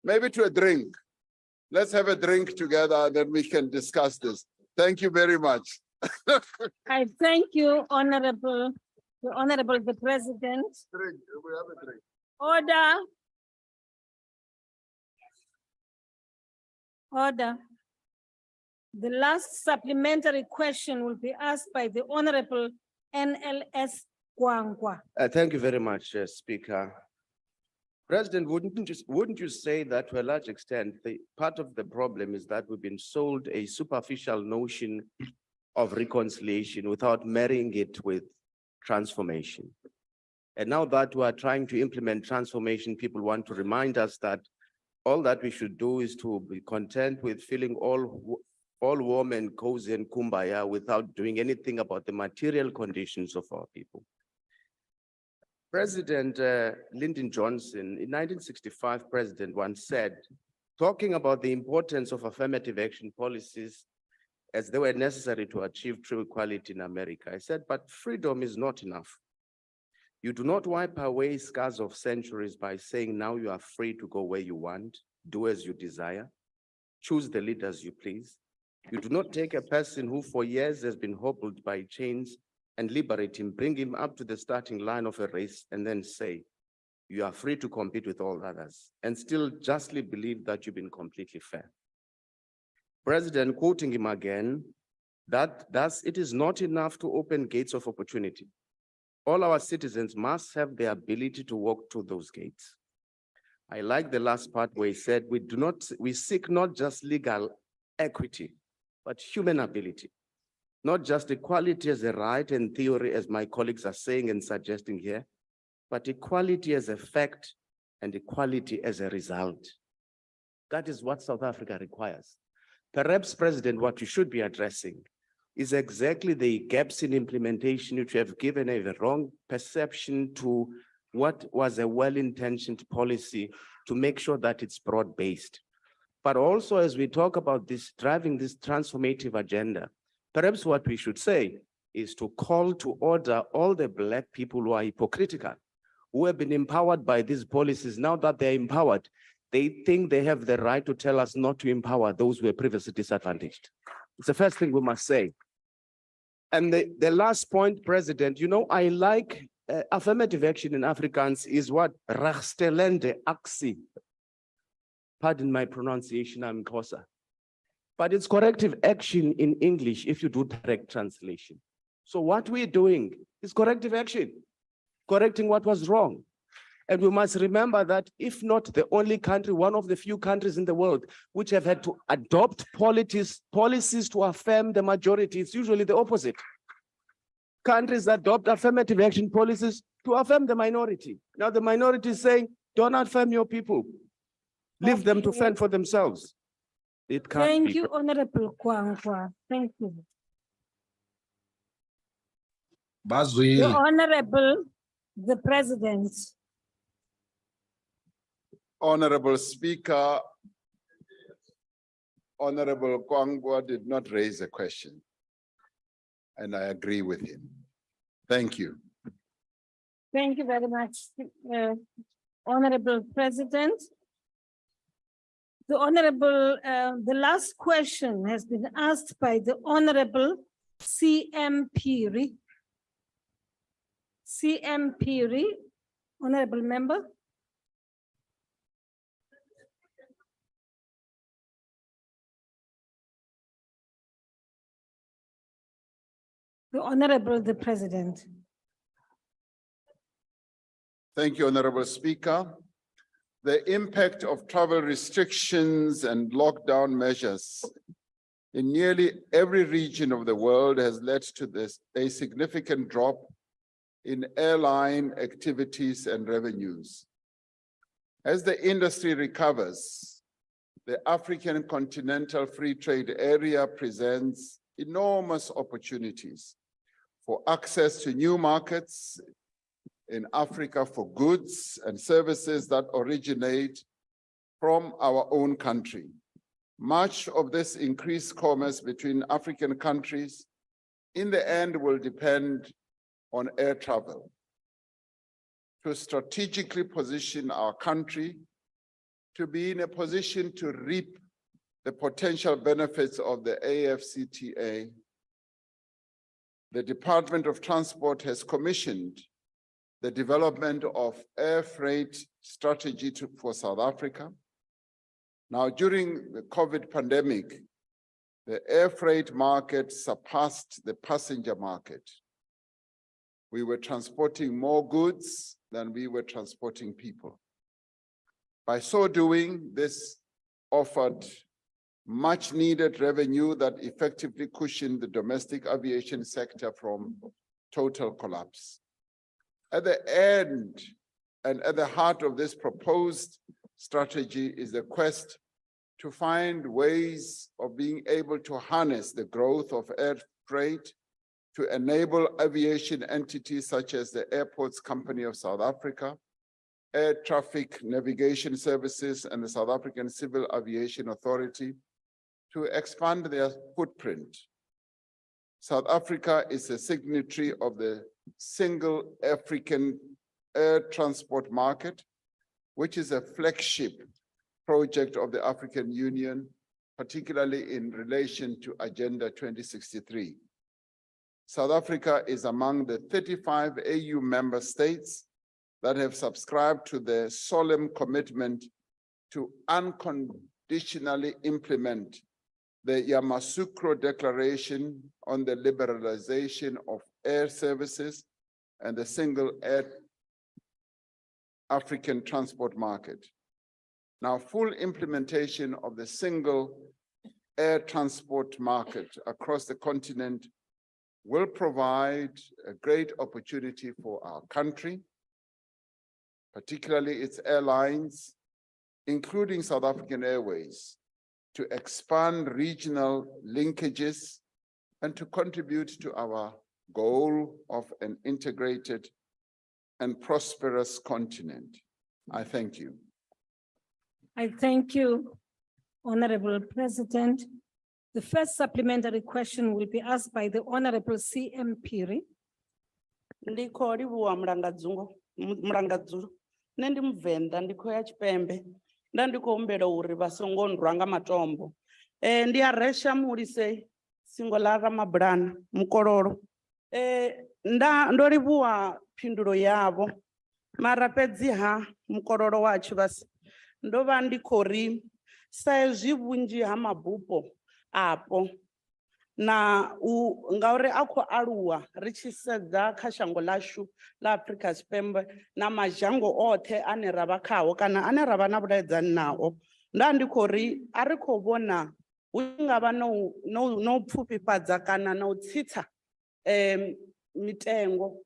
maybe to a drink. Let's have a drink together, then we can discuss this. Thank you very much. I thank you, Honorable the President. Drink, we have a drink. Order. Order. The last supplementary question will be asked by the Honorable NLS Gwangwa. Thank you very much, Speaker. President, wouldn't you say that to a large extent, part of the problem is that we've been sold a superficial notion of reconciliation without marrying it with transformation? And now that we are trying to implement transformation, people want to remind us that all that we should do is to be content with feeling all warm and cozy and kumbaya without doing anything about the material conditions of our people. President Lyndon Johnson, in 1965, President once said, talking about the importance of affirmative action policies as they were necessary to achieve true equality in America, I said, but freedom is not enough. You do not wipe away scars of centuries by saying now you are free to go where you want, do as you desire, choose the leaders you please. You do not take a person who for years has been hobbled by chains and liberate him, bring him up to the starting line of a race and then say, you are free to compete with all others and still justly believe that you've been completely fair. President, quoting him again, that thus it is not enough to open gates of opportunity. All our citizens must have the ability to walk through those gates. I like the last part where he said, we seek not just legal equity, but human ability. not just equality as a right and theory, as my colleagues are saying and suggesting here, but equality as a fact and equality as a result. That is what South Africa requires. Perhaps, President, what you should be addressing is exactly the gaps in implementation which have given a wrong perception to what was a well-intentioned policy to make sure that it's broad-based. But also, as we talk about this, driving this transformative agenda, perhaps what we should say is to call to order all the Black people who are hypocritical, who have been empowered by these policies. Now that they're empowered, they think they have the right to tell us not to empower those who were previously disadvantaged. It's the first thing we must say. And the last point, President, you know, I like affirmative action in Afrikaans is what? Regstelende actie. Pardon my pronunciation, I'm Xhosa. But it's corrective action in English if you do direct translation. So what we're doing is corrective action, correcting what was wrong. And we must remember that if not the only country, one of the few countries in the world which have had to adopt policies to affirm the majority, it's usually the opposite. Countries adopt affirmative action policies to affirm the minority. Now the minority is saying, don't affirm your people. Leave them to fend for themselves. It can't Thank be. you, Honorable Kwangwa. Thank you. The Bazwile. Honorable, the President. Honorable Speaker, Honorable Kwangwa did not raise a question, and I agree with him. Thank you. Thank you very much, Honorable President. The last question has been asked by the Honorable C.M. Phiri. C.M. Phiri, Honorable Member. The Honorable the President. Thank you, Honorable Speaker. The impact of travel restrictions and lockdown measures in nearly every region of the world has led to a significant drop in airline activities and revenues. As the industry recovers, the African Continental Free Trade Area presents enormous opportunities for access to new markets in Africa for goods and services that originate from our own country. Much of this increased commerce between African countries in the end will depend on air travel. To strategically position our country to be in a position to reap the potential benefits of the AfCFTA, the Department of Transport has commissioned the development of air freight strategy for South Africa. Now, during the COVID pandemic, the air freight market surpassed the passenger market. We were transporting more goods than we were transporting people. By so doing, this offered much needed revenue that effectively cushioned the domestic aviation sector from total collapse. At the end and at the heart of this proposed strategy is the quest to find ways of being able to harness the growth of air freight to enable aviation entities such as the Airports Company of South Africa, Air Traffic Navigation Services, and the South African Civil Aviation Authority to expand their footprint. South Africa is a signatory of the Single African Air Transport Market, which is a flagship project of the African Union, particularly in relation to Agenda 2063. South Africa is among the 35 AU member states that have subscribed to the solemn commitment to unconditionally implement the Yamoussoukro Declaration on the Liberalization of Air Services and the Single African Transport Market. Now, full implementation of the Single Air Transport Market across the continent will provide a great opportunity for our country, particularly its airlines, including South African Airways, to expand regional linkages and to contribute to our goal of an integrated and prosperous continent. I thank you. I thank you, Honorable President. The first supplementary question will be asked by the Honorable CM Piri. Ndiko livhuwa mulangadzulu nṋe ndi muvenda ndi khou ya Tshipembe nda ndi khou humbela uri vha songo ndrwa nga matombo ndi a resha mulise singo ḽa Ramabulana mukololo ndo livhuwa phindulo yavho mara fhedziha mukololo wa Tshivhasa ndo vha ndi khou ri sa ezwi vhunzhi ha mabupo apo na ngauri a khou aluwa ri tshi sedza kha shango ḽashu ḽa Afrika Tshipembe na mazhango oṱhe ane ra vha khao kana ane ra vha na vhudavhidzani nao nda ndi khou ri a ri khou vhona hu ngavha no pfufhifhadza kana na u tsitsa mitengo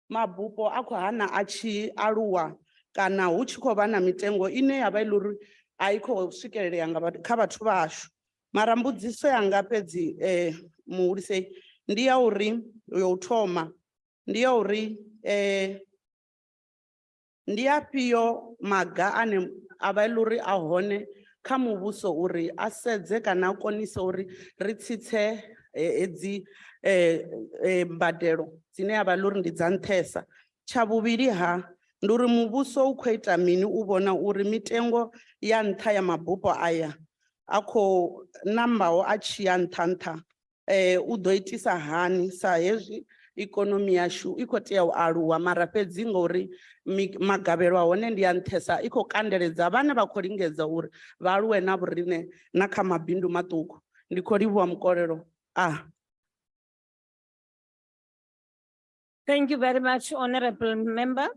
mabupo a khou hana a tshi aluwa kana hu tshi khou vha na mitengo ine ya vha iḽa uri a i khou swikelelea kha vhathu vhashu. Mara mbudziso yanga fhedzi muhulisei ndi ya uri yo u thoma ndi ya uri ndi afhio maga ane a vha iḽa uri a hone kha muvhuso uri a sedze kana a konise uri ri tsitse hedzi mbadelo dzine ya vha iḽa uri ndi dza nṱhesa. Tsha vhuvhili ndi uri muvhuso u khou ita mini u vhona uri mitengo ya nṱha ya mabupo aya a khou nambaho a tshi ya nṱha u ḓo itisa hani sa hezwi ikonomi yashu i khou tea u aluwa mara fhedzi ngori magavhelo a hone ndi ya nṱhesa i khou kandeledza vhane vha khou lingedza uri vha aluwe na vhoriṋe na kha mabindu maṱuku. Ndi khou livhuwa mukolelo. Thank you very much, Honorable Member.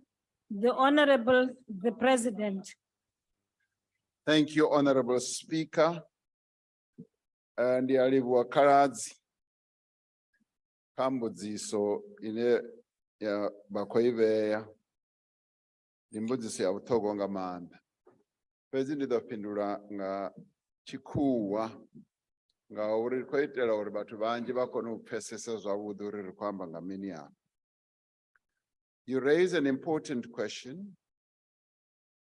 The Honorable, the President. Thank you, Honorable Speaker. And yalivhuwa khaladzi kha mbudziso ine ya vha khou i vhea. Ndi mbudziso ya vhuṱhogwa nga maanḓa. Fhedzi ndi ḓo fhindula nga tshikhuwa ngauri ri khou itela uri vhathu vhanzhi vha kone u pfhesesa zwavhuḓi uri ri khou amba nga mini hapa. You raise an important question,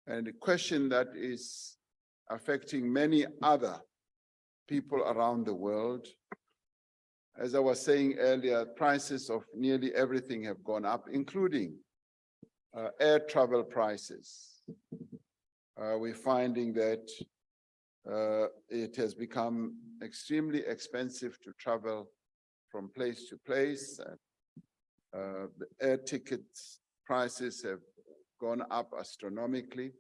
and a question that is affecting many other people around the world. As I was saying earlier, prices of nearly everything have gone up, including air travel prices. We're finding that it has become extremely expensive to travel from place to place. The air tickets prices have gone up astronomically,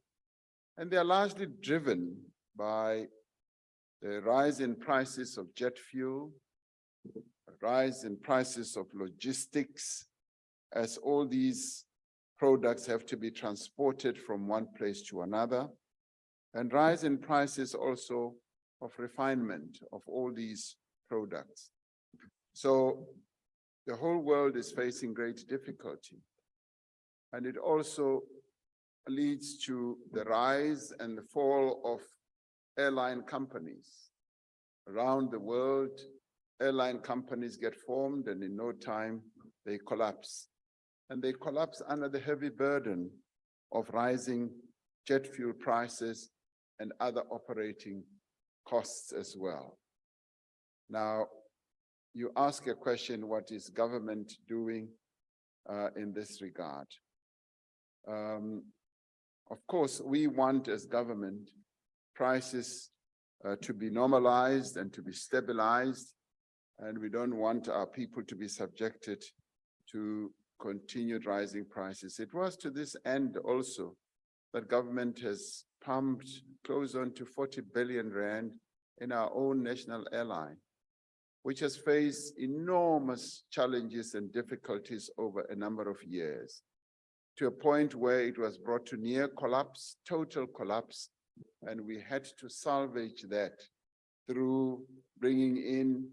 and they are largely driven by the rise in prices of jet fuel, rise in prices of logistics, as all these products have to be transported from one place to another, and rise in prices also of refinement of all these products. So the whole world is facing great difficulty. And it also leads to the rise and the fall of airline companies. Around the world, airline companies get formed and in no time they collapse. And they collapse under the heavy burden of rising jet fuel prices and other operating costs as well. Now, you ask a question, what is government doing in this regard? Of course, we want as government prices to be normalized and to be stabilized, and we don't want our people to be subjected to continued rising prices. It was to this end also that government has pumped close on to 40 billion rand in our own national airline, which has faced enormous challenges and difficulties over a number of years, to a point where it was brought to near collapse, total collapse, and we had to salvage that through bringing in,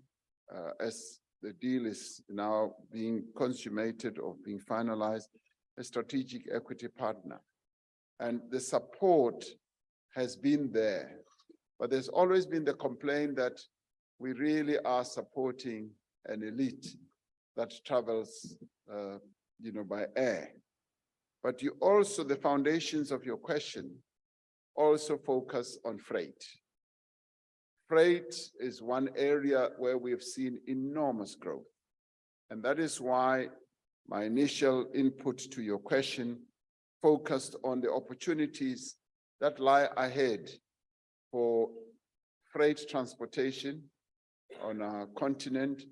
as the deal is now being consummated or being finalized, a strategic equity partner. And the support has been there, but there's always been the complaint that we really are supporting an elite that travels, by air. But you also, the foundations of your question also focus on freight. Freight is one area where we have seen enormous growth. And that is why my initial input to your question focused on the opportunities that lie ahead for freight transportation on our continent.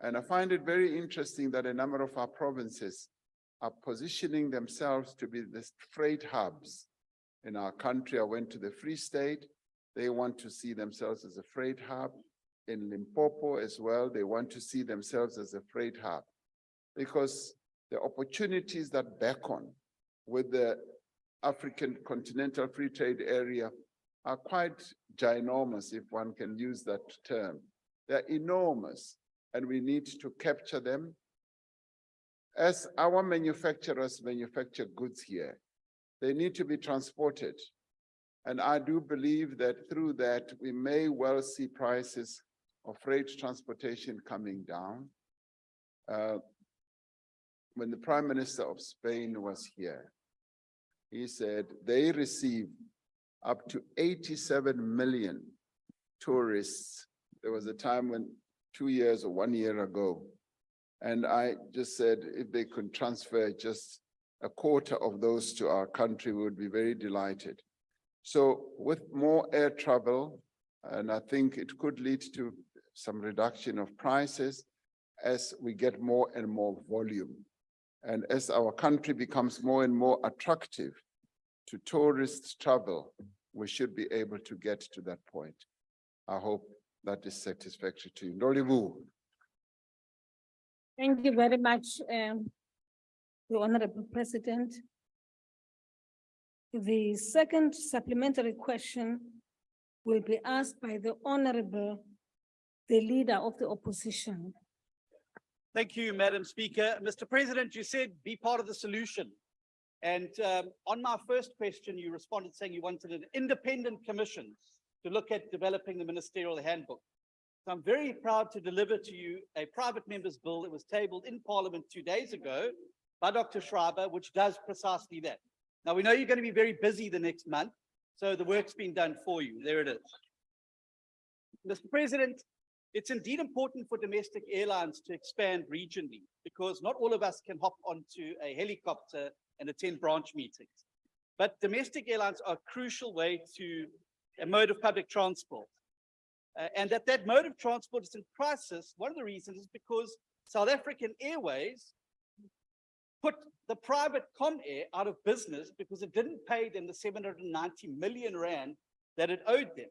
And I find it very interesting that a number of our provinces are positioning themselves to be the freight hubs in our country. I went to the Free State. They want to see themselves as a freight hub. In Limpopo as well, they want to see themselves as a freight hub, because the opportunities that beckon with the African Continental Free Trade Area are quite ginormous, if one can use that term. They're enormous, and we need to capture them. As our manufacturers manufacture goods here, they need to be transported. And I do believe that through that, we may well see prices of freight transportation coming down. When the Prime Minister of Spain was here, he said they receive up to 87 million tourists. There was a time when 2 years or 1 year ago, and I just said if they could transfer just a quarter of those to our country, we would be very delighted. So with more air travel, and I think it could lead to some reduction of prices as we get more and more volume. And as our country becomes more and more attractive to tourist travel, we should be able to get to that point. I hope that is satisfactory to you. Ndolivu. Thank you very much, the Honorable President. The second supplementary question will be asked by the Honorable, the Leader of the Opposition. Thank you, Madam Speaker. Mr. President, you said be part of the solution. And on my first question, you responded saying you wanted an independent commission to look at developing the Ministerial handbook. So I'm very proud to deliver to you a private member's bill that was tabled in Parliament 2 days ago by Dr. Schreiber, which does precisely that. Now, we know you're going to be very busy the next month, so the work's been done for you. There it is. Mr. President, it's indeed important for domestic airlines to expand regionally, because not all of us can hop onto a helicopter and attend branch meetings. But domestic airlines are a crucial way to a mode of public transport. And that mode of transport is in crisis. One of the reasons is because South African Airways put the private Comair out of business because it didn't pay them the 790 million rand that it owed them.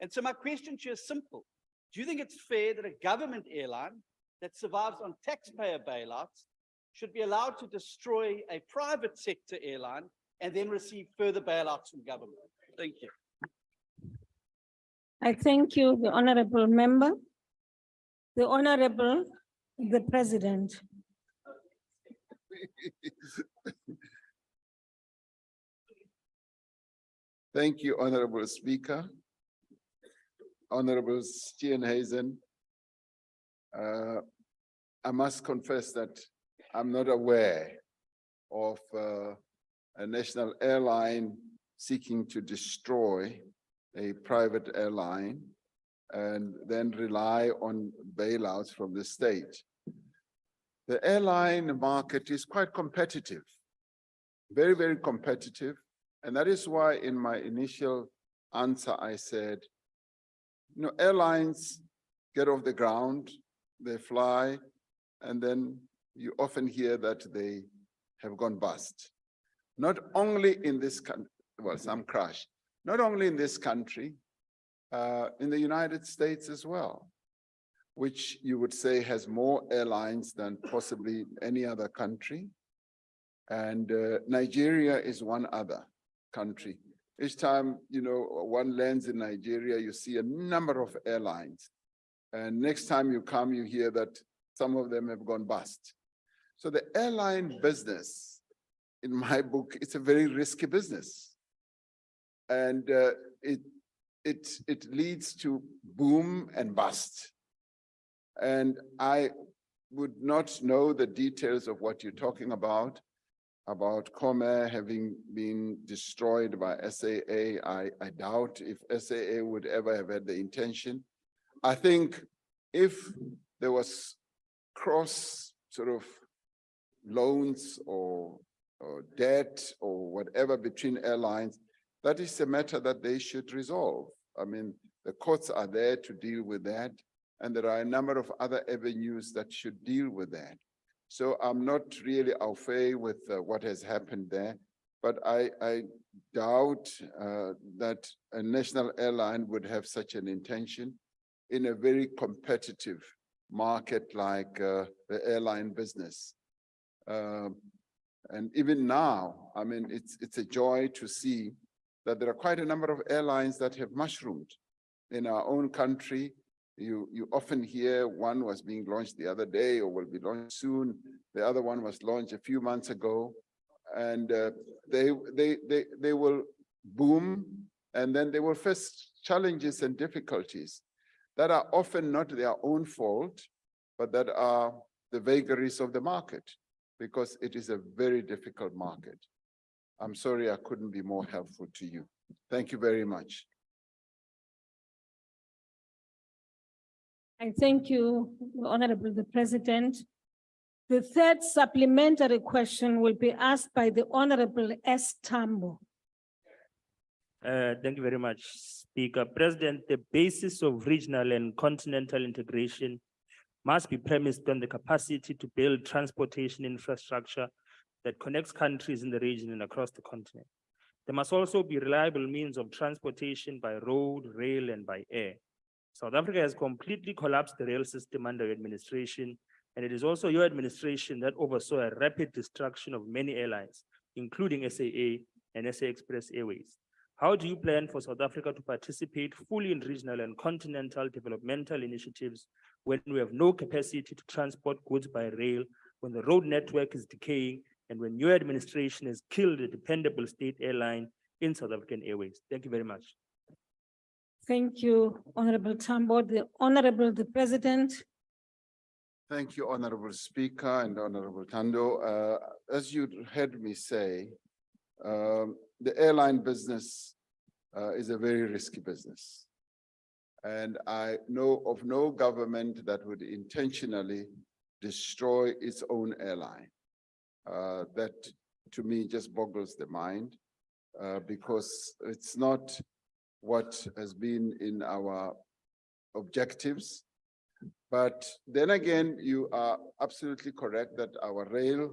And so my question to you is simple. Do you think it's fair that a government airline that survives on taxpayer bailouts should be allowed to destroy a private sector airline and then receive further bailouts from government? Thank you. I thank you, the Honorable Member. The Honorable, the President. Thank you, Honorable Speaker. Honorable Steenhuisen, I must confess that I'm not aware of a national airline seeking to destroy a private airline and then rely on bailouts from the state. The airline market is quite competitive, very, very competitive. And that is why in my initial answer, I said, airlines get off the ground, they fly, and then you often hear that they have gone bust. Not only in this country, well, some crash, not only in this country, in the United States as well, which you would say has more airlines than possibly any other country. And Nigeria is one other country. Each time, one lands in Nigeria, you see a number of airlines. And next time you come, you hear that Some of them have gone bust. So the airline business, in my book, it's a very risky business. And it leads to boom and bust. And I would not know the details of what you're talking about Comair having been destroyed by SAA. I doubt if SAA would ever have had the intention. I think if there was cross sort of loans or debt or whatever between airlines, that is a matter that they should resolve. I mean, the courts are there to deal with that, and there are a number of other avenues that should deal with that. So I'm not really au fait with what has happened there, but I doubt that a national airline would have such an intention in a very competitive market like the airline business. And even now, I mean, it's a joy to see that there are quite a number of airlines that have mushroomed in our own country. You often hear one was being launched the other day or will be launched soon. The other one was launched a few months ago, and they will boom, and then they will face challenges and difficulties that are often not their own fault, but that are the vagaries of the market, because it is a very difficult market. I'm sorry I couldn't be more helpful to you. Thank you very much. I thank you, Honorable the President. The third supplementary question will be asked by the Honorable S. Tambo. Thank you very much, Speaker. President, the basis of regional and continental integration must be premised on the capacity to build transportation infrastructure that connects countries in the region and across the continent. There must also be reliable means of transportation by road, rail, and by air. South Africa has completely collapsed the rail system under your administration, and it is also your administration that oversaw a rapid destruction of many airlines, including SAA and SA Express Airways. How do you plan for South Africa to participate fully in regional and continental developmental initiatives when we have no capacity to transport goods by rail, when the road network is decaying, and when your administration has killed a dependable state airline in South African Airways? Thank you very much. Thank you, Honorable Tambo. The Honorable the President. Thank you, Honorable Speaker and Honorable Tando. As you heard me say, the airline business is a very risky business. And I know of no government that would intentionally destroy its own airline. That, to me, just boggles the mind because it's not what has been in our objectives. But then again, you are absolutely correct that our rail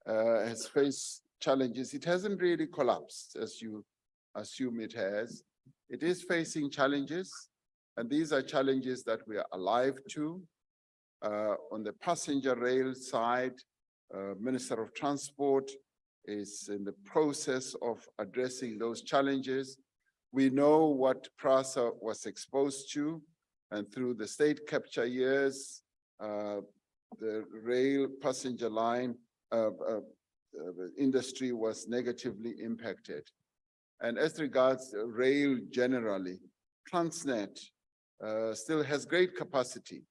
has faced challenges. It hasn't really collapsed as you assume it has. It is facing challenges, and these are challenges that we are alive to. On the passenger rail side, Minister of Transport is in the process of addressing those challenges. We know what PRASA was exposed to, and through the state capture years, the rail passenger line industry was negatively impacted. And as regards rail generally, Transnet still has great capacity.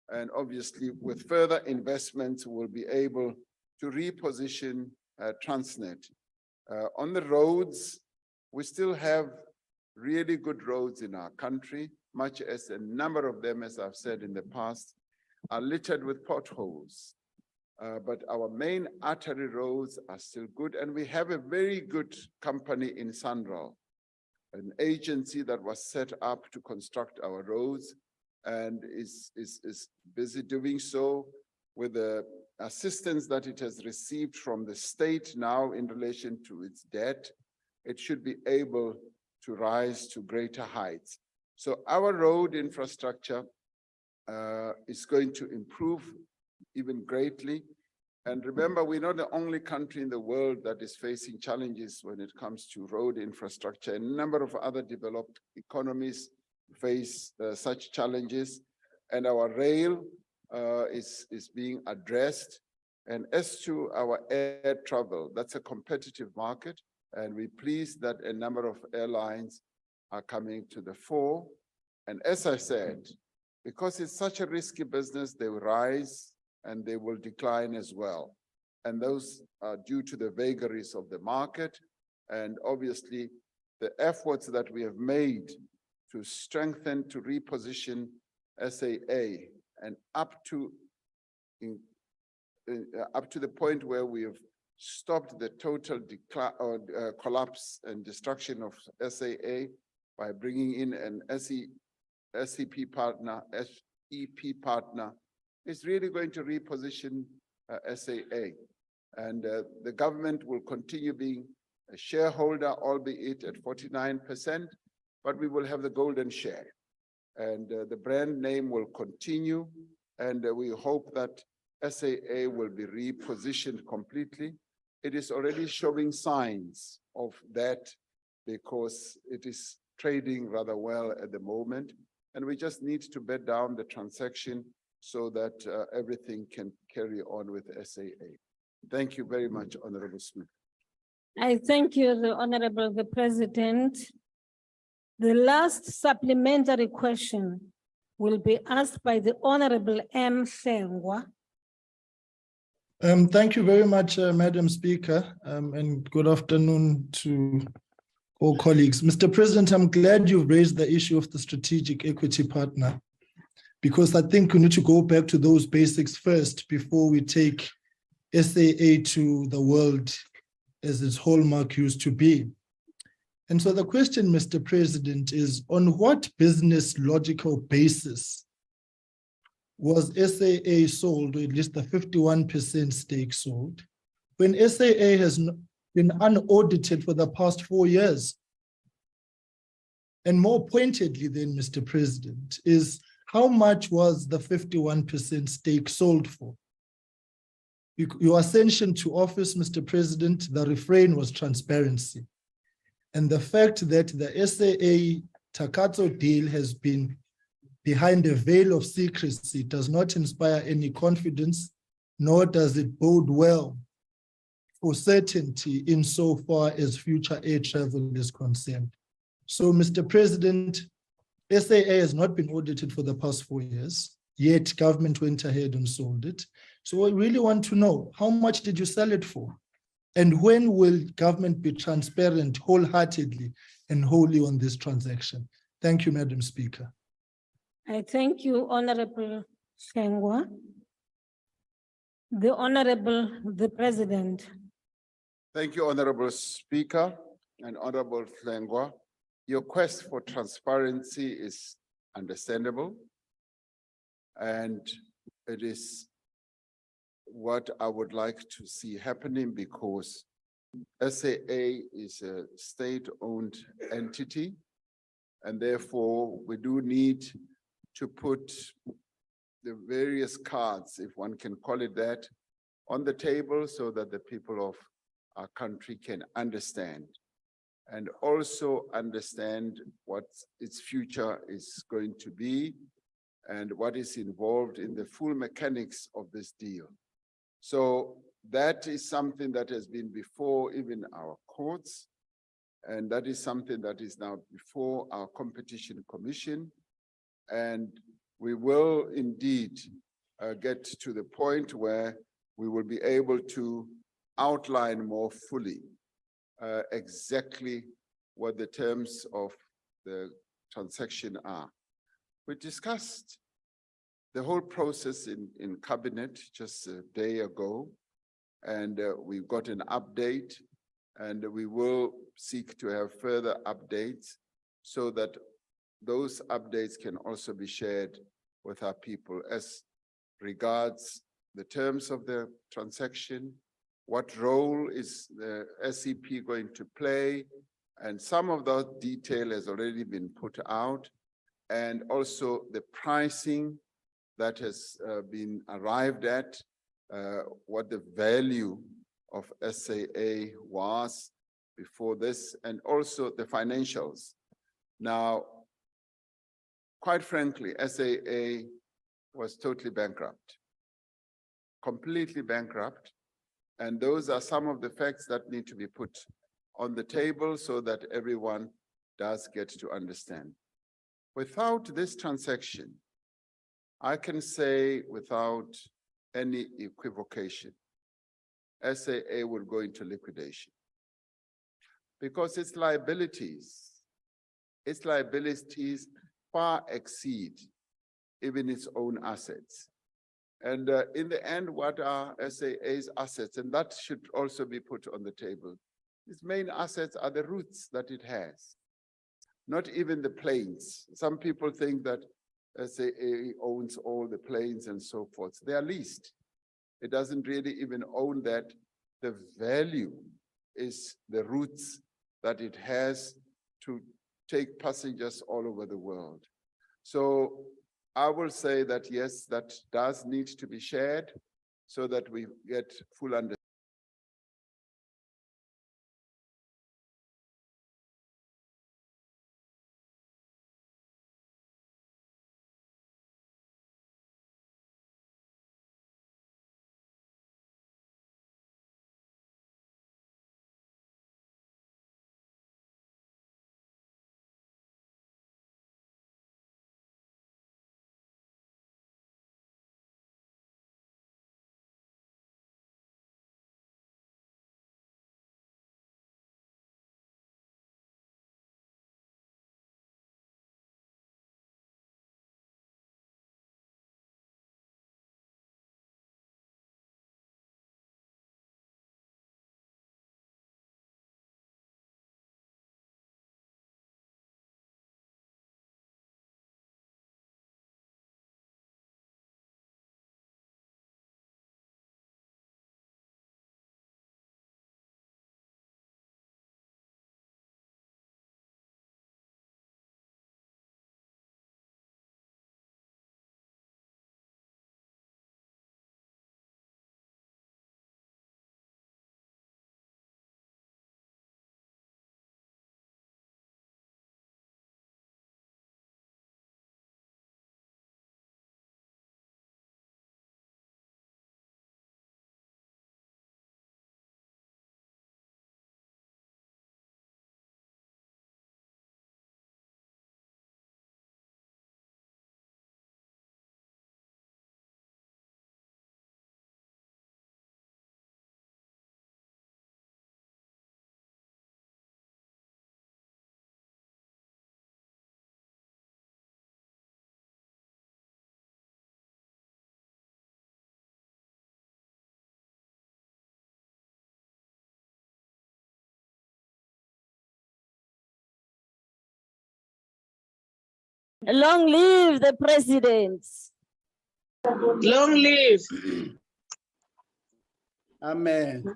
And obviously, with further investments, we'll be able to reposition Transnet. On the roads, we still have really good roads in our country, much as a number of them, as I've said in the past, are littered with potholes. But our main artery roads are still good, and we have a very good company in Sanral, an agency that was set up to construct our roads and is busy doing so with the assistance that it has received from the state now in relation to its debt. It should be able to rise to greater heights. So our road infrastructure is going to improve even greatly. And remember, we're not the only country in the world that is facing challenges when it comes to road infrastructure. A number of other developed economies face such challenges, and our rail is being addressed. And as to our air travel, that's a competitive market, and we're pleased that a number of airlines are coming to the fore. And as I said, because it's such a risky business, they will rise and they will decline as well. And those are due to the vagaries of the market and obviously the efforts that we have made to strengthen, to reposition SAA, and up to the point where we have stopped the total collapse and destruction of SAA by bringing in an SEP partner, SEP partner, is really going to reposition SAA. And the government will continue being a shareholder, albeit at 49%, but we will have the golden share. And the brand name will continue, and we hope that SAA will be repositioned completely. It is already showing signs of that because it is trading rather well at the moment. And we just need to bed down the transaction so that everything can carry on with SAA. Thank you very much, Honorable Speaker. I thank you, the President. The last supplementary question will be asked by the Honorable M. Sengwa. Thank you very much, Madam Speaker, and good afternoon to all colleagues. Mr. President, I'm glad you've raised the issue of the strategic equity partner, because I think we need to go back to those basics first before we take SAA to the world as its hallmark used to be. And so the question, Mr. President, is on what business logical basis was SAA sold, or at least the 51% stake sold, when SAA has been unaudited for the past 4 years? And more pointedly then, Mr. President, is how much was the 51% stake sold for? Your ascension to office, Mr. President, the refrain was transparency. And the fact that the SAA Takatso deal has been behind a veil of secrecy does not inspire any confidence, nor does it bode well for certainty insofar as future air travel is concerned. So, Mr. President, SAA has not been audited for the past 4 years, yet government went ahead and sold it. So I really want to know, how much did you sell it for? And when will government be transparent wholeheartedly and wholly on this transaction? Thank you, Madam Speaker. I thank you, Honorable Sengwa. The Honorable, the President. Thank you, Honorable Speaker and Honorable Flengwa. Your quest for transparency is understandable, and it is what I would like to see happening, because SAA is a state-owned entity, and therefore we do need to put the various cards, if one can call it that, on the table so that the people of our country can understand, and also understand what its future is going to be and what is involved in the full mechanics of this deal. So that is something that has been before even our courts, and that is something that is now before our Competition Commission. And we will indeed get to the point where we will be able to outline more fully exactly what the terms of the transaction are. We discussed the whole process in cabinet just a day ago, and we got an update, and we will seek to have further updates so that those updates can also be shared with our people as regards the terms of the transaction, what role is the SEP going to play, and some of that detail has already been put out, and also the pricing that has been arrived at, what the value of SAA was before this, and also the financials. Now, quite frankly, SAA was totally bankrupt, completely bankrupt. And those are some of the facts that need to be put on the table so that everyone does get to understand. Without this transaction, I can say without any equivocation, SAA will go into liquidation because its liabilities far exceed even its own assets. And in the end, what are SAA's assets? And that should also be put on the table. Its main assets are the routes that it has, not even the planes. Some people think that SAA owns all the planes and so forth. They are leased. It doesn't really even own that. The value is the routes that it has to take passengers all over the world. So I will say that, yes, that does need to be shared so that we get full understanding. Long live the president. Long live. Amen.